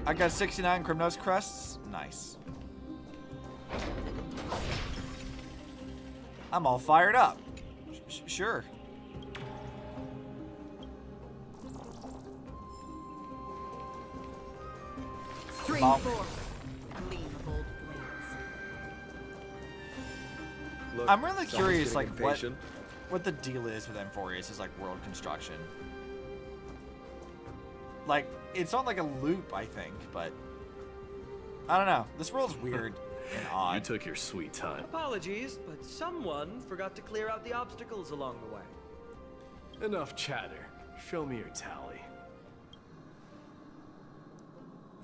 I got 69 Crimnos crests. Nice. I'm all fired up. Sure. Stream Mom. forth the gleam of old blades. Look, I'm really someone's curious, getting like, impatient. what the deal is with Amphoreus' like world construction. Like, it's on like a loop, I think, but I don't know. This world's weird and You odd. took your sweet time. Apologies, but someone forgot to clear out the obstacles along the way. Enough chatter. Show me your tally.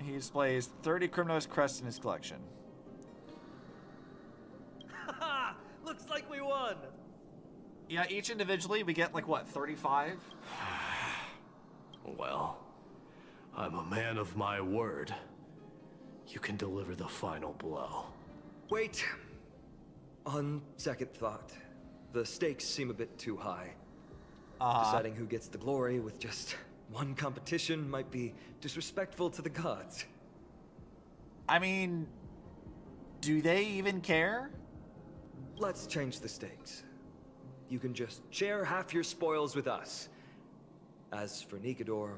He displays 30 Crimnos crests in his collection. Haha! Looks like we won! Yeah, each individually we get like what, 35? Well, I'm a man of my word. You can deliver the final blow. Wait. On second thought, the stakes seem a bit too high. Deciding who gets the glory with just one competition might be disrespectful to the gods. I mean, do they even care? Let's change the stakes. You can just share half your spoils with us. As for Nikador,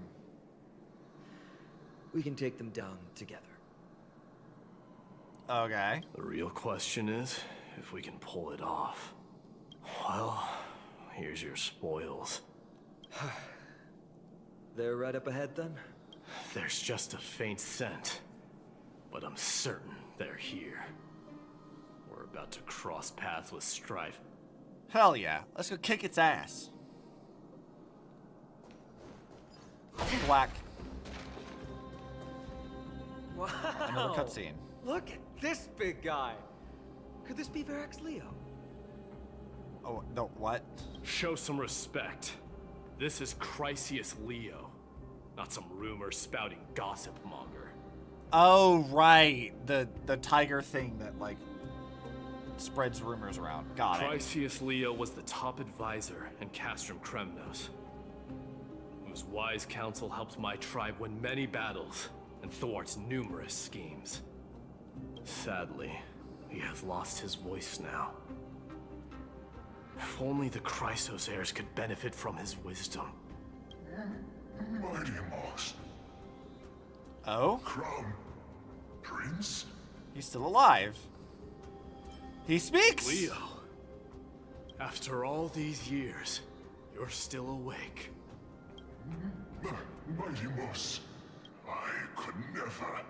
we can take them down together. Okay. The real question is if we can pull it off. Well, here's your spoils. They're right up ahead then? There's just a faint scent, but I'm certain they're here. We're about to cross paths with strife. Hell yeah. Let's go kick its ass. Black. Wow! Another cutscene. Look at this big guy! Could this be Varric's Leo? Oh, no, what? Show some respect. This is Chrysius Leo, not some rumor-spouting gossip monger. Oh, right. The tiger thing that, like, spreads rumors around. Got it. Chrysius Leo was the top advisor in Castrum Kremnos, whose wise counsel helped my tribe win many battles and thwarts numerous schemes. Sadly, he has lost his voice now. If only the Chrysos heirs could benefit from his wisdom. Mighty Moss, Oh? Crown Prince? He's still alive. He speaks! Leo, after all these years, you're still awake. Mighty Moss, I could never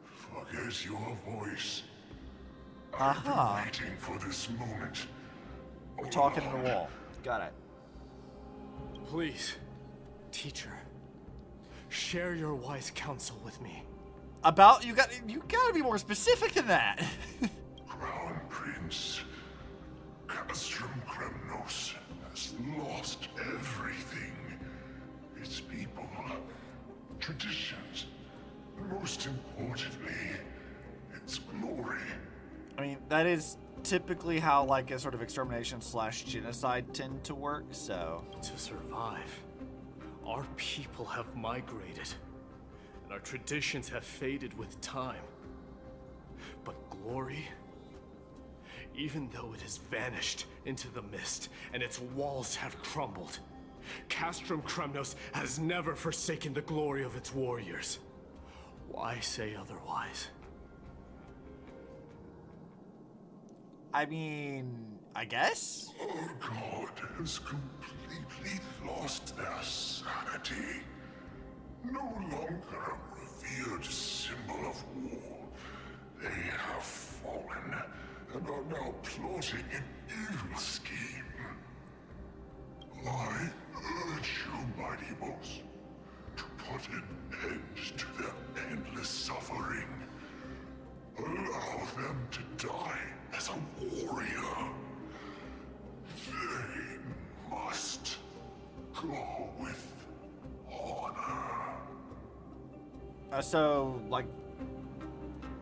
forget your voice. I've been waiting for this moment. We're talking to the wall. Got it. Please, teacher, share your wise counsel with me. About you gotta be more specific than that. Crown Prince, Castrum Kremnos has lost everything. Its people, traditions, and most importantly, its glory. I mean, that is typically how like a sort of extermination / genocide tend to work, so. To survive, our people have migrated, and our traditions have faded with time. But glory, even though it has vanished into the mist and its walls have crumbled, Castrum Kremnos has never forsaken the glory of its warriors. Why say otherwise? I mean, I guess? Our god has completely lost their sanity. No longer a revered symbol of war. They have fallen and are now plotting an evil scheme. I urge you, Mighty Boss, to put an end to their endless suffering. Allow them to die as a warrior. They must go with So, like,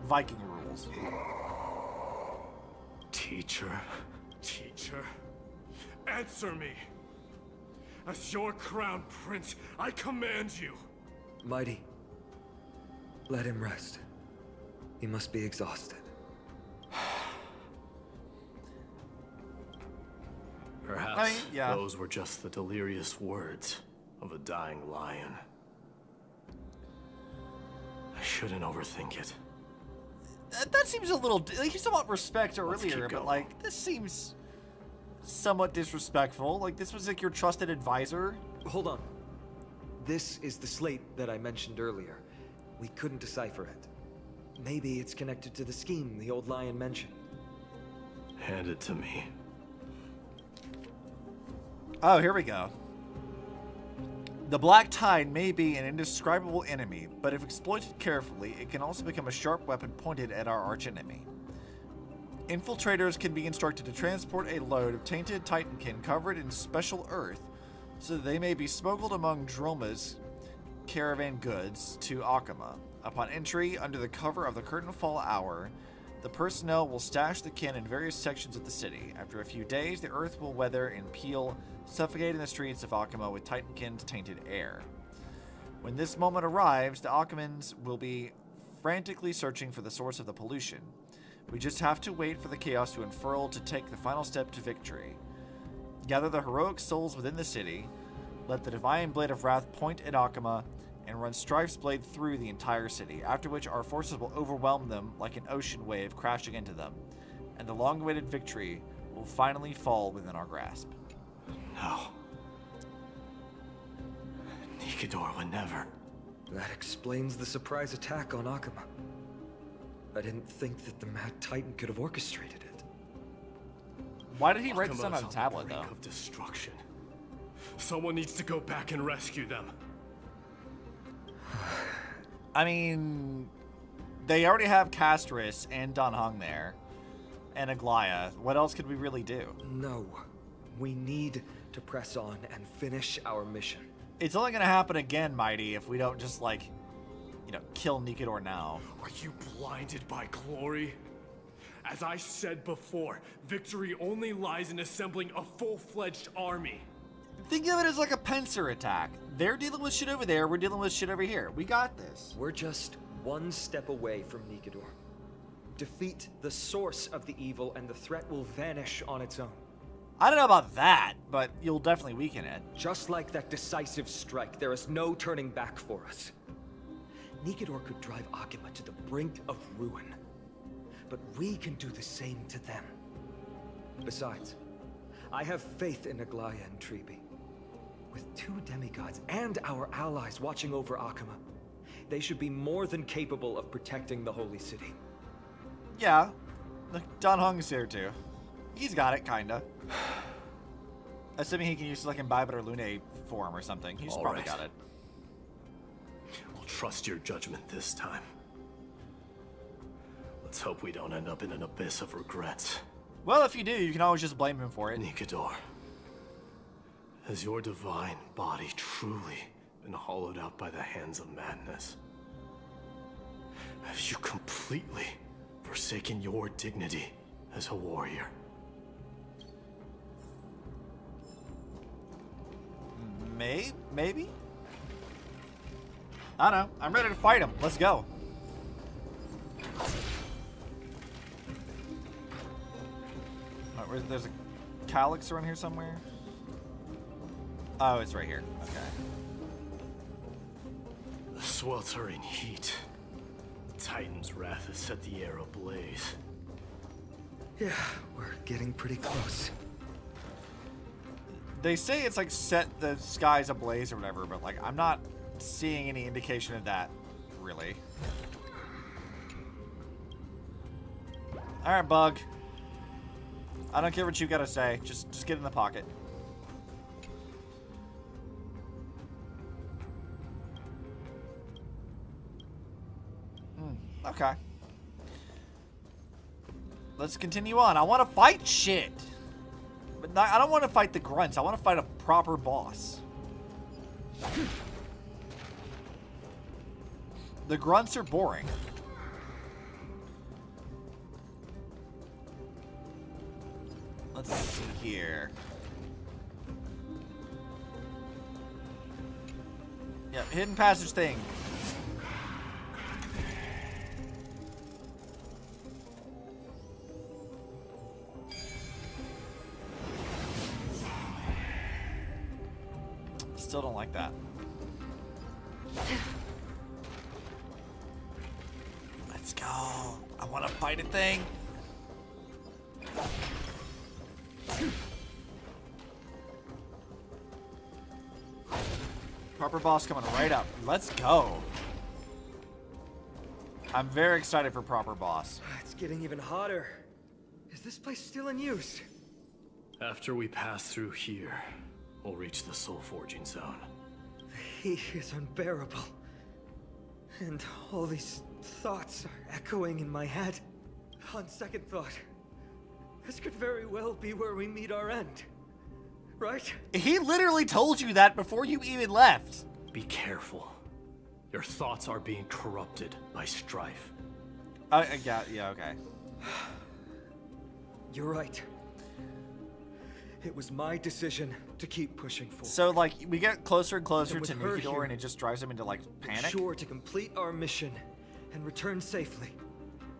Viking rules. Teacher, answer me. As your crown prince, I command you. Mighty, let him rest. He must be exhausted. Perhaps those were just the delirious words of a dying lion. I shouldn't overthink it. That seems a little... Like, he's talking about respect Let's earlier, keep but, going. like, this seems somewhat disrespectful. Like, this was, like, your trusted advisor. Hold on. This is the slate that I mentioned earlier. We couldn't decipher it. Maybe it's connected to the scheme the old lion mentioned. Hand it to me. Oh, here we go. The Black Tide may be an indescribable enemy, but if exploited carefully, it can also become a sharp weapon pointed at our archenemy. Infiltrators can be instructed to transport a load of tainted Titankin covered in special earth, so that they may be smuggled among Droma's caravan goods to Akama. Upon entry, under the cover of the Curtainfall Hour, the personnel will stash the kin in various sections of the city. After a few days, the earth will weather and peel, suffocating the streets of Akama with Titankin's tainted air. When this moment arrives, the Akamans will be frantically searching for the source of the pollution. We just have to wait for the chaos to unfurl to take the final step to victory. Gather the heroic souls within the city, let the divine blade of wrath point at Akama, and run Strife's blade through the entire city, after which our forces will overwhelm them like an ocean wave crashing into them, and the long-awaited victory will finally fall within our grasp. No. Nikador would never. That explains the surprise attack on Akama. I didn't think that the Mad Titan could have orchestrated it. Why did he write this on a Akama's tablet, on the though? brink of destruction. Someone needs to go back and rescue them. I mean, they already have Castris and Dan Heng there, and Aglaya. What else could we really do? No. We need to press on and finish our mission. It's only going to happen again, Mighty, if we don't just, like, you know, kill Nikador now. Are you blinded by glory? As I said before, victory only lies in assembling a full-fledged army. Think of it as like a pincer attack. They're dealing with shit over there, we're dealing with shit over here. We got this. We're just one step away from Nikador. Defeat the source of the evil and the threat will vanish on its own. I don't know about that, but you'll definitely weaken it. Just like that decisive strike, there is no turning back for us. Nikador could drive Akama to the brink of ruin. But we can do the same to them. Besides, I have faith in Aglaya and Tribi. With two demigods and our allies watching over Akama, they should be more than capable of protecting the Holy City. Yeah, Dan Heng's here too. He's got it, kinda. Assuming he can use like Imbibe or Lune form or something. He's All probably right. got it. I'll trust your judgment this time. Let's hope we don't end up in an abyss of regrets. Well, if you do, you can always just blame him for it. Nikador, has your divine body truly been hollowed out by the hands of madness? Have you completely forsaken your dignity as a warrior? Maybe? I don't know. I'm ready to fight him. Let's go. There's a calyx around here somewhere. Oh, it's right here. Okay. The sweltering heat. The Titan's wrath has set the air ablaze. Yeah, we're getting pretty close. They say it's like set the skies ablaze or whatever, but like I'm not seeing any indication of that, really. All right, Bug. I don't care what you gotta say. Just get in the pocket. Okay. Let's continue on. I want to fight shit. But I don't want to fight the grunts. I want to fight a proper boss. The grunts are boring. Let's see here. Yep, hidden passage thing. Still don't like that. Let's go. I want to fight a thing. Proper boss coming right up. Let's go. I'm very excited for proper boss. It's getting even hotter. Is this place still in use? After we pass through here, we'll reach the soul forging zone. The heat is unbearable. And all these thoughts are echoing in my head. On second thought, this could very well be where we meet our end. Right? He literally told you that before you even left. Be careful. Your thoughts are being corrupted by strife. Yeah, okay. You're right. It was my decision to keep pushing forward. So, like, we get closer and closer And to with her Nikidor, here, and it just drives him into, like, panic. Sure to complete our mission and return safely.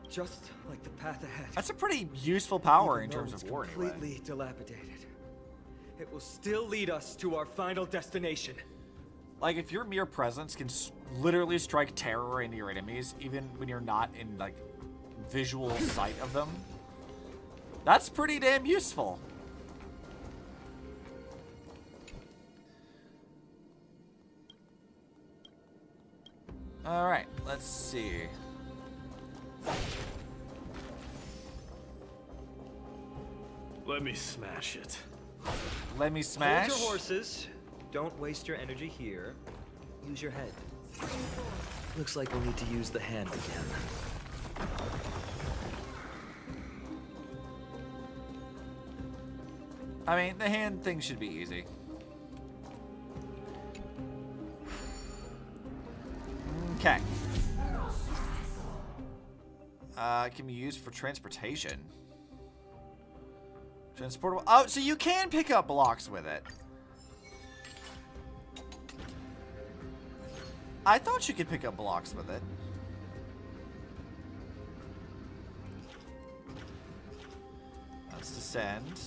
Just like the path ahead. That's a pretty useful power Even in though terms it's of war, anyway. completely dilapidated. It will still lead us to our final destination. Like, if your mere presence can literally strike terror into your enemies, even when you're not in, like, visual sight of them, that's pretty damn useful. Alright, let's see. Let me smash it. Let me smash. Hold your horses. Don't waste your energy here. Use your head. Looks like we'll need to use the hand again. I mean, the hand thing should be easy. Okay. Can be used for transportation. Transportable. Oh, so you can pick up blocks with it. I thought you could pick up blocks with it. Let's descend.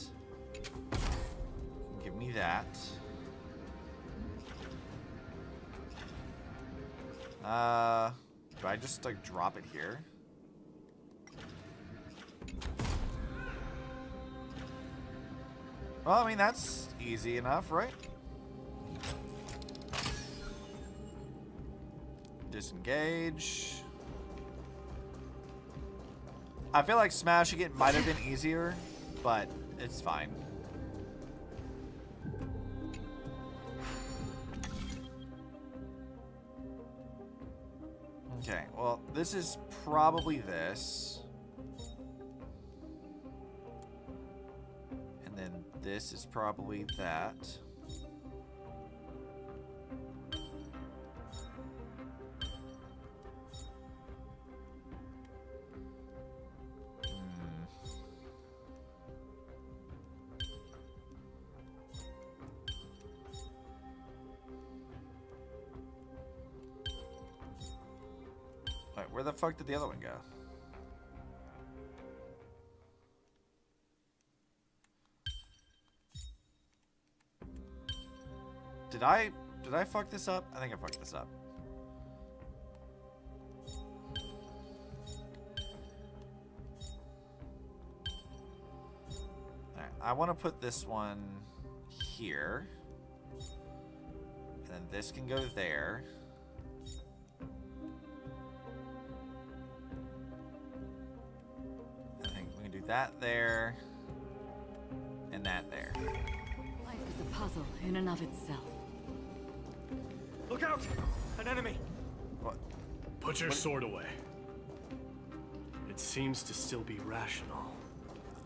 Give me that. Do I just like drop it here? Well, I mean, that's easy enough, right? Disengage. I feel like smashing it might have been easier, but it's fine. Okay, well, this is probably this. And then this is probably that. Wait, where the fuck did the other one go? Did I fuck this up? I think I fucked this up. Alright, I want to put this one here. And then this can go there. I think we can do that there. And that there. Life is a puzzle in and of itself. Look out! An enemy! What? Put your sword away. It seems to still be rational.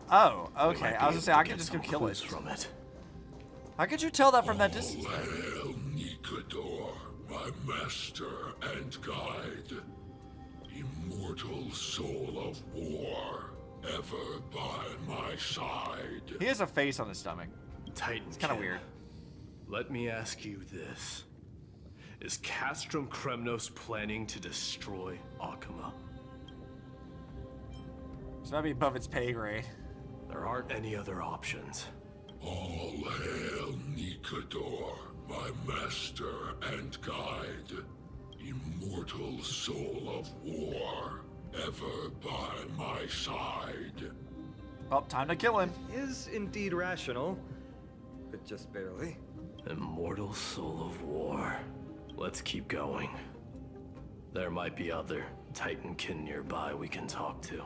Oh, We okay. might I was be gonna say, able I to can get just go some kill it. clues from it. How could you tell that from that distance? Well, Nikador, my master and guide. Immortal soul of war, ever by my side. He has a face on his stomach. Titan, it's kind of weird. Let me ask you this. Is Castrum Kremnos planning to destroy Akuma? This might be above its pay grade. There aren't any other options. All hail Nikador, my master and guide. Immortal soul of war, ever by my side. Oh, time to kill him. Is indeed rational, but just barely. Immortal soul of war. Let's keep going. There might be other Titankin nearby we can talk to.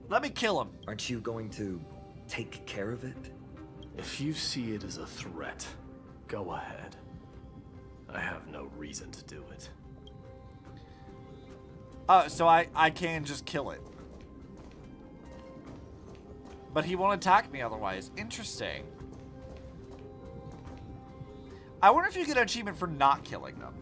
Let me kill him. Aren't you going to take care of it? If you see it as a threat, go ahead. I have no reason to do it. So I can just kill it. But he won't attack me otherwise. Interesting. I wonder if you get an achievement for not killing them.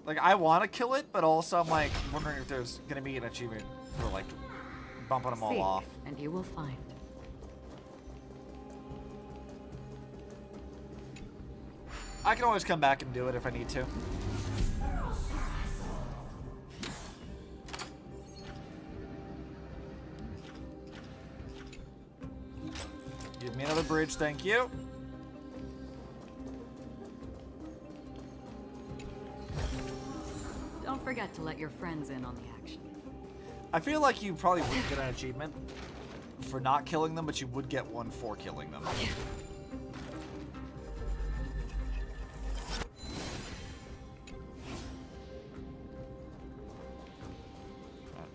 Like, I want to kill it, but also I'm like wondering if there's going to be an achievement for like bumping them all Seek, off. and you will find. I can always come back and do it if I need to. Give me another bridge, thank you. Don't forget to let your friends in on the action. I feel like you probably wouldn't get an achievement for not killing them, but you would get one for killing them.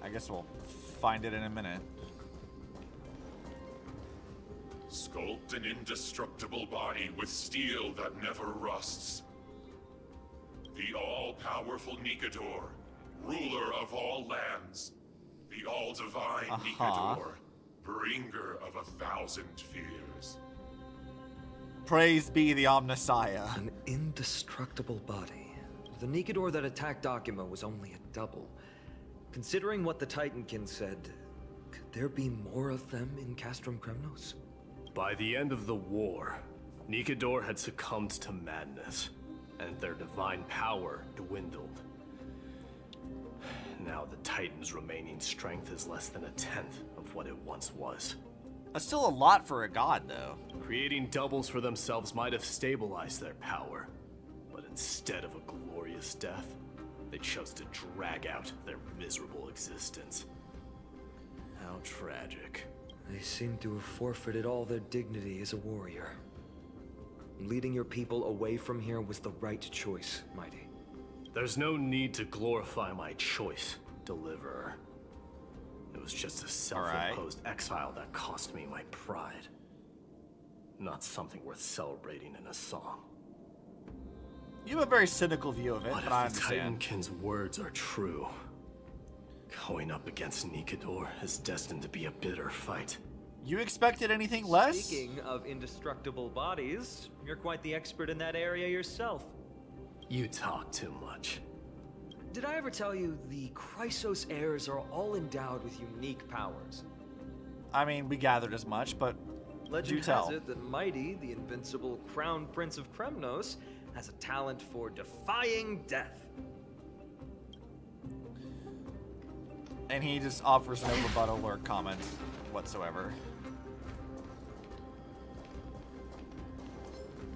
I guess we'll find it in a minute. Sculpt an indestructible body with steel that never rusts. The all-powerful Nikador, ruler of all lands. The all-divine Nikador, bringer of 1,000 fears. Praise be the Omnissiah. An indestructible body. The Nikador that attacked Akuma was only a double. Considering what the Titankin said, could there be more of them in Castrum Kremnos? By the end of the war, Nikador had succumbed to madness, and their divine power dwindled. Now the Titan's remaining strength is less than 1/10 of what it once was. That's still a lot for a god, though. Creating doubles for themselves might have stabilized their power, but instead of a glorious death, they chose to drag out their miserable existence. How tragic. They seem to have forfeited all their dignity as a warrior. Leading your people away from here was the right choice, Mighty. There's no need to glorify my choice, Deliverer. It was just a self-imposed exile that cost me my pride. Not something worth celebrating in a song. You have a very cynical view of it, But but I if the understand. Titankin's words are true, going up against Nikador is destined to be a bitter fight. You expected anything less? Speaking of indestructible bodies, you're quite the expert in that area yourself. You talk too much. Did I ever tell you the Chrysos heirs are all endowed with unique powers? I mean, we gathered as much, but Legend do tell. has it that Mighty, the invincible crown prince of Kremnos, has a talent for defying death. And he just offers no rebuttal or comment whatsoever.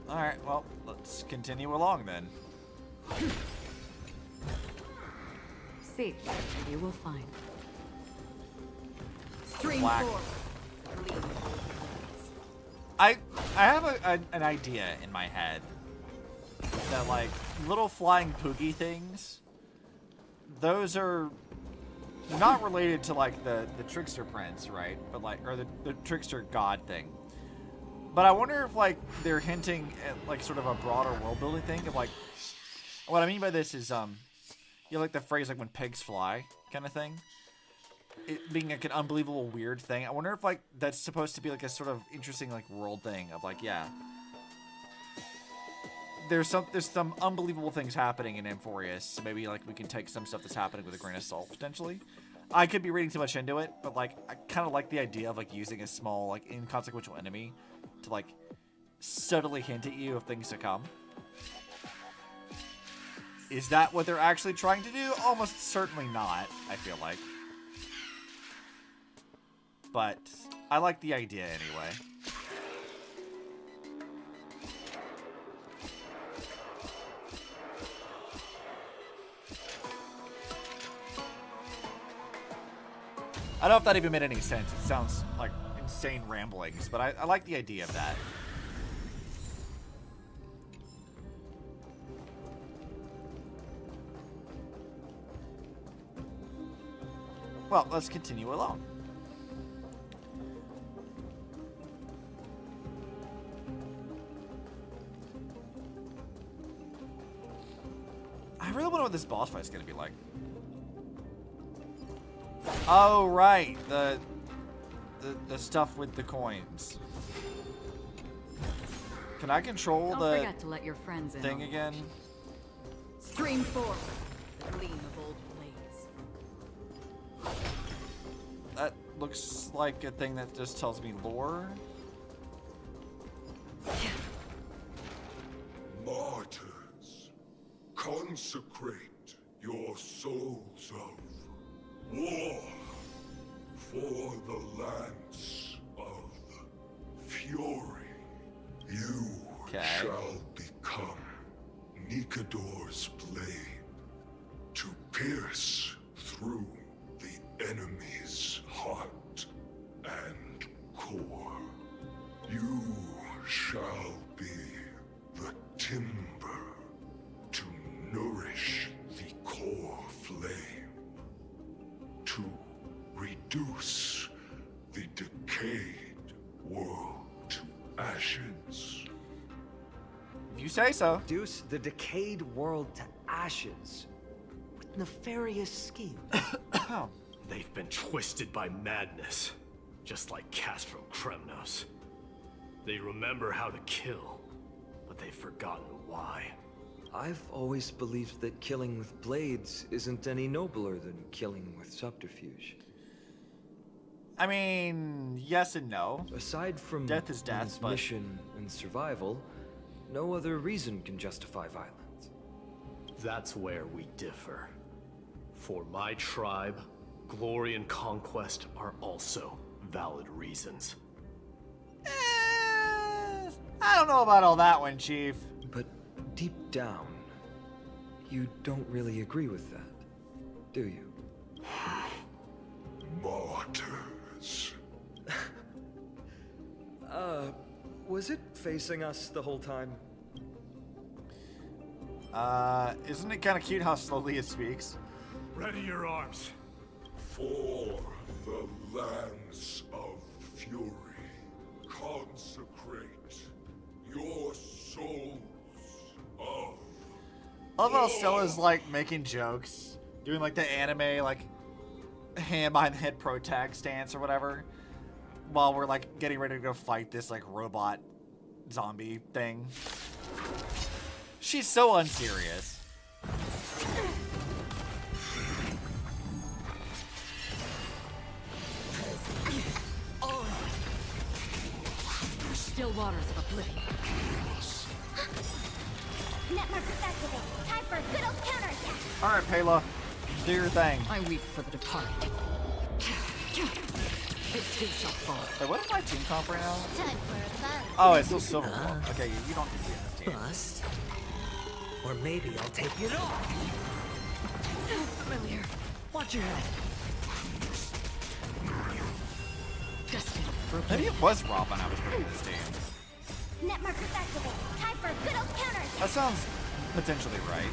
Alright, well, let's continue along then. Seek, and you will find. Stream Black. 4. I have an idea in my head that, like, little flying poogie things, those are not related to, like, the trickster prince, right? But, like, or the trickster god thing. But I wonder if, like, they're hinting at, like, sort of a broader world building thing of, like, what I mean by this is, you know, like the phrase, like, when pigs fly kind of thing. It being, like, an unbelievable weird thing. I wonder if, like, that's supposed to be, like, a sort of interesting, like, world thing of, like, yeah, there's some unbelievable things happening in Amphoreus, so maybe like we can take some stuff that's happening with a grain of salt potentially. I could be reading too much into it, but like I kind of like the idea of like using a small like inconsequential enemy to like subtly hint at you of things to come. Is that what they're actually trying to do? Almost certainly not, I feel like. But I like the idea anyway. I don't know if that even made any sense. It sounds like insane ramblings, but I like the idea of that. Well, let's continue along. I really wonder what this boss fight is going to be like. Oh, right. The stuff with the coins. Can I control Don't the forget to let your friends in thing on again? Stream forward. The gleam of old blades. That looks like a thing that just tells me lore. Martyrs, consecrate your souls of war for the lance of fury. You shall become Nikador's blade to pierce through the enemy's heart and core. You shall be the timber to nourish the core flame, to reduce the decayed world to ashes. If you say so. Reduce the decayed world to ashes with nefarious schemes. They've been twisted by madness, just like Castro Kremnos. They remember how to kill, but they've forgotten why. I've always believed that killing with blades isn't any nobler than killing with subterfuge. I mean, yes and no. Aside from death is death, one's but mission and survival, no other reason can justify violence. That's where we differ. For my tribe, glory and conquest are also valid reasons. I don't know about all that one, Chief. But deep down, you don't really agree with that, do you? Martyrs. Was it facing us the whole time? Isn't it kind of cute how slowly it speaks? Ready your arms. For the lance of fury, consecrate your souls of... I love how Stella's like making jokes, doing like the anime like hand behind the head protag stance or whatever, while we're like getting ready to go fight this like robot zombie thing. She's so unserious. Still waters of oblivion. Net markers activate. Time for a good old counterattack. All right, Pela, do your thing. I weep for the departed. It too shall fall. Wait, what is my team comp right now? Time for a fun. Oh, it's still Silver Wolf. Okay, you don't need to be in this team. Bust. Or maybe I'll take it off. Familiar. Watch your head. Destined for Maybe it was Rob when I was playing this game. Net markers activate. Time for a good old counterattack. That sounds potentially right.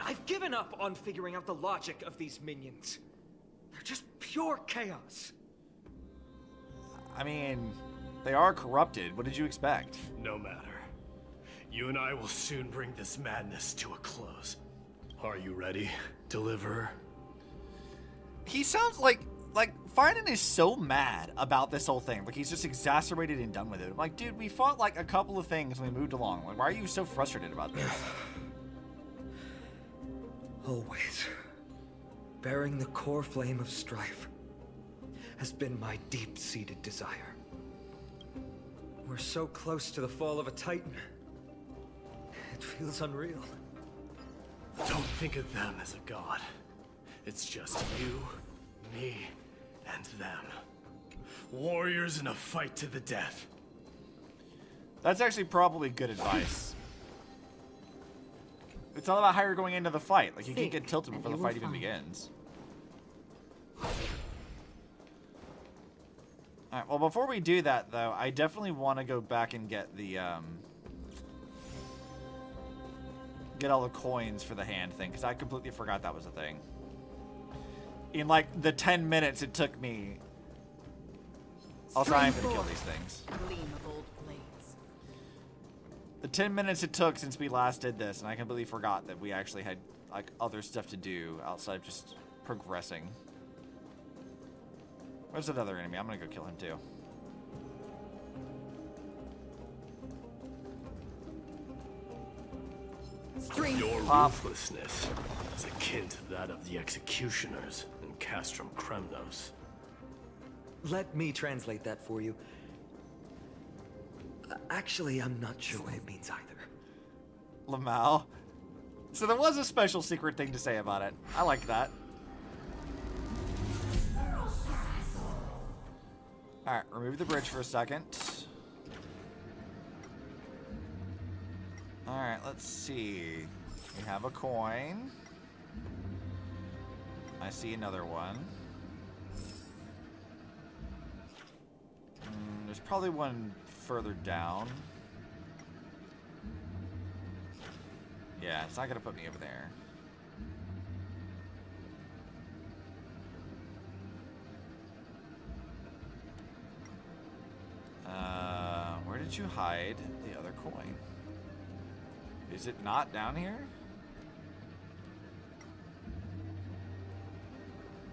I've given up on figuring out the logic of these minions. They're just pure chaos. I mean, they are corrupted. What did you expect? No matter. You and I will soon bring this madness to a close. Are you ready deliverer. He sounds like Finan is so mad about this whole thing. Like he's just exacerbated and done with it. I'm like, dude, we fought like a couple of things and we moved along. Like, why are you so frustrated about this? Always. Bearing the core flame of strife has been my deep-seated desire. We're so close to the fall of a Titan. It feels unreal. Don't think of them as a god. It's just you, me, and them. Warriors in a fight to the death. That's actually probably good advice. It's all about how you're going into the fight. Like, you can't get tilted before the fight even begins. Alright, well, before we do that, though, I definitely want to go back and get the, get all the coins for the hand thing, because I completely forgot that was a thing. In, like, the 10 minutes it took me... Also, I am going to kill these things. Gleam of old blades. The 10 minutes it took since we last did this, and I completely forgot that we actually had, like, other stuff to do outside of just progressing. Where's that other enemy? I'm gonna go kill him, too. Your ruthlessness is akin to that of the executioners in Castrum Kremnos. Let me translate that for you. Actually, I'm not sure what it means either. Lamal. So there was a special secret thing to say about it. I like that. Alright, remove the bridge for a second. Alright, let's see. We have a coin. I see another one. There's probably one further down. Yeah, it's not gonna put me over there. Where did you hide the other coin? Is it not down here?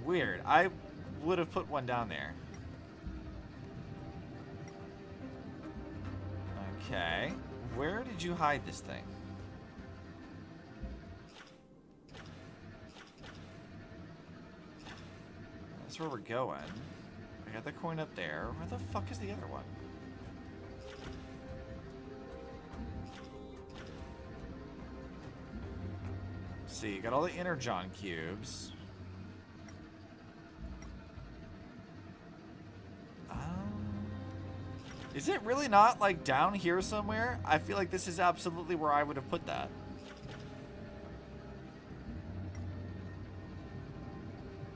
Weird. I would have put one down there. Okay. Where did you hide this thing? That's where we're going. I got the coin up there. Where the fuck is the other one? Let's see, you got all the Energon cubes. Is it really not, like, down here somewhere? I feel like this is absolutely where I would have put that.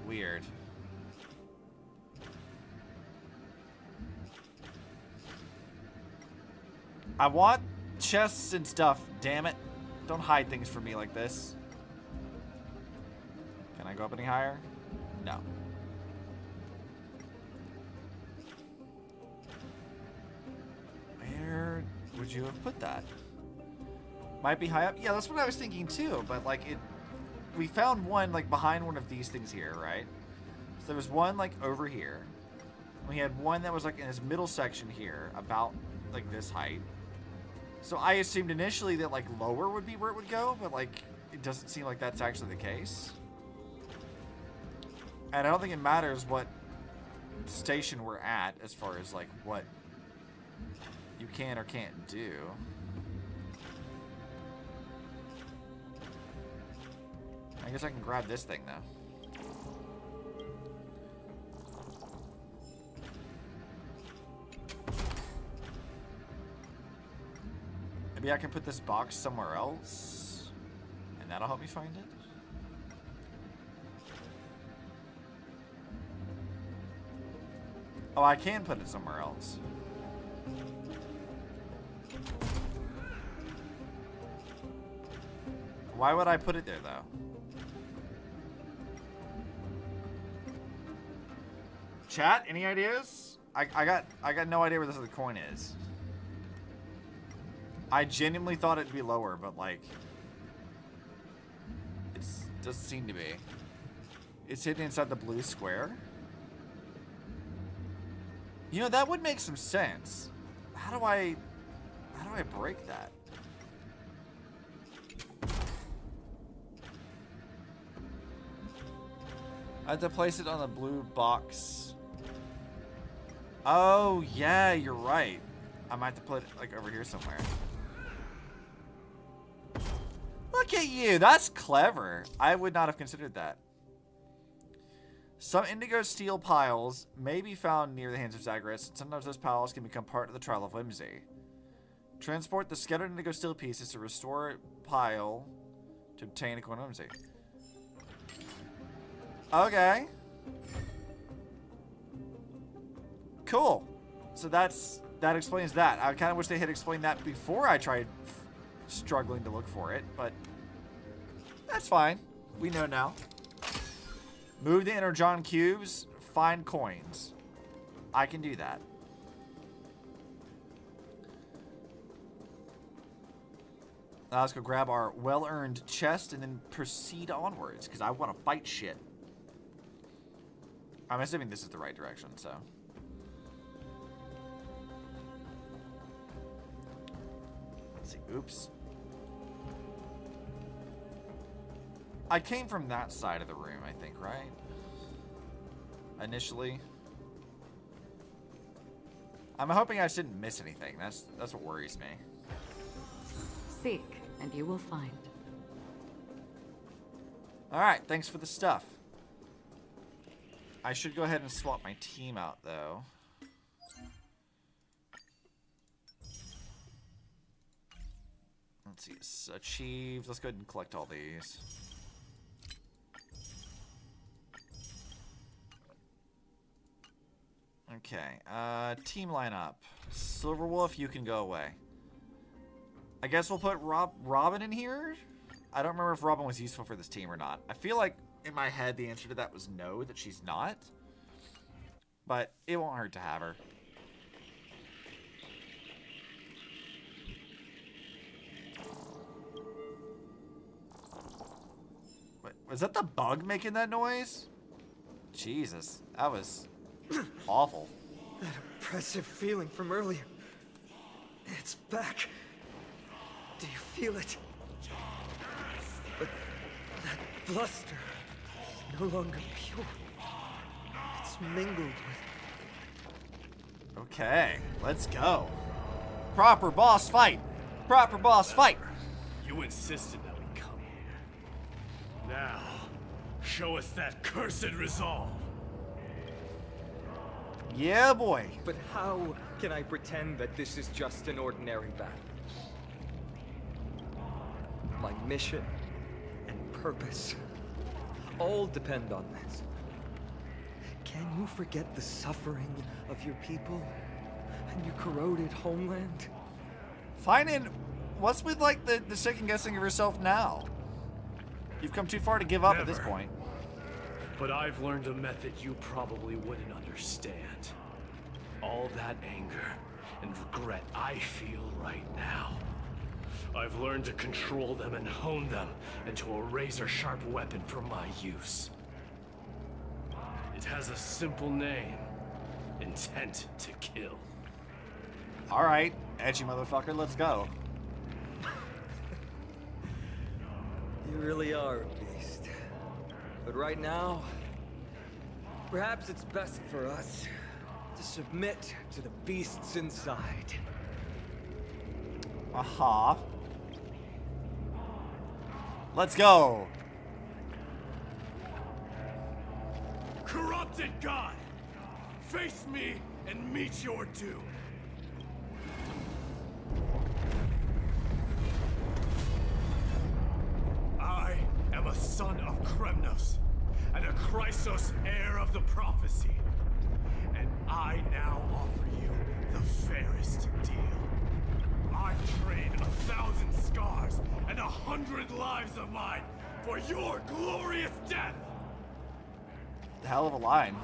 Weird. I want chests and stuff, damn it. Don't hide things from me like this. Can I go up any higher? No. Where would you have put that? Might be high up? Yeah, that's what I was thinking too, but like we found one like behind one of these things here, right? So there was one like over here. We had one that was like in this middle section here, about like this height. So I assumed initially that like lower would be where it would go, but like it doesn't seem like that's actually the case. And I don't think it matters what station we're at as far as like what you can or can't do. I guess I can grab this thing though. Maybe I can put this box somewhere else, and that'll help me find it. Oh, I can put it somewhere else. Why would I put it there, though? Chat, any ideas? I got no idea where this other coin is. I genuinely thought it'd be lower, but like, it's Doesn't seem to be. It's hidden inside the blue square. You know, that would make some sense. How do I break that? I have to place it on the blue box. Oh, yeah, you're right. I might have to put it, like, over here somewhere. Look at you. That's clever. I would not have considered that. Some indigo steel piles may be found near the hands of Zagreus, and sometimes those piles can become part of the Trial of Whimsy. Transport the scattered indigo steel pieces to restore a pile to obtain a coin of whimsy. Okay. Cool. So that explains that. I kind of wish they had explained that before I tried struggling to look for it, but that's fine. We know now. Move the energon cubes, find coins. I can do that. Now let's go grab our well-earned chest and then proceed onwards, because I want to fight shit. I'm assuming this is the right direction, so. Let's see. Oops. I came from that side of the room, I think, right? Initially. I'm hoping I didn't miss anything. That's what worries me. Seek, and you will find. Alright, thanks for the stuff. I should go ahead and swap my team out, though. Let's see. It's achieved. Let's go ahead and collect all these. Okay, team lineup. Silverwolf, you can go away. I guess we'll put Robin in here? I don't remember if Robin was useful for this team or not. I feel like in my head the answer to that was no, that she's not. But it won't hurt to have her. Wait, was that the bug making that noise? Jesus, that was awful. That oppressive feeling from earlier. It's back. Do you feel it? But that bluster is no longer pure. It's mingled with... Okay, let's go. Proper boss fight. Proper boss fight. You insisted that we come here. Now, show us that cursed resolve. Yeah, boy. But how can I pretend that this is just an ordinary battle? My mission and purpose all depend on this. Can you forget the suffering of your people and your corroded homeland? Fine, and what's with, like, the second guessing of yourself now? You've come too far to give up at this point. But I've learned a method you probably wouldn't understand. All that anger and regret I feel right now. I've learned to control them and hone them into a razor-sharp weapon for my use. It has a simple name. Intent to kill. Alright, edgy motherfucker, let's go. You really are a beast. But right now, perhaps it's best for us to submit to the beasts inside. Aha. Let's go. Corrupted God! Face me and meet your doom. I am a son of Kremnos, and a Chrysos heir of the prophecy. And I now offer you the fairest deal. I trade 1,000 scars and 100 lives of mine for your glorious death! Hell of a line.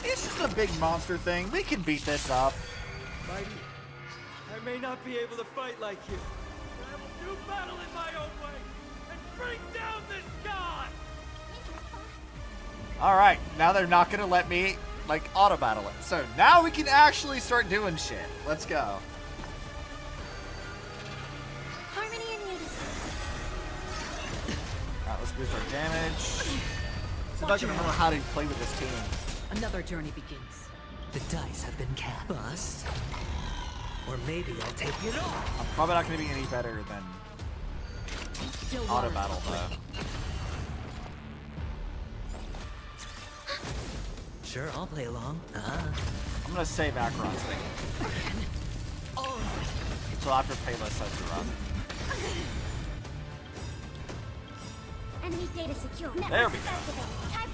It's just a big monster thing. We can beat this up. Mighty, I'm may not be able to fight like you, but I will do battle in my own way and bring down this god! Alright, now they're not gonna let me, like, auto-battle it. So now we can actually start doing shit. Let's go. Harmony and unity. Alright, let's boost our damage. See if I can remember how to play with this team. Another journey begins. The dice have been cast. Bust. Or maybe I'll take it off. I'm probably not gonna be any better than Still auto-battle, though. Sure, I'll play along. I'm gonna save Acheron's thing. Until after Payless says to run. Enemy data secure. There we go.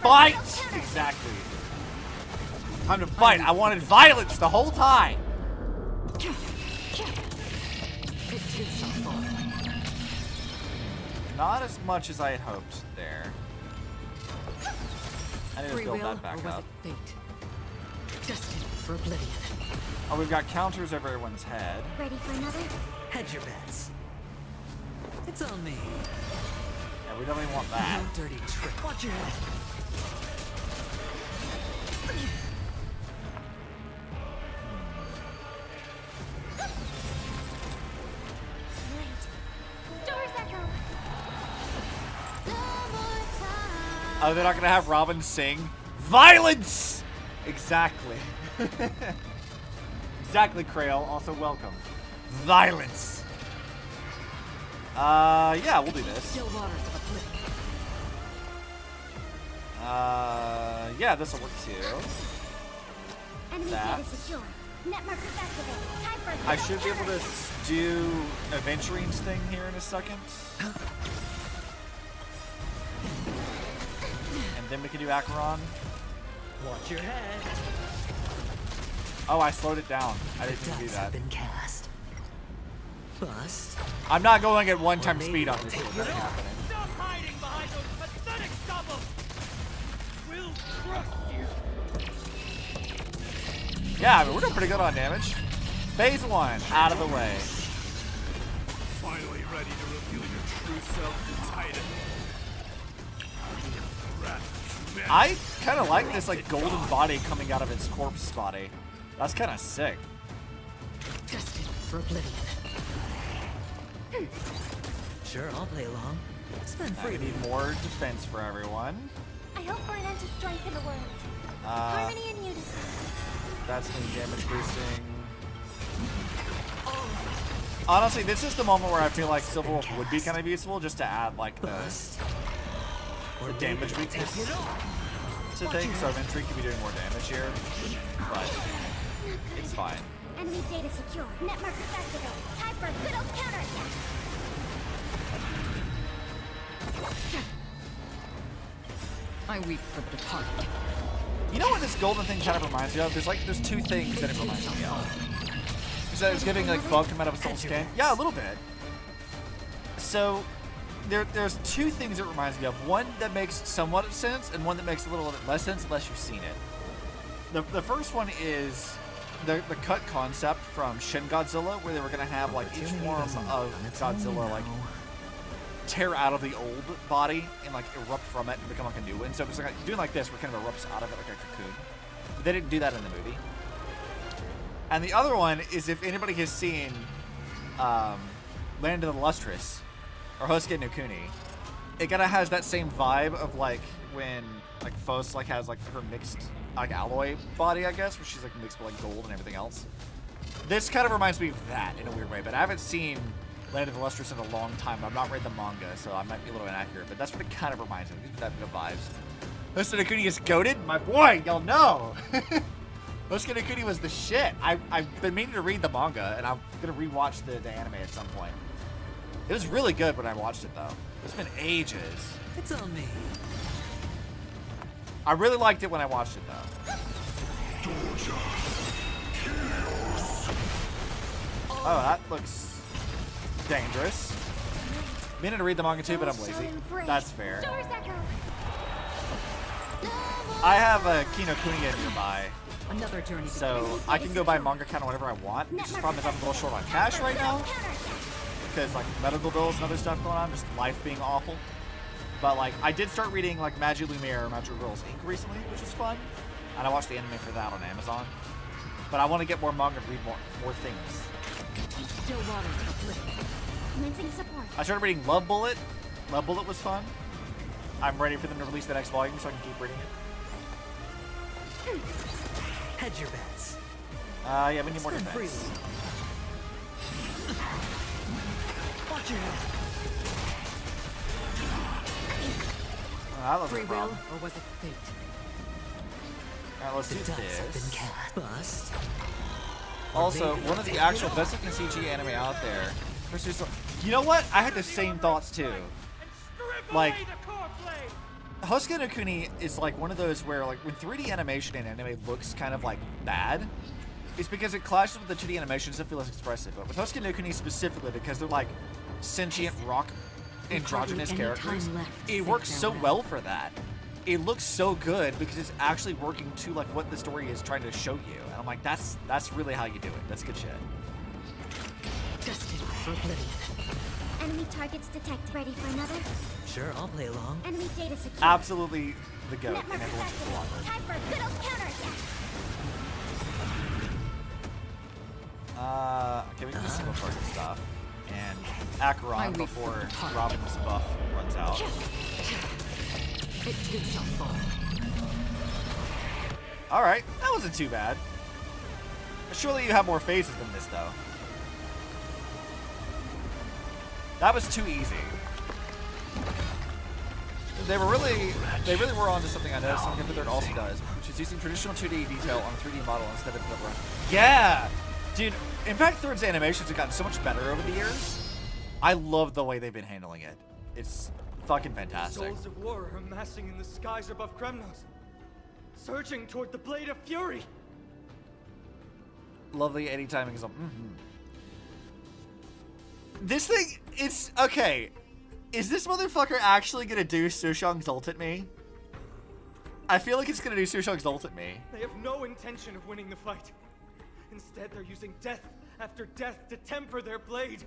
Fight! Exactly. Time to fight. I wanted violence the whole time. Not as much as I had hoped there. I need to Free build will, that back or was up. it fate? Destined for oblivion. Oh, we've got counters over everyone's head. Ready for another? Hedge your bets. It's on me. Yeah, we don't even want that. No dirty trick. Watch your head. Stars echo. Oh, they're not gonna have Robin sing violence. Exactly. Exactly, Krail. Also welcome. Violence. Yeah, we'll do this. Still waters of oblivion. Yeah, this will work too. Enemy That. data secure. Net markers activated. Time for I should be able to do Adventurine's thing here in a second. And then we can do Acheron. Watch your head. Oh, I slowed it down. I The didn't do dice that. have been cast. Bust. I'm not going at one-time Or speed on maybe this. I'll It's take not it off. happening. Stop hiding behind those pathetic stubble! We'll trust you. Yeah, I mean, we're doing pretty good on damage. Phase 1, out of the way. Finally ready to reveal your true self to Titan. I kind of like this like golden body coming out of its corpse body. That's kind of sick. Destined for oblivion. Sure, I'll play along. Spend Now we freely. need more defense for everyone. I hope for an end to strength in the world. Harmony and unity. That's me damage boosting. Honestly, this is the moment where I feel like Silver Wolf would be kind of useful just to add like the damage weakness to things. So Ventry could be doing more damage here, but it's fine. Enemy data secure. Net markers activated. Time for a good old counterattack. I weep for the departed. You know what this golden thing kind of reminds me of? There's two things that it reminds me of. Is that it's giving like bug come out of its own skin? Yeah, a little bit. So there's two things it reminds me of. One that makes somewhat of sense, and one that makes a little bit less sense unless you've seen it. The first one is the cut concept from Shin Godzilla, where they were gonna have like each form of Godzilla like tear out of the old body and like erupt from it and become like a new one. So it's like doing like this, where it kind of erupts out of it like a cocoon. But they didn't do that in the movie. And the other one is if anybody has seen Land of the Lustrous or Hosuke no Kuni, it kind of has that same vibe of like when like Phos like has like her mixed like alloy body, I guess, where she's like mixed with like gold and everything else. This kind of reminds me of that in a weird way, but I haven't seen Land of the Lustrous in a long time. I've not read the manga, so I might be a little inaccurate, but that's what it kind of reminds me of. That bit of vibes. Hosuke no Kuni is goated? My boy, y'all know. Hosuke no Kuni was the shit. I've been meaning to read the manga, and I'm gonna rewatch the anime at some point. It was really good when I watched it, though. It's been ages. It's on me. I really liked it when I watched it, though. Oh, that looks dangerous. Meaning to read the manga too, but I'm lazy. That's fair. Stars echo. I have a Kinokuniya nearby. Another journey. So I can go buy manga kind of whenever I want. The problem is I'm a little short on cash right now because like medical bills and other stuff going on, just life being awful. But like I did start reading like Magic Lumiere or Magic Girls Inc. recently, which is fun, and I watched the anime for that on Amazon. But I want to get more manga and read more things. Still waters uplifted. Commencing support. I started reading Love Bullet. Love Bullet was fun. I'm ready for them to release the next volume so I can keep reading it. Hedge your bets. Yeah, we need more defense. Watch your head. That was Free a will, problem. or was it fate? Alright, let's do The dice have been this. cast. Bust. Also, one of the actual best looking CG anime out there. You know what? I had the same thoughts too. Like, Hosuke no Kuni is like one of those where like when 3D animation in anime looks kind of like bad, it's because it clashes with the 2D animations that feel less expressive. But with Hosuke no Kuni specifically, because they're like sentient rock androgynous characters, it works so well for that. It looks so good because it's actually working to like what the story is trying to show you. And I'm like, that's really how you do it. That's good shit. Destined for oblivion. Enemy targets detected. Ready for another? Sure, I'll play along. Enemy data secure. Absolutely the goat Network in everyone's affected. beloved. Time for a good old counterattack. Okay, we can do single target stuff. And Acheron before Robin's buff runs out. It too shall fall. Alright, that wasn't too bad. Surely you have more phases than this, though. That was too easy. They really were onto something I noticed something the third also does, which is using traditional 2D detail on a 3D model instead of the Yeah! Dude, Impact Third's animations have gotten so much better over the years. I love the way they've been handling it. It's fucking fantastic. Souls of war are amassing in the skies above Kremnos, surging toward the Blade of Fury. Lovely eddy timing is This thing, it's okay. Is this motherfucker actually gonna do Sushong's ult at me? I feel like it's gonna do Sushong's ult at me. They have no intention of winning the fight. Instead, they're using death after death to temper their blade.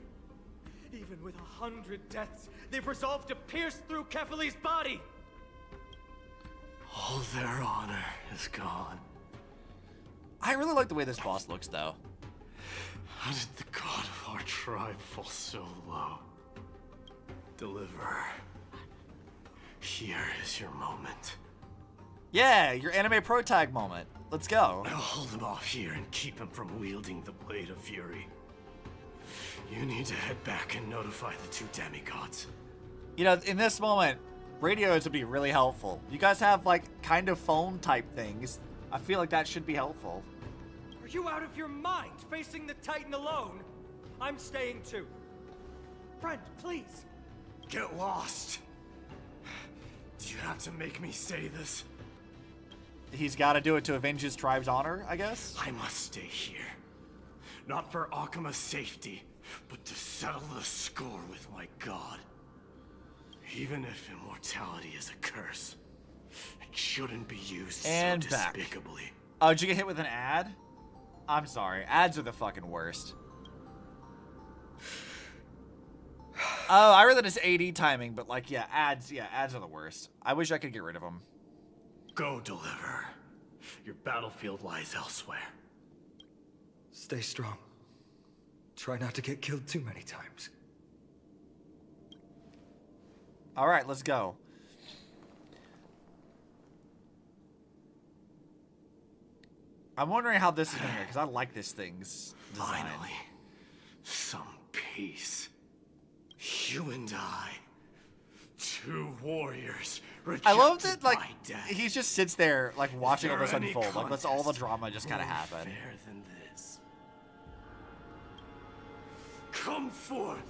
Even with 100 deaths, they've resolved to pierce through Kefali's body. All their honor is gone. I really like the way this boss looks, though. How did the god of our tribe fall so low? Deliverer, here is your moment. Yeah, your anime pro tag moment. Let's go. I'll hold him off here and keep him from wielding the Blade of Fury. You need to head back and notify the two demigods. You know, in this moment, radios would be really helpful. You guys have, like, kind of phone type things. I feel like that should be helpful. Are you out of your mind, facing the Titan alone? I'm staying too. Friend, please. Get lost. Do you have to make me say this? He's got to do it to avenge his tribe's honor, I guess? I must stay here. Not for Akuma's safety, but to settle the score with my god. Even if immortality is a curse, it shouldn't be used and so back. despicably. Oh, did you get hit with an ad? I'm sorry. Ads are the fucking worst. Oh, I read that it's AD timing, but like, yeah, ads are the worst. I wish I could get rid of them. Go, Deliverer. Your battlefield lies elsewhere. Stay strong. Try not to get killed too many times. All right, let's go. I'm wondering how this is going to go, because I like this thing's design. Finally, some peace. You and I, two warriors, I love that, rejected like, by death. he just sits there, like, watching all Is this there any unfold. Like, that's all the contest drama just kind of more happen. fair than this? Come forth,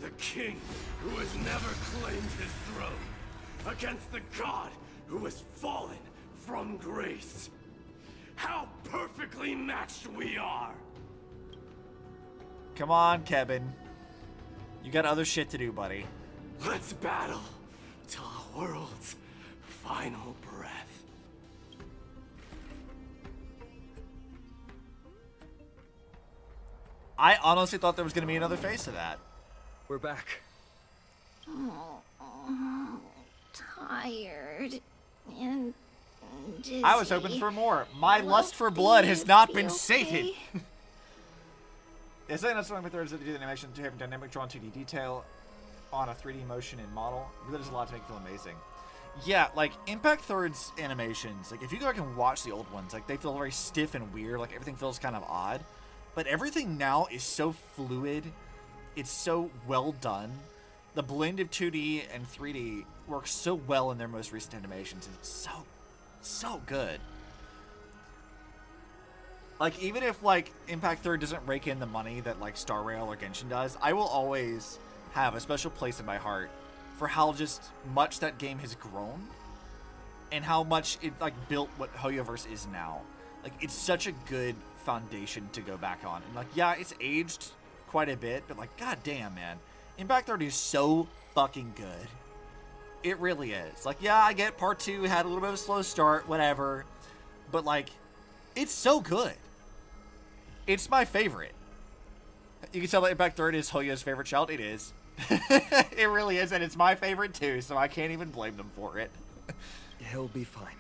the king who has never claimed his throne, against the god who has fallen from grace. How perfectly matched we are! Come on, Kevin. You got other shit to do, buddy. Let's battle till the world's final breath. I honestly thought there was going to be another phase to that. We're back. Tired and dizzy. I was hoping for more. My Will lust for blood has not Steve been be sated. okay? It's saying that's one of my thirds that do the animation to have dynamic drawn 2D detail on a 3D motion and model. Really does a lot to make it feel amazing. Yeah, like Impact Third's animations, like if you go back and watch the old ones, like they feel very stiff and weird, like everything feels kind of odd. But everything now is so fluid. It's so well done. The blend of 2D and 3D works so well in their most recent animations. It's so good. Like, even if, like, Impact Third doesn't rake in the money that, like, Star Rail or Genshin does, I will always have a special place in my heart for how just much that game has grown and how much it, like, built what Hoyoverse is now. Like, it's such a good foundation to go back on. And, like, yeah, it's aged quite a bit, but, like, goddamn, man. Impact Third is so fucking good. It really is. Like, yeah, I get Part 2 had a little bit of a slow start, whatever. But, like, it's so good. It's my favorite. You can tell that Impact Third is Hoyo's favorite child. It is. It really is, and it's my favorite too, so I can't even blame them for it. He'll be fine.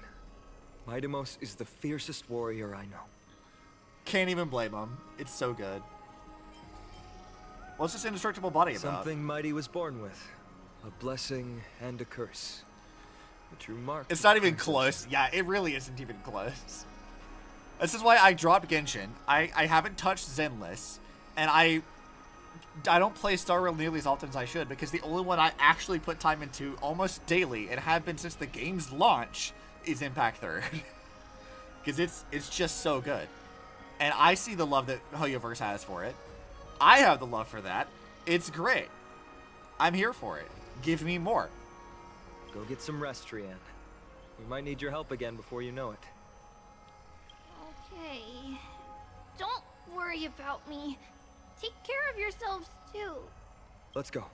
Midamos is the fiercest warrior I know. Can't even blame him. It's so good. What's this indestructible body about? Something Mighty was born with. A blessing and a curse. The true mark. It's not even close. Yeah, it really isn't even close. This is why I dropped Genshin. I haven't touched Zenless, and I don't play Star Rail nearly as often as I should, because the only one I actually put time into almost daily, and have been since the game's launch, is Impact Third. Because it's just so good. And I see the love that Hoyoverse has for it. I have the love for that. It's great. I'm here for it. Give me more. Go get some rest, Trian. We might need your help again before you know it. Okay. Don't worry about me. Take care of yourselves, too. Let's go.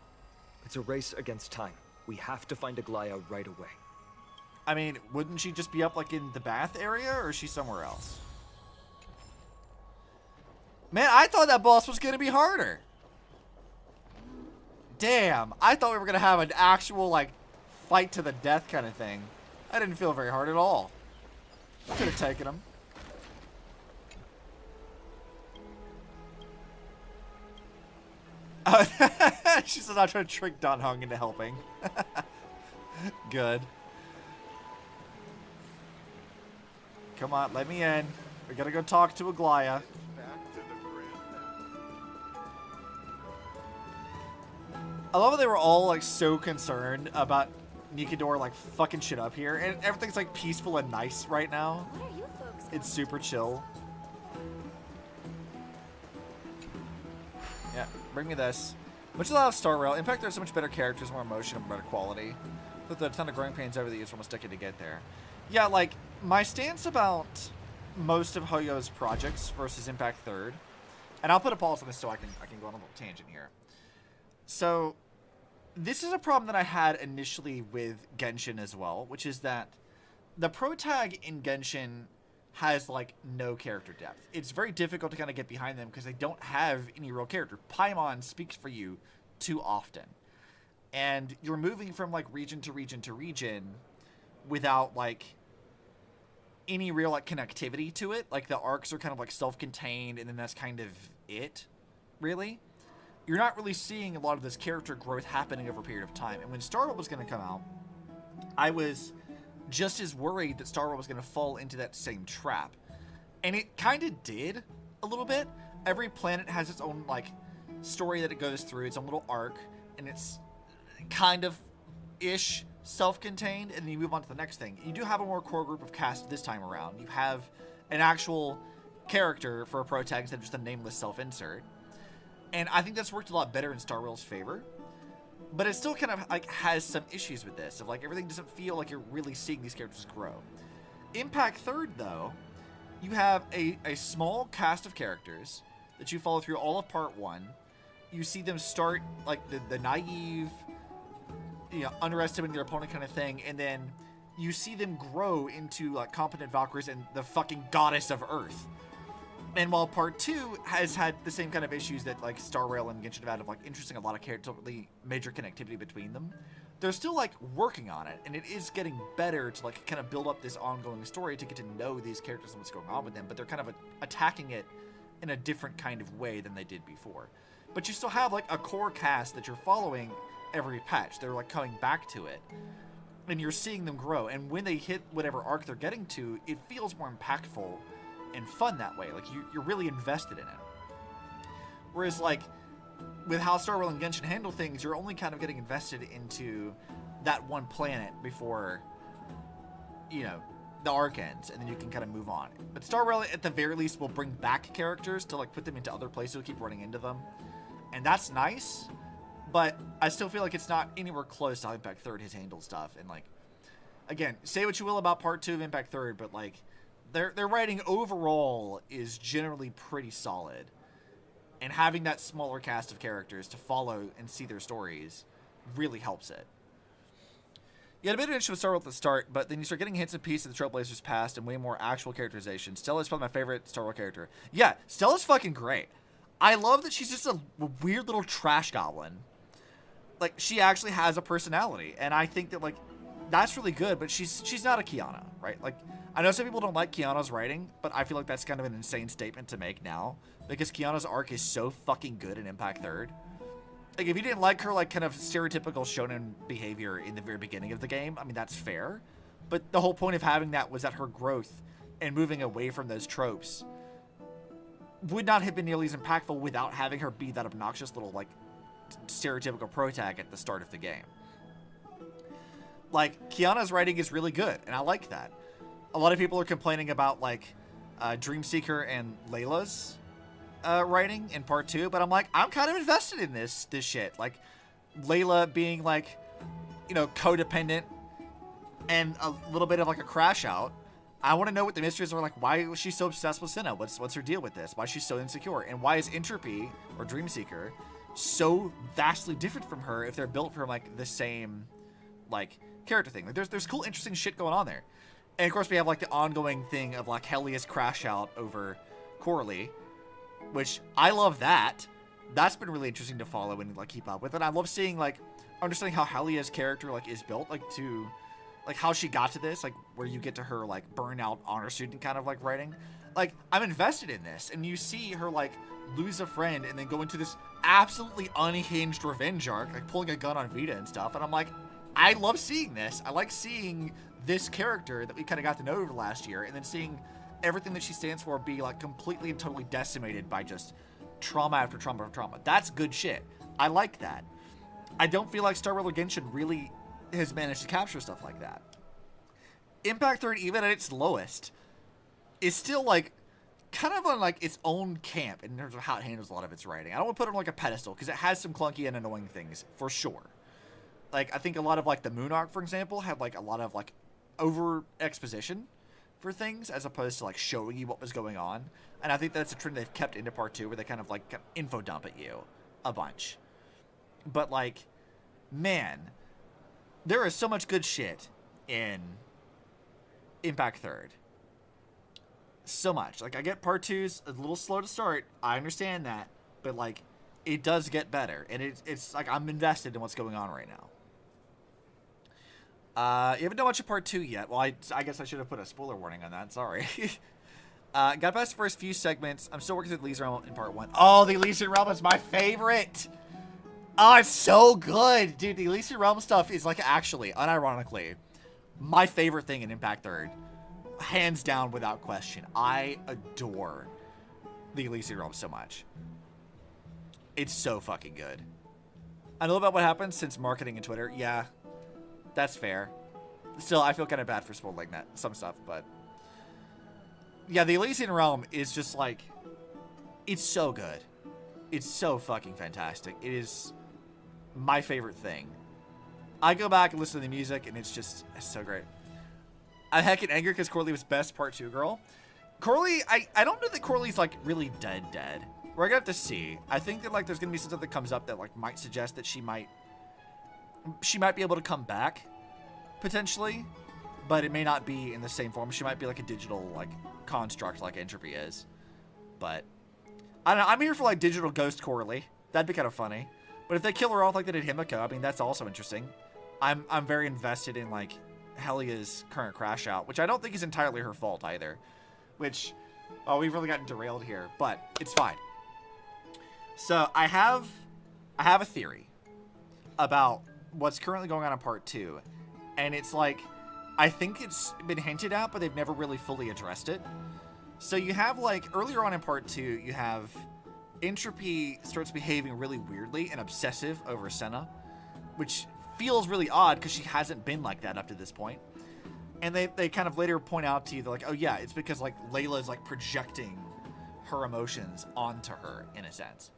It's a race against time. We have to find Aglaya right away. I mean, wouldn't she just be up, like, in the bath area, or is she somewhere else? Man, I thought that boss was going to be harder. Damn, I thought we were going to have an actual, like, fight to the death kind of thing. That didn't feel very hard at all. I could have taken him. She said I'm trying to trick Don Hung into helping. Good. Come on, let me in. We gotta go talk to Aglaya. I love how they were all like so concerned about Nikador like fucking shit up here, and everything's like peaceful and nice right now. What are you folks It's super chill. Yeah, bring me this. Much as I love Star Rail, Impact there's so much better characters, more emotion, and better quality. With a ton of growing pains over the years, almost decade to get there. Yeah, like my stance about most of Hoyo's projects versus Impact Third, and I'll put a pause on this so I can go on a little tangent here. So, this is a problem that I had initially with Genshin as well, which is that the pro tag in Genshin has like no character depth. It's very difficult to kind of get behind them because they don't have any real character. Paimon speaks for you too often. And you're moving from like region to region to region without like any real like connectivity to it. Like the arcs are kind of like self-contained, and then that's kind of it, really. You're not really seeing a lot of this character growth happening over a period of time. And when Star Rail was going to come out, I was just as worried that Star Rail was going to fall into that same trap. And it kind of did a little bit. Every planet has its own like story that it goes through, its own little arc, and it's kind of ish self-contained, and then you move on to the next thing. You do have a more core group of cast this time around. You have an actual character for a pro tag instead of just a nameless self-insert. And I think that's worked a lot better in Star Rail's favor. But it still kind of like has some issues with this, of like everything doesn't feel like you're really seeing these characters grow. Impact Third, though, you have a small cast of characters that you follow through all of Part 1. You see them start like the naive, you know, underestimating their opponent kind of thing, and then you see them grow into like competent Valkyries and the fucking goddess of Earth. And while part 2 has had the same kind of issues that like Star Rail and Genshin have had of like interesting a lot of character, really major connectivity between them, they're still like working on it, and it is getting better to like kind of build up this ongoing story to get to know these characters and what's going on with them, but they're kind of attacking it in a different kind of way than they did before. But you still have like a core cast that you're following every patch. They're like coming back to it, and you're seeing them grow, and when they hit whatever arc they're getting to, it feels more impactful and fun that way. Like you're really invested in it. Whereas like with how Star Rail and Genshin handle things, you're only kind of getting invested into that one planet before, you know, the arc ends, and then you can kind of move on. But Star Rail at the very least will bring back characters to like put them into other places, to keep running into them, and that's nice. But I still feel like it's not anywhere close to how Impact Third has handled stuff. And like, again, say what you will about part 2 of Impact Third, but like their writing overall is generally pretty solid. And having that smaller cast of characters to follow and see their stories really helps it. You had a bit of an issue with Star Wars at the start, but then you start getting hints and pieces of the Trailblazers past and way more actual characterization. Stella's probably my favorite Star Wars character. Yeah, Stella's fucking great. I love that she's just a weird little trash goblin. Like, she actually has a personality, and I think that, like, that's really good, but she's not a Kiana, right? Like, I know some people don't like Kiana's writing, but I feel like that's kind of an insane statement to make now, because Kiana's arc is so fucking good in Impact Third. Like, if you didn't like her, like, kind of stereotypical shonen behavior in the very beginning of the game, I mean, that's fair, but the whole point of having that was that her growth and moving away from those tropes would not have been nearly as impactful without having her be that obnoxious little, like, stereotypical protag at the start of the game. Like, Kiana's writing is really good, and I like that. A lot of people are complaining about, like, Dreamseeker and Layla's writing in part 2, but I'm like, I'm kind of invested in this shit. Like, Layla being, like, you know, codependent and a little bit of, like, a crash out. I want to know what the mysteries are. Like, why was she so obsessed with Senna? What's her deal with this? Why is she so insecure? And why is Entropy, or Dreamseeker, so vastly different from her if they're built from, like, the same, like, character thing? Like, there's cool, interesting shit going on there. And, of course, we have, like, the ongoing thing of, like, Helia's crash out over Coralie, which I love that. That's been really interesting to follow and, like, keep up with. And I love seeing, like, understanding how Helia's character, like, is built, like, to, like, how she got to this, like, where you get to her, like, burnout honor student kind of, like, writing. Like, I'm invested in this, and you see her, like, lose a friend and then go into this absolutely unhinged revenge arc, like, pulling a gun on Vita and stuff, and I'm like, I love seeing this. I like seeing this character that we kind of got to know over the last year, and then seeing everything that she stands for be, like, completely and totally decimated by just trauma after trauma after trauma. That's good shit. I like that. I don't feel like Star Rail Genshin really has managed to capture stuff like that. Impact Third, even at its lowest, is still, like, kind of on, like, its own camp in terms of how it handles a lot of its writing. I don't want to put it on, like, a pedestal, because it has some clunky and annoying things, for sure. Like, I think a lot of, like, the Moon Arc, for example, had, like, a lot of, like, over-exposition for things, as opposed to, like, showing you what was going on. And I think that's a trend they've kept into part 2, where they kind of, like, info dump at you a bunch. But, like, man, there is so much good shit in Impact Third. So much. Like, I get part 2's a little slow to start. I understand that. But, like, it does get better. And it's like, I'm invested in what's going on right now. You haven't done much of part 2 yet. Well, I guess I should have put a spoiler warning on that. Sorry. Got past the first few segments. I'm still working through the Elysian Realm in part 1. Oh, the Elysian Realm is my favorite. Oh, it's so good. Dude, the Elysian Realm stuff is, like, actually, unironically, my favorite thing in Impact Third. Hands down, without question. I adore the Elysian Realm so much. It's so fucking good. I know about what happens since marketing and Twitter. Yeah, that's fair. Still, I feel kind of bad for spoiling that, some stuff, but yeah, the Elysian Realm is just, like, it's so good. It's so fucking fantastic. It is my favorite thing. I go back and listen to the music, and it's so great. I'm heckin' angry because Coralie was best part 2 girl. Coralie, I don't know that Coralie's, like, really dead. We're gonna have to see. I think that, like, there's gonna be some stuff that comes up that, like, might suggest that she might be able to come back, potentially, but it may not be in the same form. She might be, like, a digital, like, construct like Entropy is. But I don't know. I'm here for like digital ghost Coralie. That'd be kind of funny. But if they kill her off like they did Himiko, I mean, that's also interesting. I'm very invested in like Helia's current crash out, which I don't think is entirely her fault either. Which, oh, we've really gotten derailed here, but it's fine. So I have a theory about what's currently going on in part 2, and it's like, I think it's been hinted at, but they've never really fully addressed it. So you have like, earlier on in part 2, you have Entropy starts behaving really weirdly and obsessive over Senna, which feels really odd because she hasn't been like that up to this point. And they kind of later point out to you, they're like, oh yeah, it's because like Layla's like projecting her emotions onto her in a sense.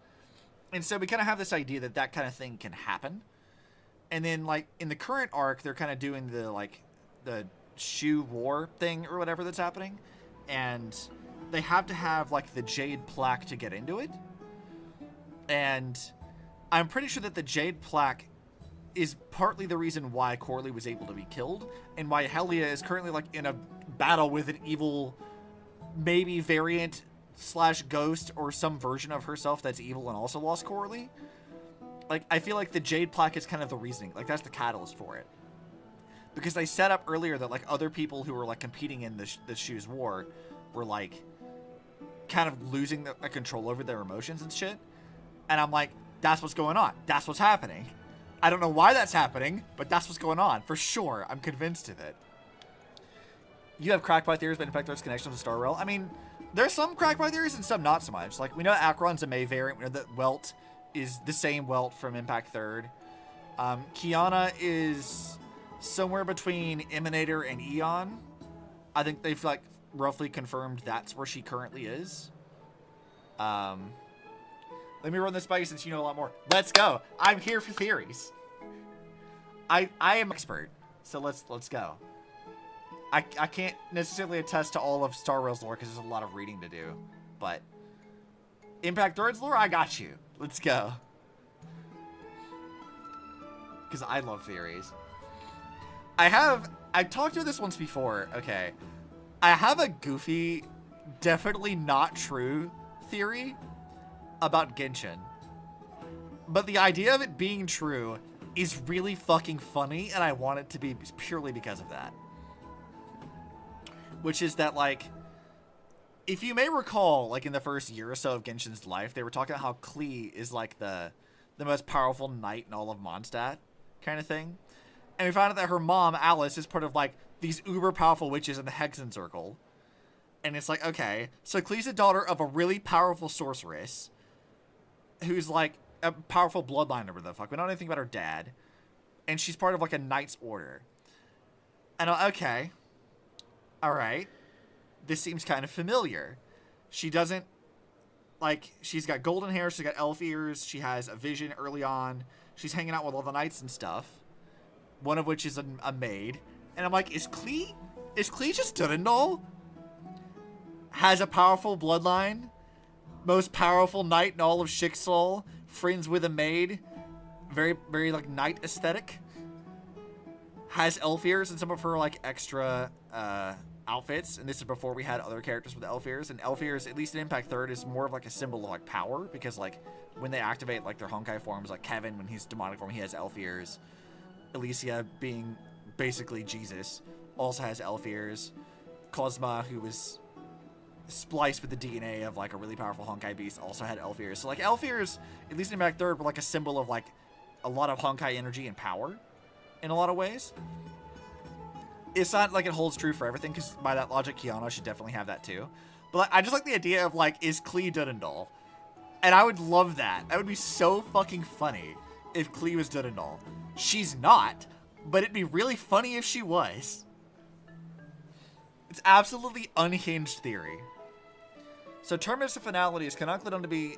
And so we kind of have this idea that that kind of thing can happen. And then like in the current arc, they're kind of doing the like the shoe war thing or whatever that's happening. And they have to have like the jade plaque to get into it. And I'm pretty sure that the jade plaque is partly the reason why Coralie was able to be killed, and why Helia is currently like in a battle with an evil, maybe variant / ghost or some version of herself that's evil and also lost Coralie. Like, I feel like the jade plaque is kind of the reasoning. Like, that's the catalyst for it. Because they set up earlier that like other people who were like competing in the shoes war were like kind of losing the control over their emotions and shit. And I'm like, that's what's going on. That's what's happening. I don't know why that's happening, but that's what's going on. For sure. I'm convinced of it. You have crackpot theories about Impact Earth's connection to Star Rail. I mean, there's some crackpot theories and some not so much. Like, we know Acheron's a May variant. We know that Welt is the same Welt from Impact Third. Kiana is somewhere between Emanator and Eon. I think they've, like, roughly confirmed that's where she currently is. Let me run this by you since you know a lot more. Let's go. I'm here for theories. I am expert, so let's go. I can't necessarily attest to all of Star Rail's lore because there's a lot of reading to do, but Impact Third's lore, I got you. Let's go. Because I love theories. I've talked to this once before, okay. I have a goofy, definitely not true theory about Genshin. But the idea of it being true is really fucking funny, and I want it to be purely because of that. Which is that, like, if you may recall, like, in the first year or so of Genshin's life, they were talking about how Klee is, like, the most powerful knight in all of Mondstadt, kind of thing. And we found out that her mom, Alice, is part of, like, these uber-powerful witches in the Hexen Circle. And it's like, okay, so Klee's the daughter of a really powerful sorceress who's, like, a powerful bloodline or whatever the fuck. We don't know anything about her dad. And she's part of, like, a knight's order. And, okay. Alright. This seems kind of familiar. She doesn't, like, she's got golden hair, she's got elf ears, she has a vision early on. She's hanging out with all the knights and stuff. One of which is a maid. And I'm like, is Klee just Durandal? Has a powerful bloodline? Most powerful knight in all of Shixol, friends with a maid, very, very, like, knight aesthetic, has elf ears and some of her, like, extra, outfits, and this is before we had other characters with elf ears, and elf ears, at least in Impact Third, is more of, like, a symbol of, like, power, because, like, when they activate, like, their Honkai forms, like, Kevin, when he's demonic form, he has elf ears. Alicia, being basically Jesus, also has elf ears. Cosma, who was spliced with the DNA of, like, a really powerful Honkai beast, also had elf ears. So, like, elf ears, at least in Impact Third, were, like, a symbol of, like, a lot of Honkai energy and power in a lot of ways. It's not like it holds true for everything, because by that logic, Kiana should definitely have that too. But, like, I just like the idea of, like, is Klee Durandal? And I would love that. That would be so fucking funny if Klee was Durandal. She's not, but it'd be really funny if she was. It's absolutely unhinged theory. So, Terminus of Finality is canonically known to be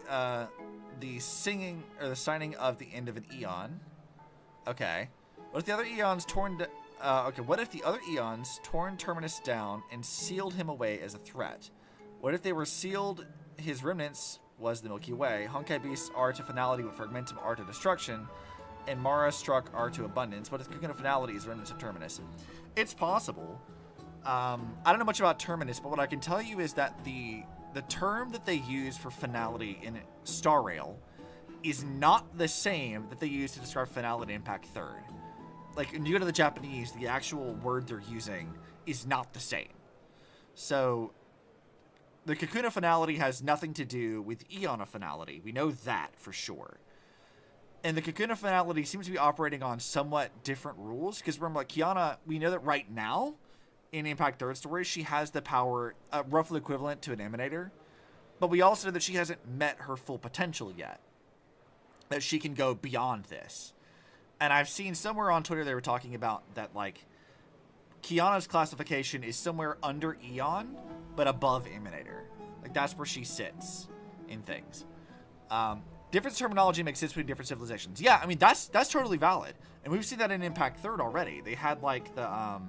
the singing or the signing of the end of an eon. Okay. What if the other eons torn? What if the other eons torn Terminus down and sealed him away as a threat? What if they were sealed? His remnants was the Milky Way. Honkai beasts are to finality, what Fragmentum are to destruction, and Mara struck are to abundance. What if Cocoon of Finality is remnants of Terminus? It's possible. I don't know much about Terminus, but what I can tell you is that the the term that they use for finality in Star Rail is not the same that they use to describe finality in Impact Third. Like, when you go to the Japanese, the actual word they're using is not the same. So, the Kakuna finality has nothing to do with Eona finality. We know that for sure. And the Kakuna finality seems to be operating on somewhat different rules. Because remember, like, Kiana, we know that right now, in Impact Third Story, she has the power roughly equivalent to an Emanator. But we also know that she hasn't met her full potential yet. That she can go beyond this. And I've seen somewhere on Twitter they were talking about that, like, Kiana's classification is somewhere under Eon, but above Emanator. Like, that's where she sits in things. Different terminology makes sense between different civilizations. Yeah, I mean, that's totally valid. And we've seen that in Impact Third already. They had, like, the,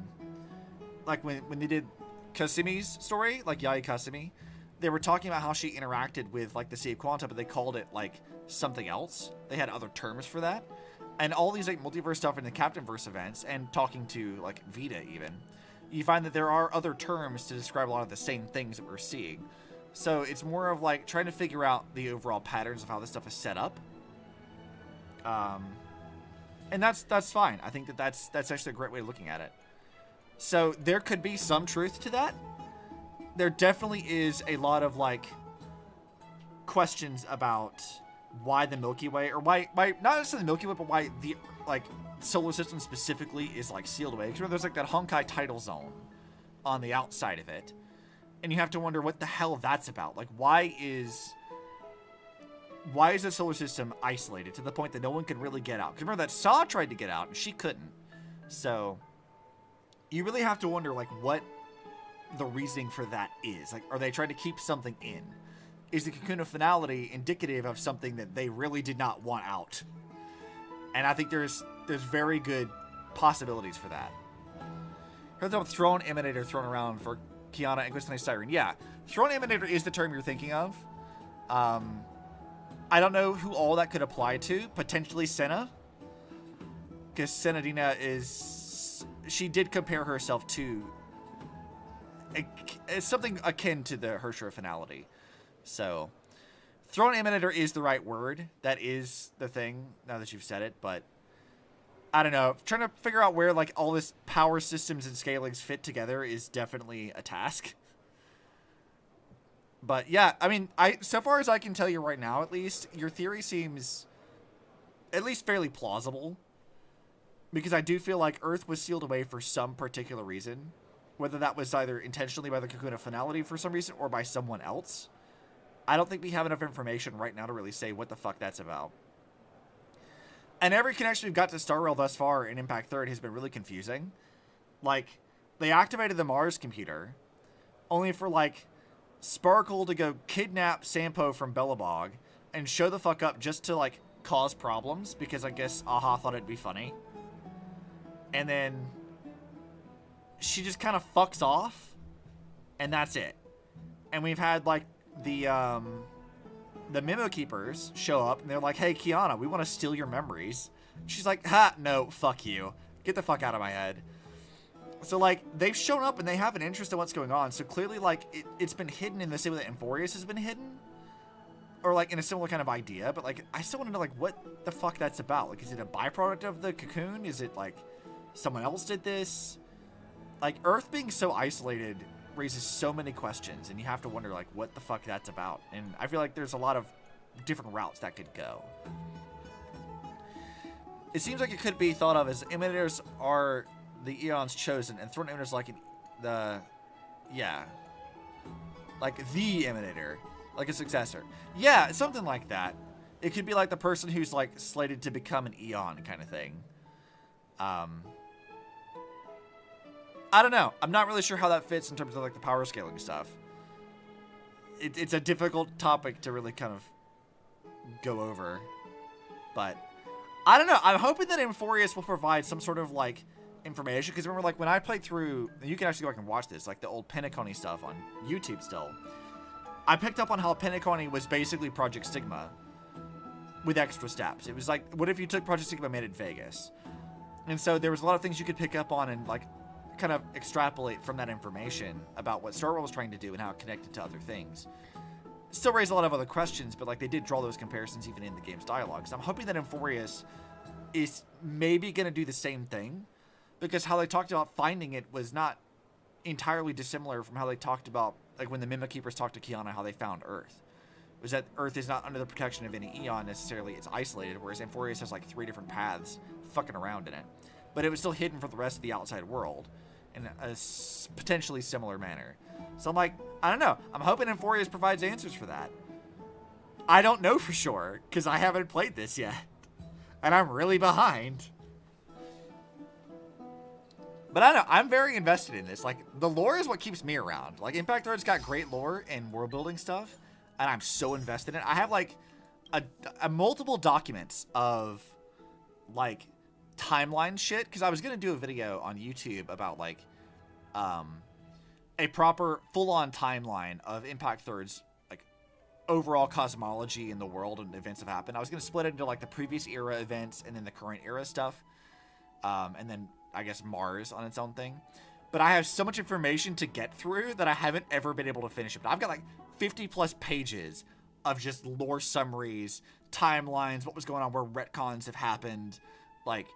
like, when they did Kasumi's story, like, Yai Kasumi, they were talking about how she interacted with, like, the Sea of Quanta, but they called it, like, something else. They had other terms for that. And all these, like, multiverse stuff in the Captainverse events, and talking to, like, Vita even, you find that there are other terms to describe a lot of the same things that we're seeing. So it's more of, like, trying to figure out the overall patterns of how this stuff is set up. And that's fine. I think that's actually a great way of looking at it. So there could be some truth to that. There definitely is a lot of, like, questions about why the Milky Way, or why not necessarily the Milky Way, but why the, like, solar system specifically is, like, sealed away. Because there's, like, that Honkai tidal zone on the outside of it. And you have to wonder what the hell that's about. Like, why is the solar system isolated to the point that no one can really get out? Because remember that Saw tried to get out and she couldn't. So you really have to wonder, like, what the reasoning for that is. Like, are they trying to keep something in? Is the Kakuna finality indicative of something that they really did not want out? And I think there's very good possibilities for that. Heard the Throne Emanator thrown around for Kiana and Crystalline Siren. Yeah, Throne Emanator is the term you're thinking of. I don't know who all that could apply to. Potentially Senna. Because Senadina she did compare herself to something akin to the Hershra finality. So, Throne Emanator is the right word. That is the thing, now that you've said it, but I don't know. Trying to figure out where, like, all this power systems and scalings fit together is definitely a task. But yeah, I mean, so far as I can tell you right now, at least, your theory seems at least fairly plausible. Because I do feel like Earth was sealed away for some particular reason. Whether that was either intentionally by the Kakuna finality for some reason or by someone else. I don't think we have enough information right now to really say what the fuck that's about. And every connection we've got to Star Rail thus far in Impact Third has been really confusing. Like, they activated the Mars computer, only for, like, Sparkle to go kidnap Sampo from Bellabog and show the fuck up just to, like, cause problems, because I guess Aha thought it'd be funny. And then she just kind of fucks off, and that's it. And we've had, like, the Memo Keepers show up, and they're like, hey, Kiana, we want to steal your memories. She's like, ha, no, fuck you. Get the fuck out of my head. So, like, they've shown up, and they have an interest in what's going on. So, clearly, like, it's been hidden in the same way that Amphoreus has been hidden. Or, like, in a similar kind of idea. But, like, I still want to know, like, what the fuck that's about. Like, is it a byproduct of the cocoon? Is it, like, someone else did this? Like, Earth being so isolated raises so many questions, and you have to wonder, like, what the fuck that's about. And I feel like there's a lot of different routes that could go. It seems like it could be thought of as Emanators are the Eons chosen, and Throne Emanators like the Emanator, like a successor. Yeah, something like that. It could be like the person who's, like, slated to become an Eon kind of thing. I don't know. I'm not really sure how that fits in terms of, like, the power scaling stuff. It's a difficult topic to really kind of go over. But I don't know. I'm hoping that Amphoreus will provide some sort of, like, information. Because remember, like, when I played through, and you can actually go back and watch this, like, the old Pentaconi stuff on YouTube still. I picked up on how Pentaconi was basically Project Stigma with extra steps. It was like, what if you took Project Stigma and made it Vegas? And so there was a lot of things you could pick up on and, like, kind of extrapolate from that information about what Star Wars was trying to do and how it connected to other things. Still raised a lot of other questions, but like they did draw those comparisons even in the game's dialogue. So I'm hoping that Amphoreus is maybe going to do the same thing, because how they talked about finding it was not entirely dissimilar from how they talked about, like when the Mimic Keepers talked to Kiana, how they found Earth. It was that Earth is not under the protection of any Eon necessarily, it's isolated, whereas Amphoreus has like 3 different paths fucking around in it. But it was still hidden from the rest of the outside world in a potentially similar manner. So I'm like, I don't know. I'm hoping Amphoreus provides answers for that. I don't know for sure, because I haven't played this yet. And I'm really behind. But I don't know, I'm very invested in this. Like, the lore is what keeps me around. Like, Impact Thread's got great lore and world building stuff, and I'm so invested in it. I have, like, a multiple documents of, like, timeline shit, because I was going to do a video on YouTube about, like, a proper full-on timeline of Impact Third's, like, overall cosmology in the world and events have happened. I was going to split it into, like, the previous era events and then the current era stuff, and then I guess Mars on its own thing. But I have so much information to get through that I haven't ever been able to finish it. But I've got like 50 plus pages of just lore summaries, timelines, what was going on, where retcons have happened. Like,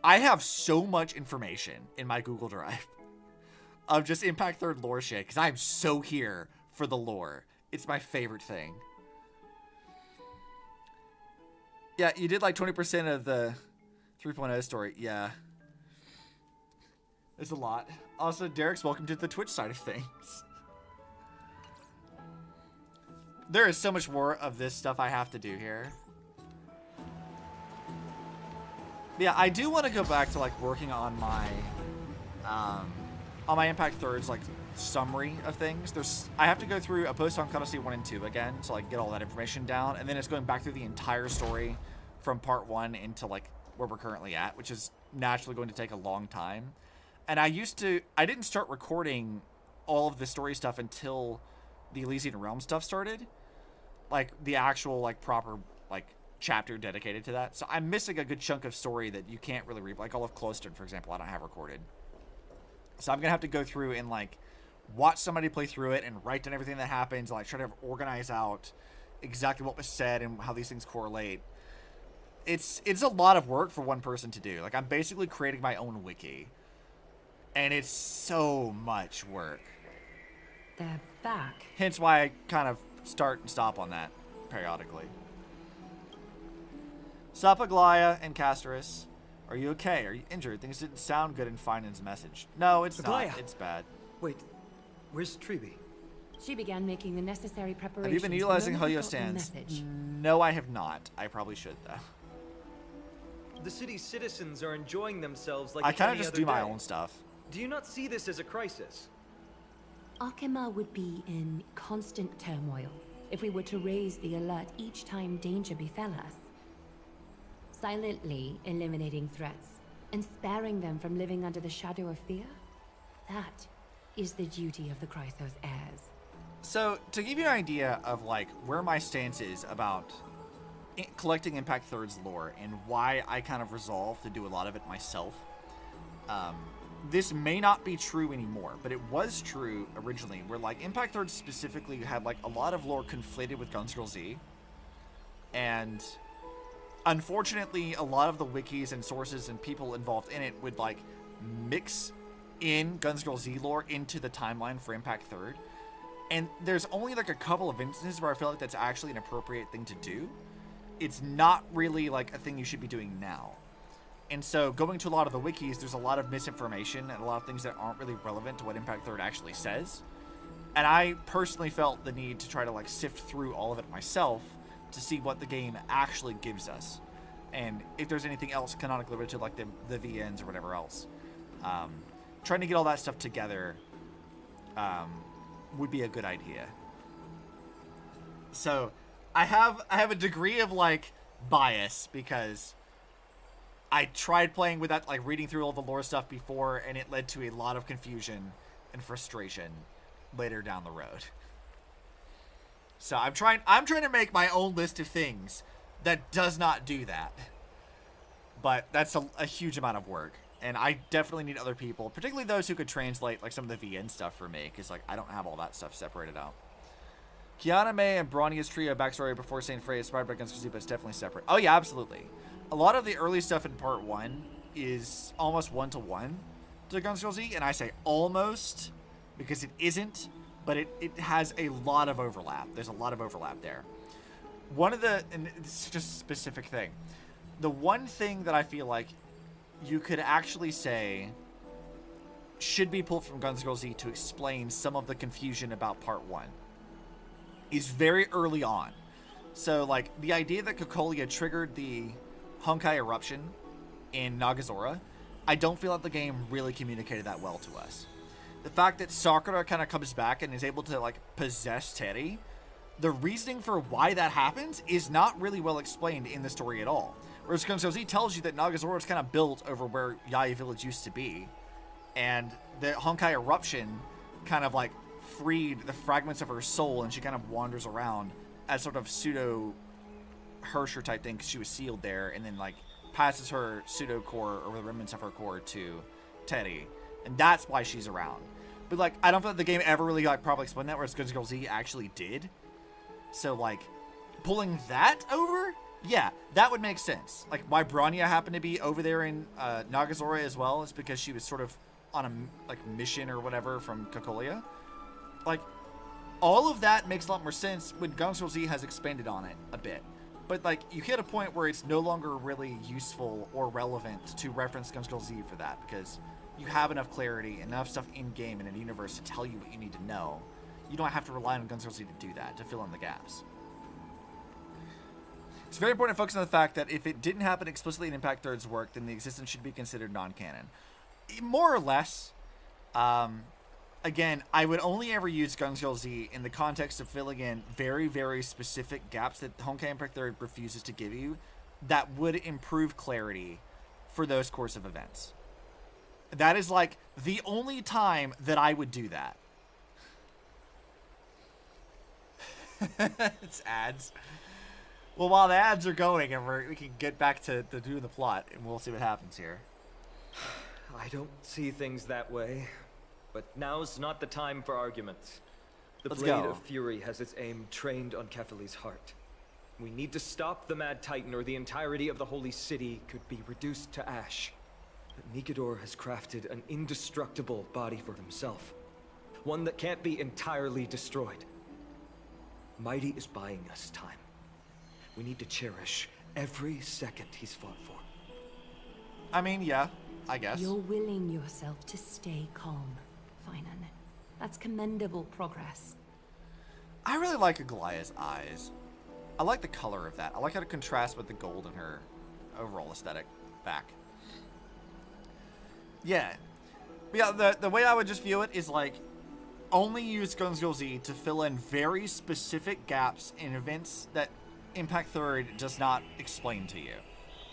I have so much information in my Google Drive of just Impact Third lore shit, because I'm so here for the lore. It's my favorite thing. Yeah, you did like 20% of the 3.0 story. Yeah. There's a lot. Also, Derek's welcome to the Twitch side of things. There is so much more of this stuff I have to do here. But yeah, I do want to go back to like working on my Impact Thirds like summary of things. I have to go through a Post-Honkai Odyssey 1 and 2 again to like get all that information down, and then it's going back through the entire story from part 1 into like where we're currently at, which is naturally going to take a long time. And I didn't start recording all of the story stuff until the Elysian Realm stuff started. Like, the actual, like, proper, like, chapter dedicated to that. So I'm missing a good chunk of story that you can't really read. Like, all of Cloistered, for example, I don't have recorded. So I'm going to have to go through and, like, watch somebody play through it and write down everything that happens. And, like, try to organize out exactly what was said and how these things correlate. It's a lot of work for one person to do. Like, I'm basically creating my own wiki. And it's so much work. They're back. Hence why I kind of start and stop on that periodically. Sapaglaya and Castorus, are you okay? Are you injured? Things didn't sound good in Finan's message. No, it's Saglaya. not. It's bad. Wait, where's Tribi? She began making the necessary preparations. Have you been utilizing the moment we Hoyo got the stands? message. No, I have not. I probably should, though. The city's citizens are enjoying themselves like I kind of any just other do my day. own stuff. Do you not see this as a crisis? Arkema would be in constant turmoil if we were to raise the alert each time danger befell us. Silently eliminating threats and sparing them from living under the shadow of fear, that is the duty of the Chrysos heirs. So, to give you an idea of, like, where my stance is about collecting Impact Third's lore and why I kind of resolved to do a lot of it myself, this may not be true anymore, but it was true originally, where, like, Impact Third specifically had, like, a lot of lore conflated with Guns Girl Z. And unfortunately, a lot of the wikis and sources and people involved in it would, like, mix in Guns Girl Z lore into the timeline for Impact Third. And there's only, like, a couple of instances where I feel like that's actually an appropriate thing to do. It's not really, like, a thing you should be doing now. And so, going to a lot of the wikis, there's a lot of misinformation and a lot of things that aren't really relevant to what Impact Third actually says. And I personally felt the need to try to, like, sift through all of it myself to see what the game actually gives us. And if there's anything else canonically related to, like, the VNs or whatever else. Trying to get all that stuff together would be a good idea. So, I have a degree of, like, bias because I tried playing with that, like, reading through all the lore stuff before, and it led to a lot of confusion and frustration later down the road. So I'm trying to make my own list of things that does not do that. But that's a huge amount of work, And I definitely need other people, particularly those who could translate like some of the VN stuff for me, because like I don't have all that stuff separated out. Kiana May and Bronnia's trio backstory before Saint Frey is inspired by Guns N' but it's definitely separate. Oh yeah, absolutely. A lot of the early stuff in part 1 is almost one-to-one to Guns N' and I say almost because it isn't, but it has a lot of overlap. There's a lot of overlap there. One of the, and it's just a specific thing, the one thing that I feel like you could actually say should be pulled from Guns N' to explain some of the confusion about part 1 is very early on. So like the idea that Cocolia triggered the Honkai eruption in Nagazora, I don't feel like the game really communicated that well to us. The fact that Sakura kind of comes back and is able to like possess Teddy, the reasoning for why that happens is not really well explained in the story at all. Whereas Guns N' tells you that Nagazora is kind of built over where Yai Village used to be, and the Honkai eruption kind of like freed the fragments of her soul, and she kind of wanders around as sort of pseudo Hersher type thing because she was sealed there, and then like passes her pseudo core or the remnants of her core to Teddy, and that's why she's around. But like I don't feel like the game ever really like probably explained that, whereas Guns N' actually did. So like pulling that over, yeah, that would make sense. Like why Bronya happened to be over there in Nagazora as well is because she was sort of on a like mission or whatever from Cocolia. Like all of that makes a lot more sense when Guns N' has expanded on it a bit. But like you hit a point where it's no longer really useful or relevant to reference Guns N' for that, because you have enough clarity, enough stuff in game and in the universe to tell you what you need to know. You don't have to rely on Guns N' to do that, to fill in the gaps. It's very important to focus on the fact that if it didn't happen explicitly in Impact Third's work, then the existence should be considered non-canon. More or less. Again, I would only ever use Guns N' in the context of filling in very, very specific gaps that Honkai Impact Third refuses to give you that would improve clarity for those course of events. That is like the only time that I would do that. It's ads. Well, while the ads are going, and we can get back to doing the plot, and we'll see what happens here. I don't see things that way, but now's not the time for arguments. The Let's Blade go. of Fury has its aim trained on Kefali's heart. We need to stop the Mad Titan, or the entirety of the Holy City could be reduced to ash. But Nikador has crafted an indestructible body for himself. One that can't be entirely destroyed. Mighty is buying us time. We need to cherish every second he's fought for. I mean, yeah, I guess. You're willing yourself to stay calm, Finan. That's commendable progress. I really like Aglaya's eyes. I like the color of that. I like how it contrasts with the gold in her overall aesthetic back. Yeah. But yeah, the way I would just view it is like, only use Guns N' to fill in very specific gaps in events that Impact Third does not explain to you.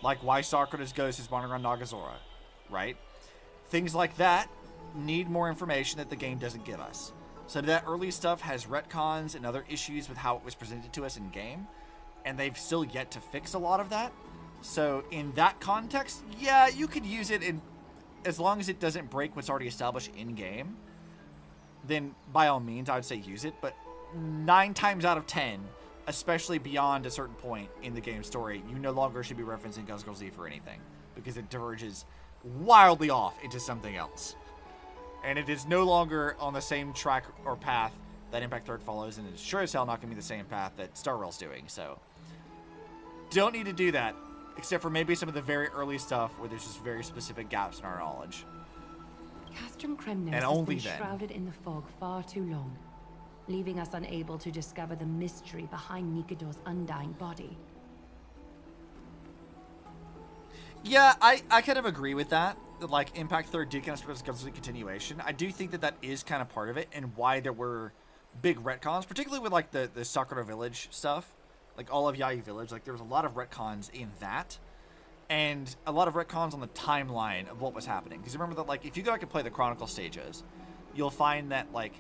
Like why Sakura's ghost is wandering around Nagazora, right? Things like that need more information that the game doesn't give us. So that early stuff has retcons and other issues with how it was presented to us in game, and they've still yet to fix a lot of that. So in that context, yeah, you could use it in, as long as it doesn't break what's already established in game, then by all means I would say use it. But 9 times out of 10, especially beyond a certain point in the game story, you no longer should be referencing Guns N' for anything, because it diverges wildly off into something else. And it is no longer on the same track or path that Impact Third follows, and it's sure as hell not going to be the same path that Star Rail's doing, so don't need to do that, except for maybe some of the very early stuff where there's just very specific gaps in our knowledge. Castrum Kremnos And has only been then. shrouded in the fog far too long, leaving us unable to discover the mystery behind Nikador's undying body. Yeah, I kind of agree with that. Like, Impact Third did kind of start as a continuation. I do think that that is kind of part of it, and why there were big retcons, particularly with, like, the Sakura Village stuff. Like, all of Yai Village. Like, there was a lot of retcons in that. And a lot of retcons on the timeline of what was happening. Because remember that, like, if you go back and play the Chronicle stages, you'll find that, like,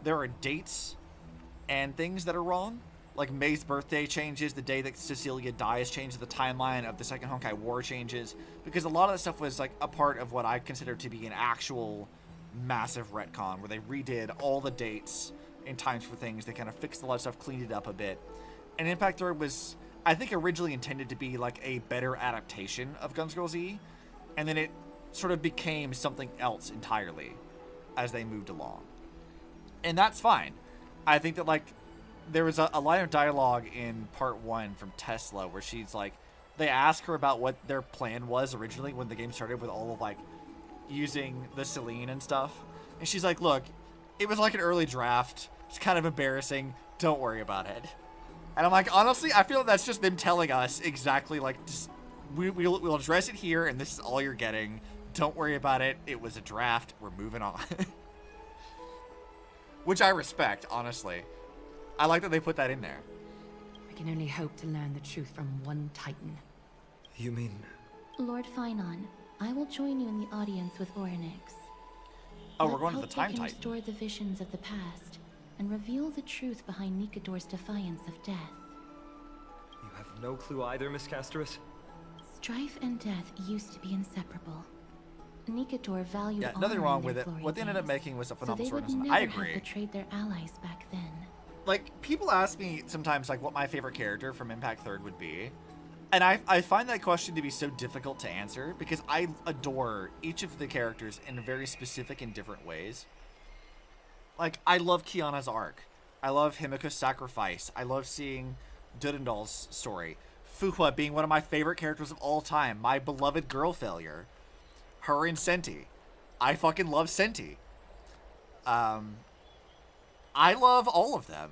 there are dates and things that are wrong. like May's birthday changes, the day that Cecilia dies changes, the timeline of the Second Honkai War changes, because a lot of that stuff was like a part of what I consider to be an actual massive retcon, where they redid all the dates and times for things. They kind of fixed a lot of stuff, cleaned it up a bit. And Impact 3 was, I think, originally intended to be like a better adaptation of Guns Girl Z, and then it sort of became something else entirely as they moved along. And that's fine. I think that, like, there was a line of dialogue in part 1 from Tesla where she's like, they ask her about what their plan was originally when the game started with all of, like, using the Celine and stuff. And she's like, look, it was like an early draft. It's kind of embarrassing. Don't worry about it. And I'm like, honestly, I feel like that's just them telling us exactly, like, just, we'll address it here, and this is all you're getting. Don't worry about it. It was a draft. We're moving on. Which I respect, honestly. I like that they put that in there. I can only hope to learn the truth from one Titan. You mean... Lord Finon, I will join you in the audience with Orynyx. Oh, we're going to the Time Titan. Restore the visions of the past and reveal the truth behind Nikador's defiance of death. You have no clue either, Miss Castris? Strife and death used to be inseparable. Nikador valued yeah, honor nothing wrong in with their it. glory What they ended up days, making was a phenomenal so they story. would I never agree. have betrayed their allies back then. Like, people ask me sometimes, like, what my favorite character from Impact 3rd would be. And I find that question to be so difficult to answer because I adore each of the characters in very specific and different ways. Like, I love Kiana's arc. I love Himiko's sacrifice. I love seeing Durandal's story. Fuhua being one of my favorite characters of all time. My beloved girl failure. Her and Senti. I fucking love Senti. I love all of them.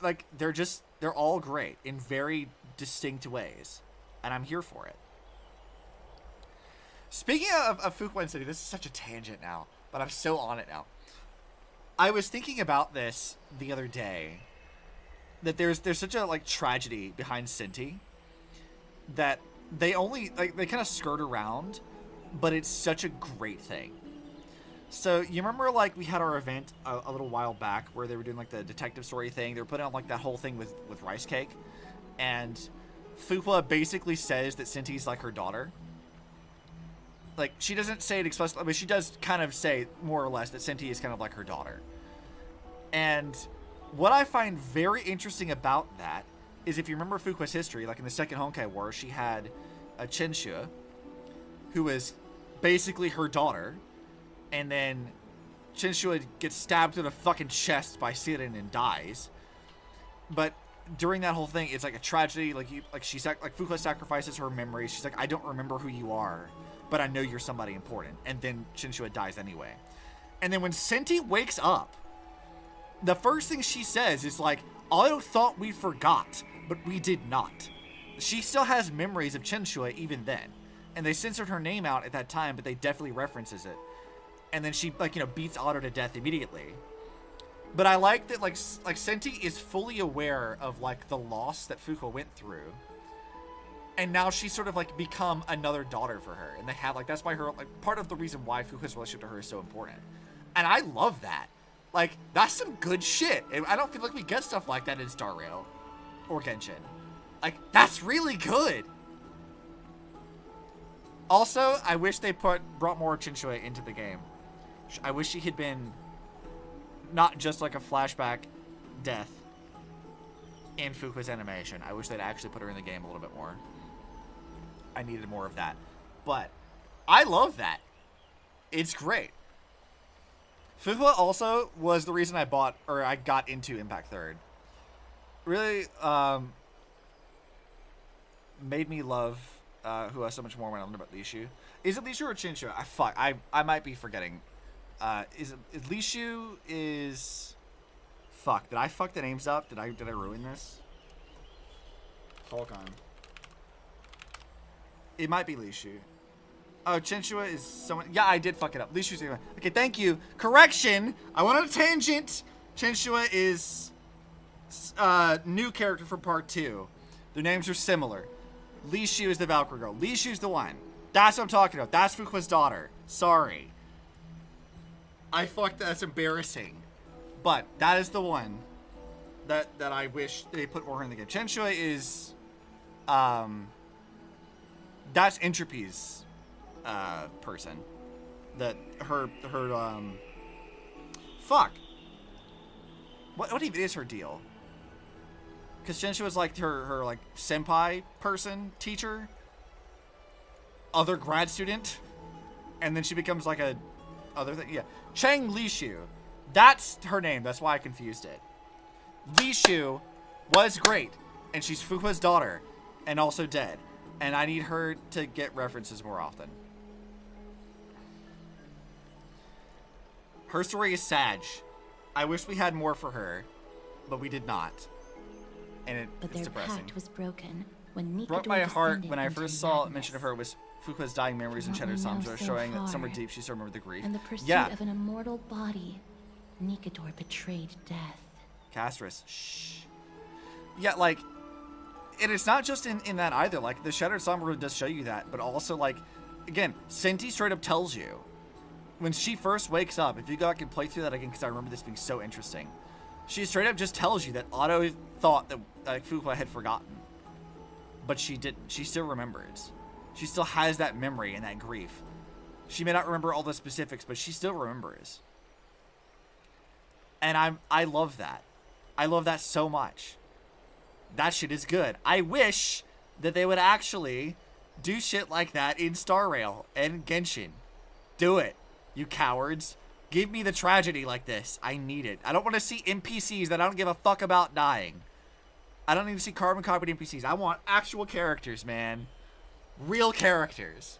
Like, they're all great in very distinct ways. And I'm here for it. Speaking of Fuhua and Senti, this is such a tangent now, but I'm so on it now. I was thinking about this the other day, that there's such a, like, tragedy behind Senti that they only, like, they kind of skirt around, but it's such a great thing. So, you remember, like, we had our event a little while back where they were doing, like, the detective story thing. They were putting on, like, that whole thing with Rice Cake. And Fuhua basically says that Senti's, like, her daughter. Like, she doesn't say it explicitly, but she does kind of say, more or less, that Senti is kind of like her daughter. And what I find very interesting about that is, if you remember Fuhua's history, like in the Second Honkai War, she had a Chenshua, who was basically her daughter, and then Chenshua gets stabbed through the fucking chest by Sirin and dies. But during that whole thing, it's like a tragedy. Like Fuhua sacrifices her memory. She's like, I don't remember who you are, but I know you're somebody important. And then Chenshua dies anyway. And then when Senti wakes up, the first thing she says is like, I thought we forgot, but we did not. She still has memories of Chenshua even then. And they censored her name out at that time, but they definitely references it. And then she, like, you know, beats Otto to death immediately. But I like that, like Senti is fully aware of, like, the loss that Fuhua went through. And now she's sort of, like, become another daughter for her. And they have, like, that's why her, like, part of the reason why Fuhua's relationship to her is so important. And I love that. Like, that's some good shit. I don't feel like we get stuff like that in Star Rail or Genshin. Like, that's really good. Also, I wish they brought more Chenshua into the game. I wish she had been not just like a flashback death in Fuhua's animation. I wish they'd actually put her in the game a little bit more. I needed more of that. But I love that. It's great. Fuhua also was the reason I got into Impact 3rd. Really made me love Fuhua so much more when I learned about Lishu. Is it Lishu or Chenshua? I might be forgetting. Is Lishu is... Fuck, did I fuck the names up? Did I ruin this? Hold on. It might be Lishu. Oh, Chenshua is someone... Yeah, I did fuck it up. Lishu's... Okay, thank you. Correction! I went on a tangent! Chenshua is... new character for part 2. Their names are similar. Lishu is the Valkyrie girl. Lishu's the one. That's what I'm talking about. That's Fuhua's daughter. Sorry. I fucked that. That's embarrassing. But that is the one. that I wish they put more in the game. Chenshui is, that's Entropy's person. That her fuck. What even is her deal? Because Chenshui was like her like senpai person, teacher, other grad student, and then she becomes like a other thing. Yeah, Chang Lishu. That's her name. That's why I confused it. Lishu was great, and she's Fuqua's daughter, and also dead. And I need her to get references more often. Her story is sad. I wish we had more for her, but we did not. And But it's their depressing. pact was broken when Nikador Broke my heart descended when I into first saw madness. mention of her was Fuqua's dying memories and From shattered what we know songs, so showing that somewhere far, deep she still remembered the grief. In the pursuit Yeah, of an immortal body, Nikador betrayed death. Castris. Shh. Yeah, like, and it's not just in that either. Like, the Shattered Somber does show you that, but also, like, again, Senti straight up tells you when she first wakes up. If you go back and play through that again, because I remember this being so interesting, she straight up just tells you that Otto thought that Fuqua had forgotten, but she didn't. She still remembers. She still has that memory and that grief. She may not remember all the specifics, but she still remembers. And I love that. I love that so much. That shit is good. I wish that they would actually do shit like that in Star Rail and Genshin. Do it, you cowards. Give me the tragedy like this. I need it. I don't want to see NPCs that I don't give a fuck about dying. I don't need to see carbon copied NPCs. I want actual characters, man. Real characters.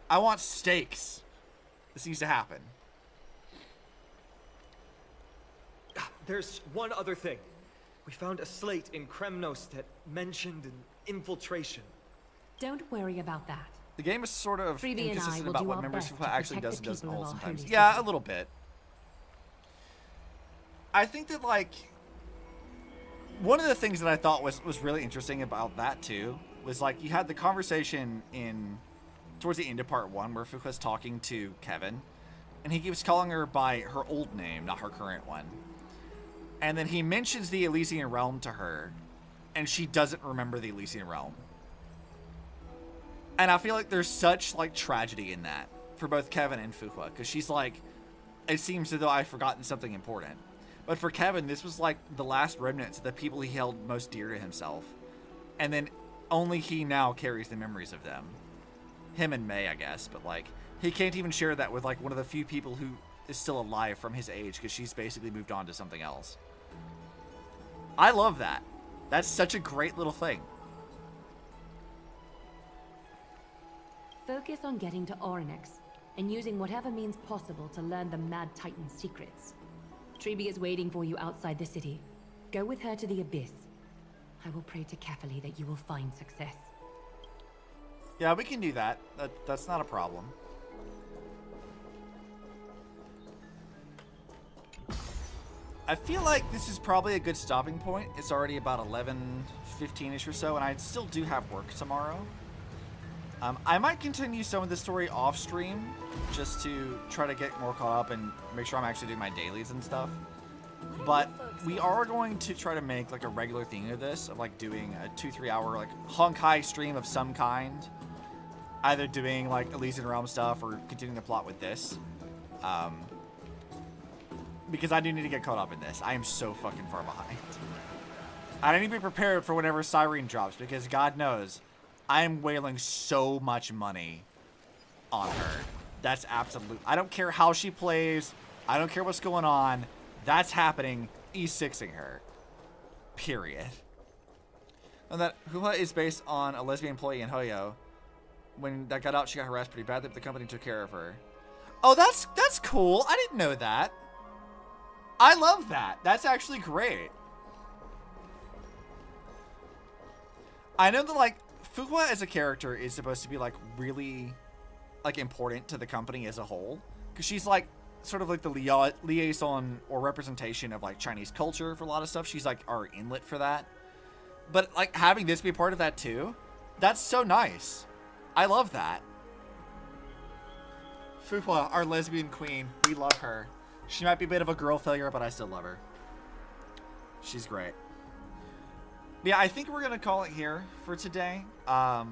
I want stakes. This needs to happen. There's one other thing. We found a slate in Kremnos that mentioned an infiltration. Don't worry about that. The game is sort of Phoebe and I inconsistent will about do what our members best of to actually protect does and the doesn't people of hold our sometimes. holy Yeah, a city. little bit. I think that, like, one of the things that I thought was really interesting about that too was, like, you had the conversation towards the end of part 1 where Fuqua's talking to Kevin, and he keeps calling her by her old name, not her current one. And then he mentions the Elysian Realm to her, and she doesn't remember the Elysian Realm. And I feel like there's such, like, tragedy in that for both Kevin and Fuqua, because she's like, it seems as though I've forgotten something important. But for Kevin, this was like the last remnants of the people he held most dear to himself. And then only he now carries the memories of them. Him and May, I guess, but, like, he can't even share that with, like, one of the few people who is still alive from his age, because she's basically moved on to something else. I love that. That's such a great little thing. Focus on getting to Orynex and using whatever means possible to learn the Mad Titan's secrets. Treeby is waiting for you outside the city. Go with her to the Abyss. I will pray to Kefali that you will find success. Yeah, we can do that. That's not a problem. I feel like this is probably a good stopping point. It's already about 11:15ish or so, and I still do have work tomorrow. I might continue some of the story off stream just to try to get more caught up and make sure I'm actually doing my dailies and stuff. But we are going to try to make, like, a regular thing of this, of, like, doing a 2-3 hour, like, Honkai stream of some kind. Either doing, like, Elysian Realm stuff or continuing the plot with this. Because I do need to get caught up in this. I am so fucking far behind. I need to be prepared for whenever Cyrene drops, because God knows I am whaling so much money on her. That's absolute. I don't care how she plays. I don't care what's going on. That's happening. E6ing her. Period. And that Hua is based on a lesbian employee in Hoyo. When that got out, she got harassed pretty badly, but the company took care of her. Oh, that's cool. I didn't know that. I love that. That's actually great. I know that, like, Fuqua as a character is supposed to be, like, really, like, important to the company as a whole. Because she's, like, sort of like the liaison or representation of, like, Chinese culture for a lot of stuff. She's, like, our inlet for that. But, like, having this be a part of that, too, that's so nice. I love that. Fuqua, our lesbian queen. We love her. She might be a bit of a girl failure, but I still love her. She's great. Yeah, I think we're going to call it here for today. I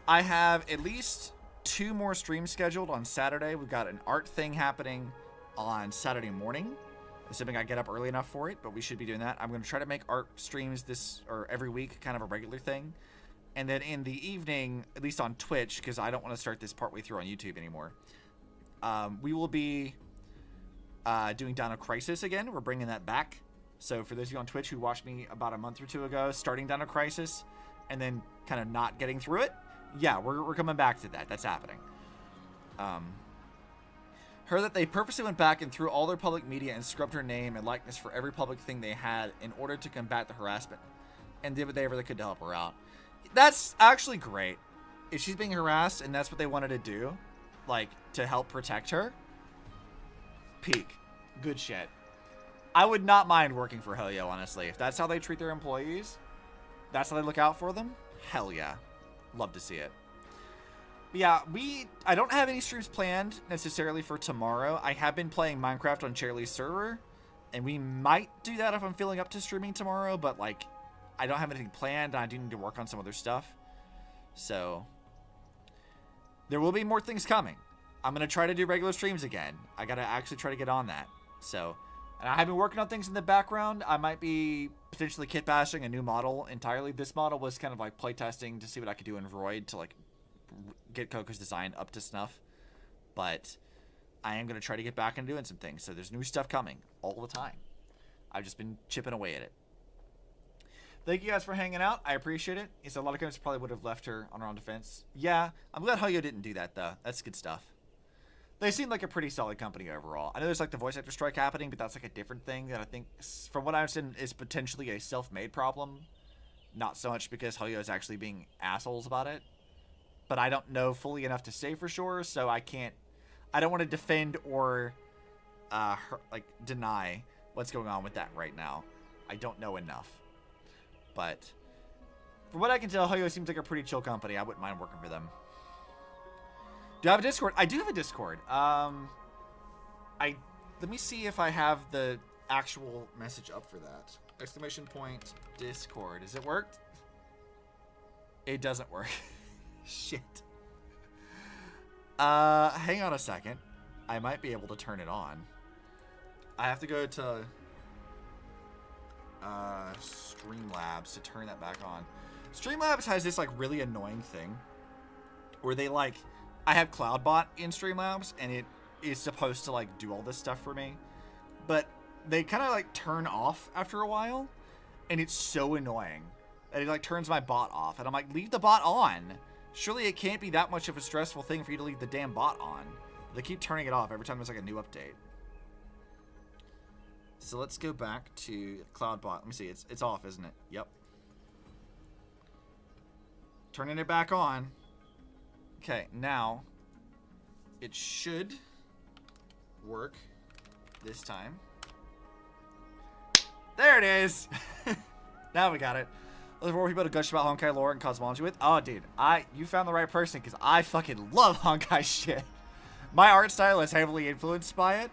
have at least 2 more streams scheduled on Saturday. We've got an art thing happening on Saturday morning, assuming I get up early enough for it, but we should be doing that. I'm going to try to make art streams every week, kind of a regular thing. And then in the evening, at least on Twitch, because I don't want to start this partway through on YouTube anymore, we will be doing Dino Crisis again. We're bringing that back. So for those of you on Twitch who watched me about a month or 2 ago starting Dino Crisis and then kind of not getting through it, yeah, we're coming back to that. That's happening. Heard that they purposely went back and threw all their public media and scrubbed her name and likeness for every public thing they had in order to combat the harassment, and did whatever they could to help her out. That's actually great. If she's being harassed and that's what they wanted to do, like, to help protect her, peak. Good shit. I would not mind working for Hoyo, honestly. If that's how they treat their employees, that's how they look out for them, hell yeah. Love to see it. But yeah, I don't have any streams planned necessarily for tomorrow. I have been playing Minecraft on Cherly's server, and we might do that if I'm feeling up to streaming tomorrow, but like, I don't have anything planned, and I do need to work on some other stuff. So, there will be more things coming. I'm going to try to do regular streams again. I got to actually try to get on that. So, and I have been working on things in the background. I might be potentially kit bashing a new model entirely. This model was kind of like playtesting to see what I could do in Vroid to like get Coco's design up to snuff. But I am going to try to get back into doing some things. So there's new stuff coming all the time. I've just been chipping away at it. Thank you guys for hanging out. I appreciate it. He said a lot of guys probably would have left her on her own defense. Yeah, I'm glad Hoyo didn't do that though. That's good stuff. They seem like a pretty solid company overall. I know there's like the voice actor strike happening, but that's like a different thing that I think, from what I understand, is potentially a self-made problem. Not so much because Hoyo is actually being assholes about it. But I don't know fully enough to say for sure, so I don't want to defend or deny what's going on with that right now. I don't know enough. But from what I can tell, Hoyo seems like a pretty chill company. I wouldn't mind working for them. Do I have a Discord? I do have a Discord. Let me see if I have the actual message up for that. ! Discord. Does it work? It doesn't work. Shit. Hang on a second. I might be able to turn it on. I have to go to Streamlabs to turn that back on. Streamlabs has this like really annoying thing where they like, I have CloudBot in Streamlabs and it is supposed to like do all this stuff for me, but they kind of like turn off after a while, and it's so annoying that it like turns my bot off, and I'm like, leave the bot on. Surely it can't be that much of a stressful thing for you to leave the damn bot on. They keep turning it off every time there's like a new update. So let's go back to CloudBot. Let me see. It's off, isn't it? Yep. Turning it back on. Okay, now it should work this time. There it is. Now we got it. There's more people to gush about Honkai lore and cosmology with. Oh, dude, you found the right person because I fucking love Honkai shit. My art style is heavily influenced by it.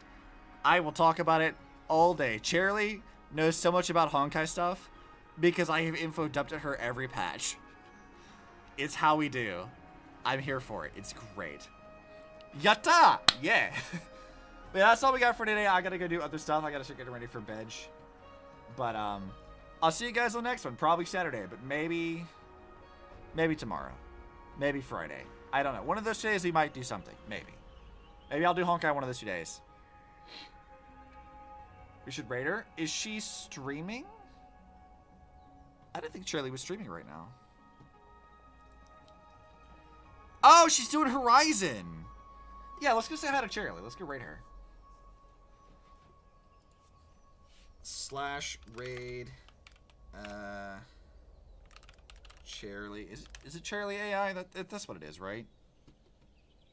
I will talk about it all day. Cherly knows so much about Honkai stuff because I have info dumped at her every patch. It's how we do. I'm here for it. It's great. Yatta! Yeah. But yeah, that's all we got for today. I gotta go do other stuff. I gotta start getting ready for bed. But I'll see you guys on the next one. Probably Saturday, but maybe tomorrow. Maybe Friday. I don't know. One of those days we might do something. Maybe I'll do Honkai one of those 2 days. We should rate her. Is she streaming? I didn't think Shirley was streaming right now. Oh, she's doing Horizon. Yeah, let's go say hi to Shirley. Let's go rate her. /raid Charlie. Is it Charlie AI? That's what it is, right?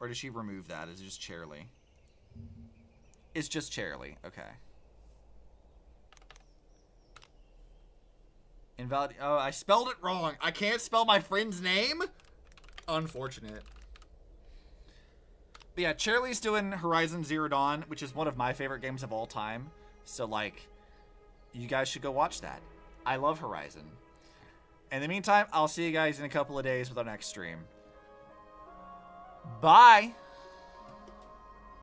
Or did she remove that? Is it just Charlie? It's just Charlie. Okay. Invalid. Oh, I spelled it wrong. I can't spell my friend's name? Unfortunate. But yeah, Charlie's doing Horizon Zero Dawn, which is one of my favorite games of all time. So, like, you guys should go watch that. I love Horizon. In the meantime, I'll see you guys in a couple of days with our next stream. Bye!